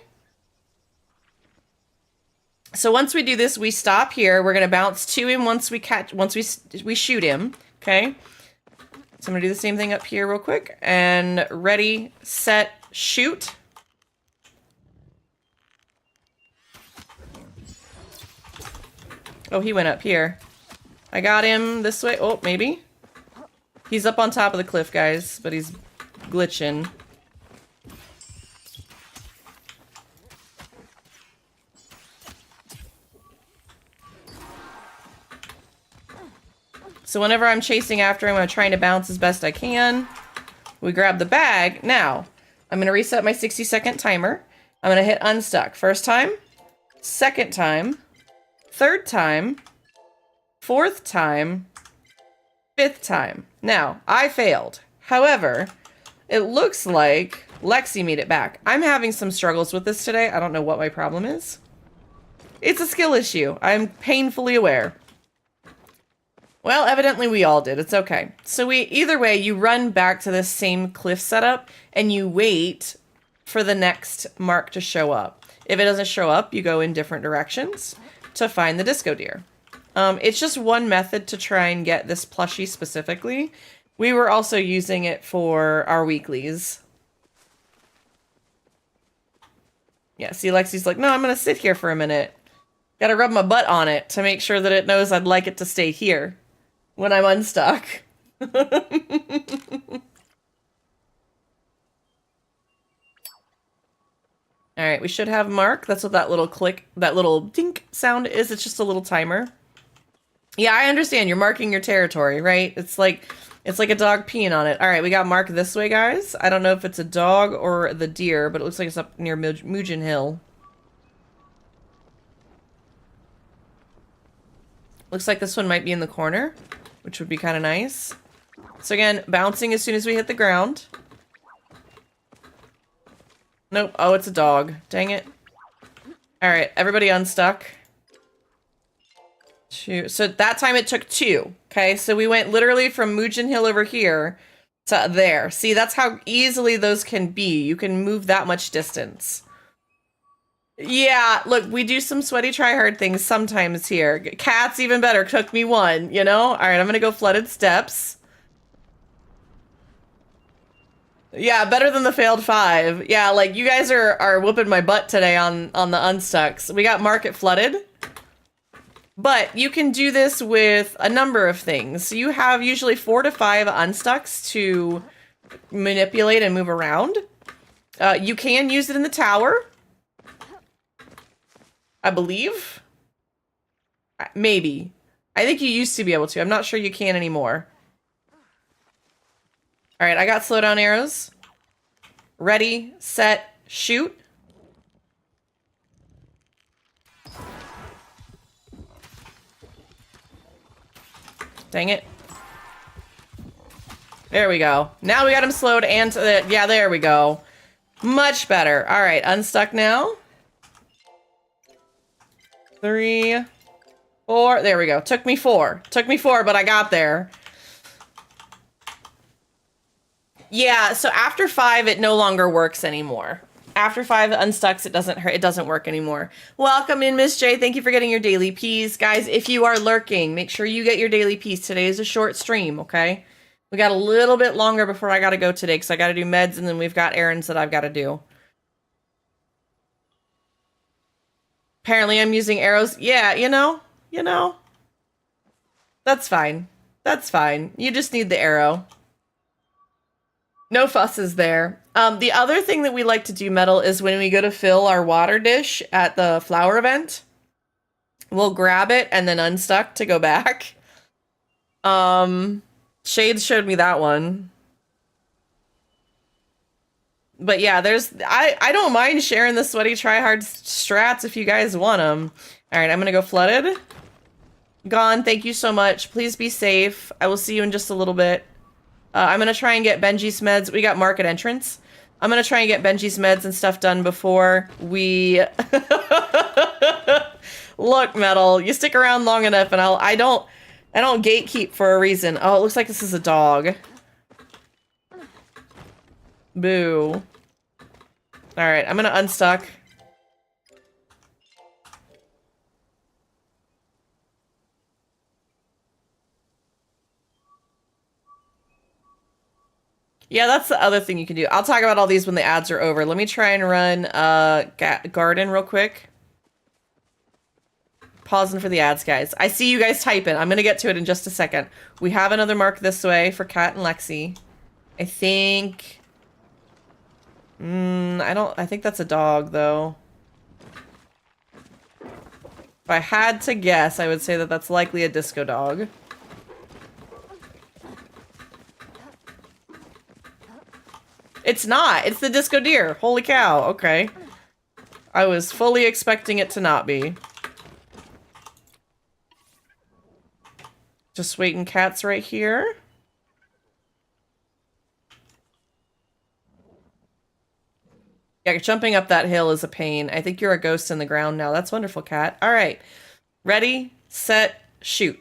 Speaker 5: So once we do this, we stop here. We're gonna bounce to him once we shoot him. Okay. So I'm gonna do the same thing up here real quick. And ready, set, shoot. Oh, he went up here. I got him this way. Oh, maybe. He's up on top of the cliff, guys, but he's glitching. So whenever I'm chasing after him, I'm trying to bounce as best I can. We grab the bag. Now, I'm going to reset my 60-second timer. I'm going to hit unstuck. First time, second time, third time, fourth time, fifth time. Now, I failed. However, it looks like Lexi made it back. I'm having some struggles with this today. I don't know what my problem is. It's a skill issue. I'm painfully aware. Well, evidently we all did. It's okay. So either way, you run back to this same cliff setup and you wait for the next mark to show up. If it doesn't show up, you go in different directions to find the disco deer. It's just one method to try and get this plushie specifically. We were also using it for our weeklies. Yeah, see, Lexi's like, no, I'm going to sit here for a minute. Gotta rub my butt on it to make sure that it knows I'd like it to stay here when I'm unstuck. Alright, we should have mark. That's what that little click, that little dink sound is. It's just a little timer. Yeah, I understand. You're marking your territory, right? It's like a dog peeing on it. Alright, we got mark this way, guys. I don't know if it's a dog or the deer, but it looks like it's up near Mujin Hill. Looks like this one might be in the corner, which would be kind of nice. So again, bouncing as soon as we hit the ground. Nope. Oh, it's a dog. Dang it. Alright, everybody unstuck. 2. So that time it took 2. Okay, so we went literally from Mujin Hill over here to there. See, that's how easily those can be. You can move that much distance. Yeah, look, we do some sweaty tryhard things sometimes here. Cats even better. Took me 1, you know? All right, I'm gonna go flooded steps. Yeah, better than the failed 5. Yeah, like you guys are whooping my butt today on the unstucks. We got market flooded. But you can do this with a number of things. So you have usually 4 to 5 unstucks to manipulate and move around. You can use it in the tower, I believe. Maybe. I think you used to be able to. I'm not sure you can anymore. All right, I got slowdown arrows. Ready, set, shoot. Dang it. There we go. Now we got him slowed and yeah, there we go. Much better. All right, unstuck now. 3, 4. There we go. Took me 4. Took me 4, but I got there. Yeah, so after 5, it no longer works anymore. After 5 unstucks, it doesn't hurt. It doesn't work anymore. Welcome in, Miss J. Thank you for getting your daily peas. Guys, if you are lurking, make sure you get your daily peas. Today is a short stream, okay? We got a little bit longer before I got to go today because I got to do meds and then we've got errands that I've got to do. Apparently I'm using arrows. Yeah, you know. That's fine. That's fine. You just need the arrow. No fusses there. The other thing that we like to do, Metal, is when we go to fill our water dish at the flower event, we'll grab it and then unstuck to go back. Shades showed me that one. But yeah, I don't mind sharing the sweaty tryhard strats if you guys want them. All right, I'm gonna go flooded. Gone, thank you so much. Please be safe. I will see you in just a little bit. I'm gonna try and get Benji's meds. We got market entrance. I'm gonna try and get Benji's meds and stuff done before we... Look, Metal, you stick around long enough and I don't gatekeep for a reason. Oh, it looks like this is a dog. Boo. Alright, I'm gonna unstuck. Yeah, that's the other thing you can do. I'll talk about all these when the ads are over. Let me try and run garden real quick. Pausing for the ads, guys. I see you guys typing. I'm gonna get to it in just a second. We have another mark this way for Kat and Lexi. I think... I think that's a dog, though. If I had to guess, I would say that that's likely a disco dog. It's not. It's the disco deer. Holy cow. Okay. I was fully expecting it to not be. Just waiting. Cat's right here. Yeah, jumping up that hill is a pain. I think you're a ghost in the ground now. That's wonderful, Cat. All right. Ready, set, shoot.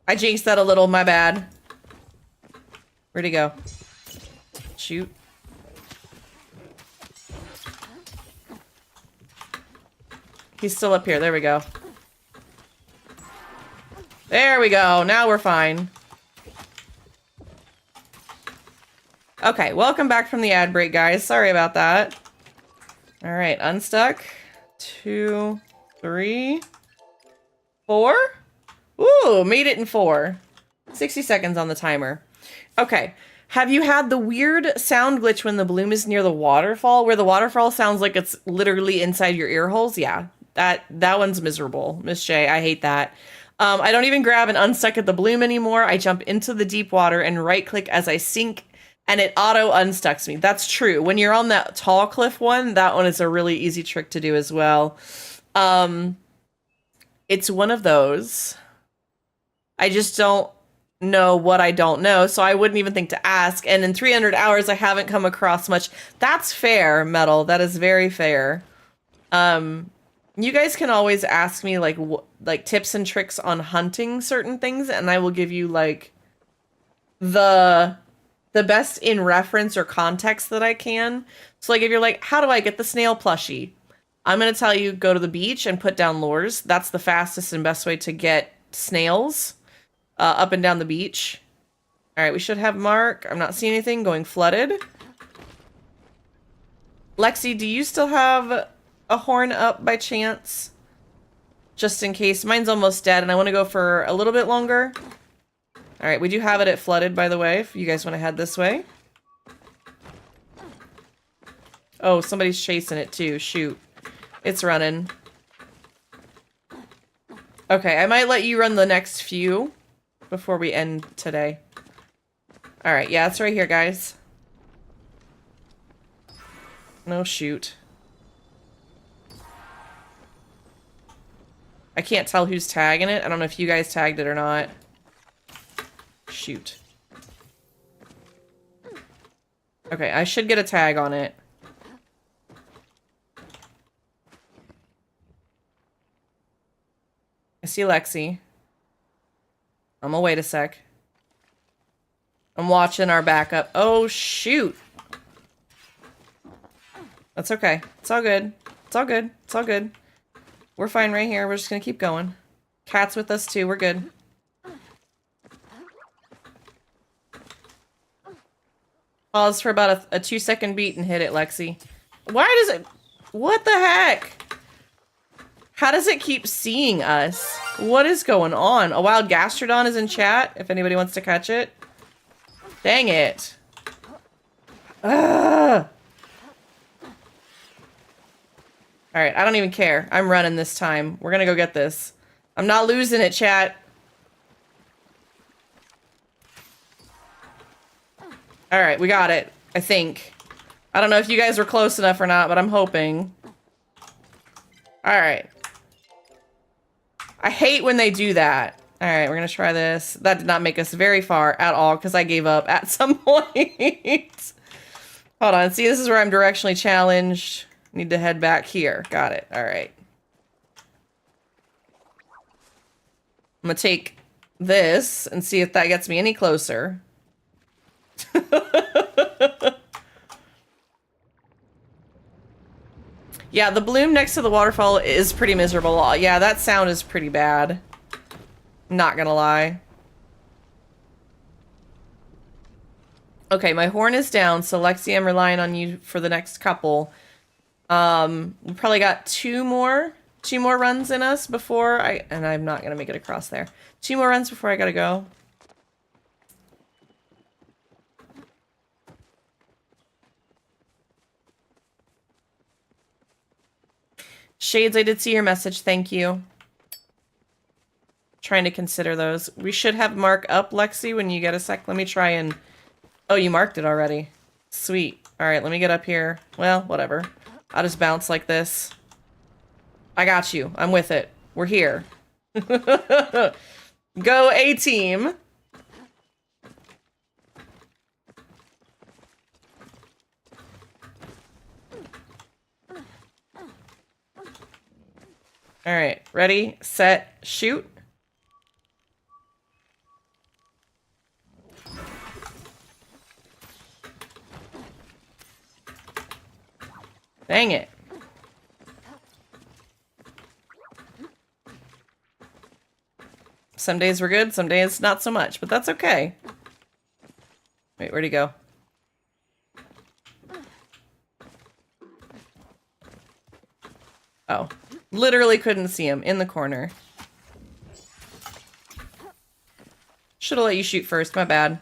Speaker 5: I jinxed that a little, my bad. Where'd he go? Shoot. He's still up here. There we go. There we go. Now we're fine. Okay, welcome back from the ad break, guys. Sorry about that. All right, unstuck. 2, 3, 4. Ooh, made it in 4. 60 seconds on the timer. Okay. Have you had the weird sound glitch when the bloom is near the waterfall, where the waterfall sounds like it's literally inside your ear holes? Yeah, that one's miserable, Miss J. I hate that. I don't even grab and unstuck at the bloom anymore. I jump into the deep water and right-click as I sink, and it auto-unstucks me. That's true. When you're on that tall cliff one, that one is a really easy trick to do as well. It's one of those. I just don't know what I don't know, so I wouldn't even think to ask. And in 300 hours, I haven't come across much. That's fair, Metal. That is very fair. You guys can always ask me like tips and tricks on hunting certain things, and I will give you like the best in reference or context that I can. So like if you're like, how do I get the snail plushie? I'm gonna tell you, go to the beach and put down lures. That's the fastest and best way to get snails up and down the beach. All right, we should have Mark. I'm not seeing anything going flooded. Lexi, do you still have a horn up by chance? Just in case. Mine's almost dead and I want to go for a little bit longer. All right, we do have it at flooded, by the way, if you guys want to head this way. Oh, somebody's chasing it too. Shoot. It's running. Okay, I might let you run the next few before we end today. All right, yeah, it's right here, guys. No, shoot. I can't tell who's tagging it. I don't know if you guys tagged it or not. Shoot. Okay, I should get a tag on it. I see Lexi. I'm gonna wait a sec. I'm watching our backup. Oh, shoot. That's okay. It's all good. It's all good. It's all good. We're fine right here. We're just gonna keep going. Cat's with us too. We're good. Pause for about a 2-second beat and hit it, Lexi. Why does it... What the heck? How does it keep seeing us? What is going on? A wild gastrodon is in chat, if anybody wants to catch it. Dang it. Ugh. Alright, I don't even care. I'm running this time. We're gonna go get this. I'm not losing it, chat. Alright, we got it. I think. I don't know if you guys were close enough or not, but I'm hoping. Alright. I hate when they do that. Alright, we're gonna try this. That did not make us very far at all, because I gave up at some point. Hold on, see, this is where I'm directionally challenged. Need to head back here. Got it. Alright. I'm gonna take this and see if that gets me any closer. Yeah, the bloom next to the waterfall is pretty miserable. Yeah, that sound is pretty bad. Not gonna lie. Okay, my horn is down, so Lexi, I'm relying on you for the next couple. We probably got two more runs in us before and I'm not gonna make it across there. 2 more runs before I gotta go. Shades, I did see your message. Thank you. Trying to consider those. We should have Mark up, Lexi, when you get a sec. Let me try and... Oh, you marked it already. Sweet. Alright, let me get up here. Well, whatever. I'll just bounce like this. I got you. I'm with it. We're here. Go A-team. Alright, ready, set, shoot. Dang it. Some days we're good, some days not so much, but that's okay. Wait, where'd he go? Oh. Literally couldn't see him in the corner. Should have let you shoot first, my bad.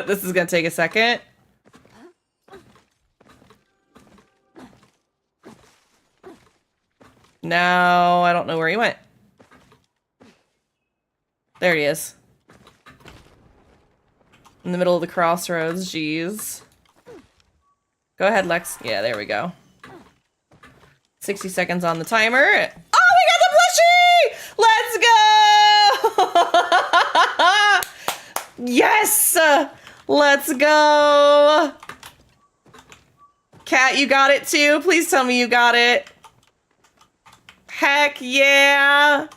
Speaker 5: This is gonna take a second. Now, I don't know where he went. There he is. In the middle of the crossroads, jeez. Go ahead, Lex. Yeah, there we go. 60 seconds on the timer. Oh, we got the plushie! Let's go! Yes! Let's go! Kat, you got it too? Please tell me you got it. Heck yeah!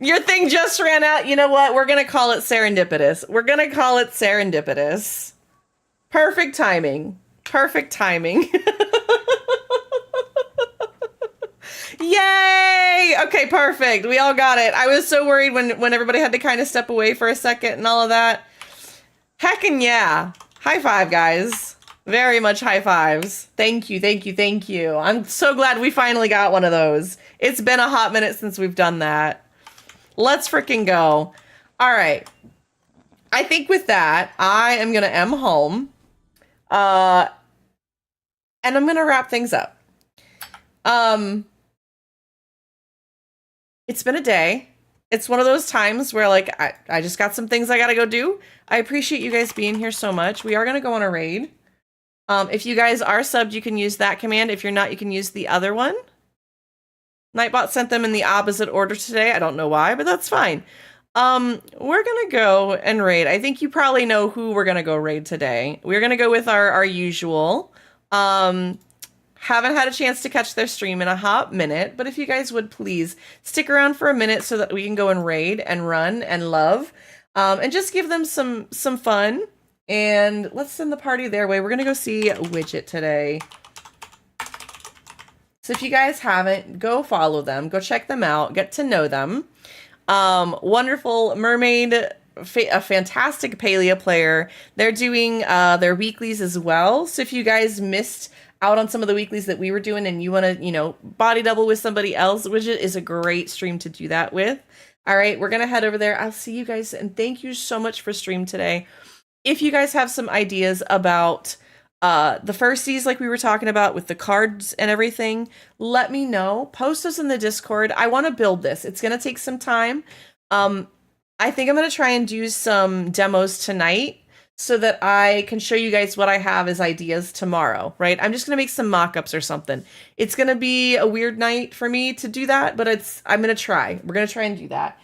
Speaker 5: Your thing just ran out. You know what? We're gonna call it serendipitous. We're gonna call it serendipitous. Perfect timing. Perfect timing. Yay! Okay, perfect. We all got it. I was so worried when everybody had to kind of step away for a second and all of that. Heckin' yeah. High five, guys. Very much high fives. Thank you, thank you, thank you. I'm so glad we finally got one of those. It's been a hot minute since we've done that. Let's freaking go. All right. I think with that, I am going to M home. And I'm going to wrap things up. It's been a day. It's one of those times where, like, I just got some things I got to go do. I appreciate you guys being here so much. We are going to go on a raid. If you guys are subbed, you can use that command. If you're not, you can use the other one. Nightbot sent them in the opposite order today. I don't know why, but that's fine. We're gonna go and raid. I think you probably know who we're gonna go raid today. We're gonna go with our usual. Haven't had a chance to catch their stream in a hot minute, but if you guys would please stick around for a minute so that we can go and raid and run and love, and just give them some fun. And let's send the party their way. We're gonna go see Widget today. So if you guys haven't, go follow them, go check them out, get to know them. Wonderful mermaid, a fantastic Palia player. They're doing their weeklies as well. So if you guys missed out on some of the weeklies that we were doing and you want to, you know, body double with somebody else, Widget is a great stream to do that with. All right, we're going to head over there. I'll see you guys. And thank you so much for stream today. If you guys have some ideas about the firsties, like we were talking about with the cards and everything, let me know. Post those in the Discord. I want to build this. It's going to take some time. I think I'm going to try and do some demos tonight so that I can show you guys what I have as ideas tomorrow, right? I'm just going to make some mock-ups or something. It's going to be a weird night for me to do that, but I'm going to try. We're going to try and do that.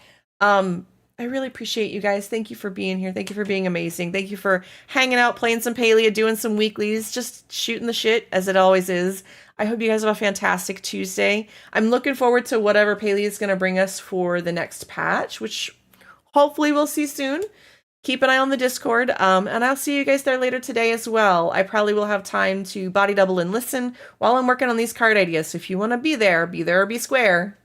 Speaker 5: I really appreciate you guys. Thank you for being here. Thank you for being amazing. Thank you for hanging out, playing some Palia, doing some weeklies, just shooting the shit as it always is. I hope you guys have a fantastic Tuesday. I'm looking forward to whatever Palia is going to bring us for the next patch, which hopefully we'll see soon. Keep an eye on the Discord, and I'll see you guys there later today as well. I probably will have time to body double and listen while I'm working on these card ideas. So if you want to be there or be square.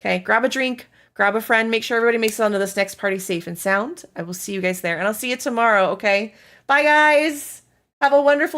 Speaker 5: Okay, grab a drink. Grab a friend. Make sure everybody makes it onto this next party safe and sound. I will see you guys there. And I'll see you tomorrow, okay? Bye, guys. Have a wonderful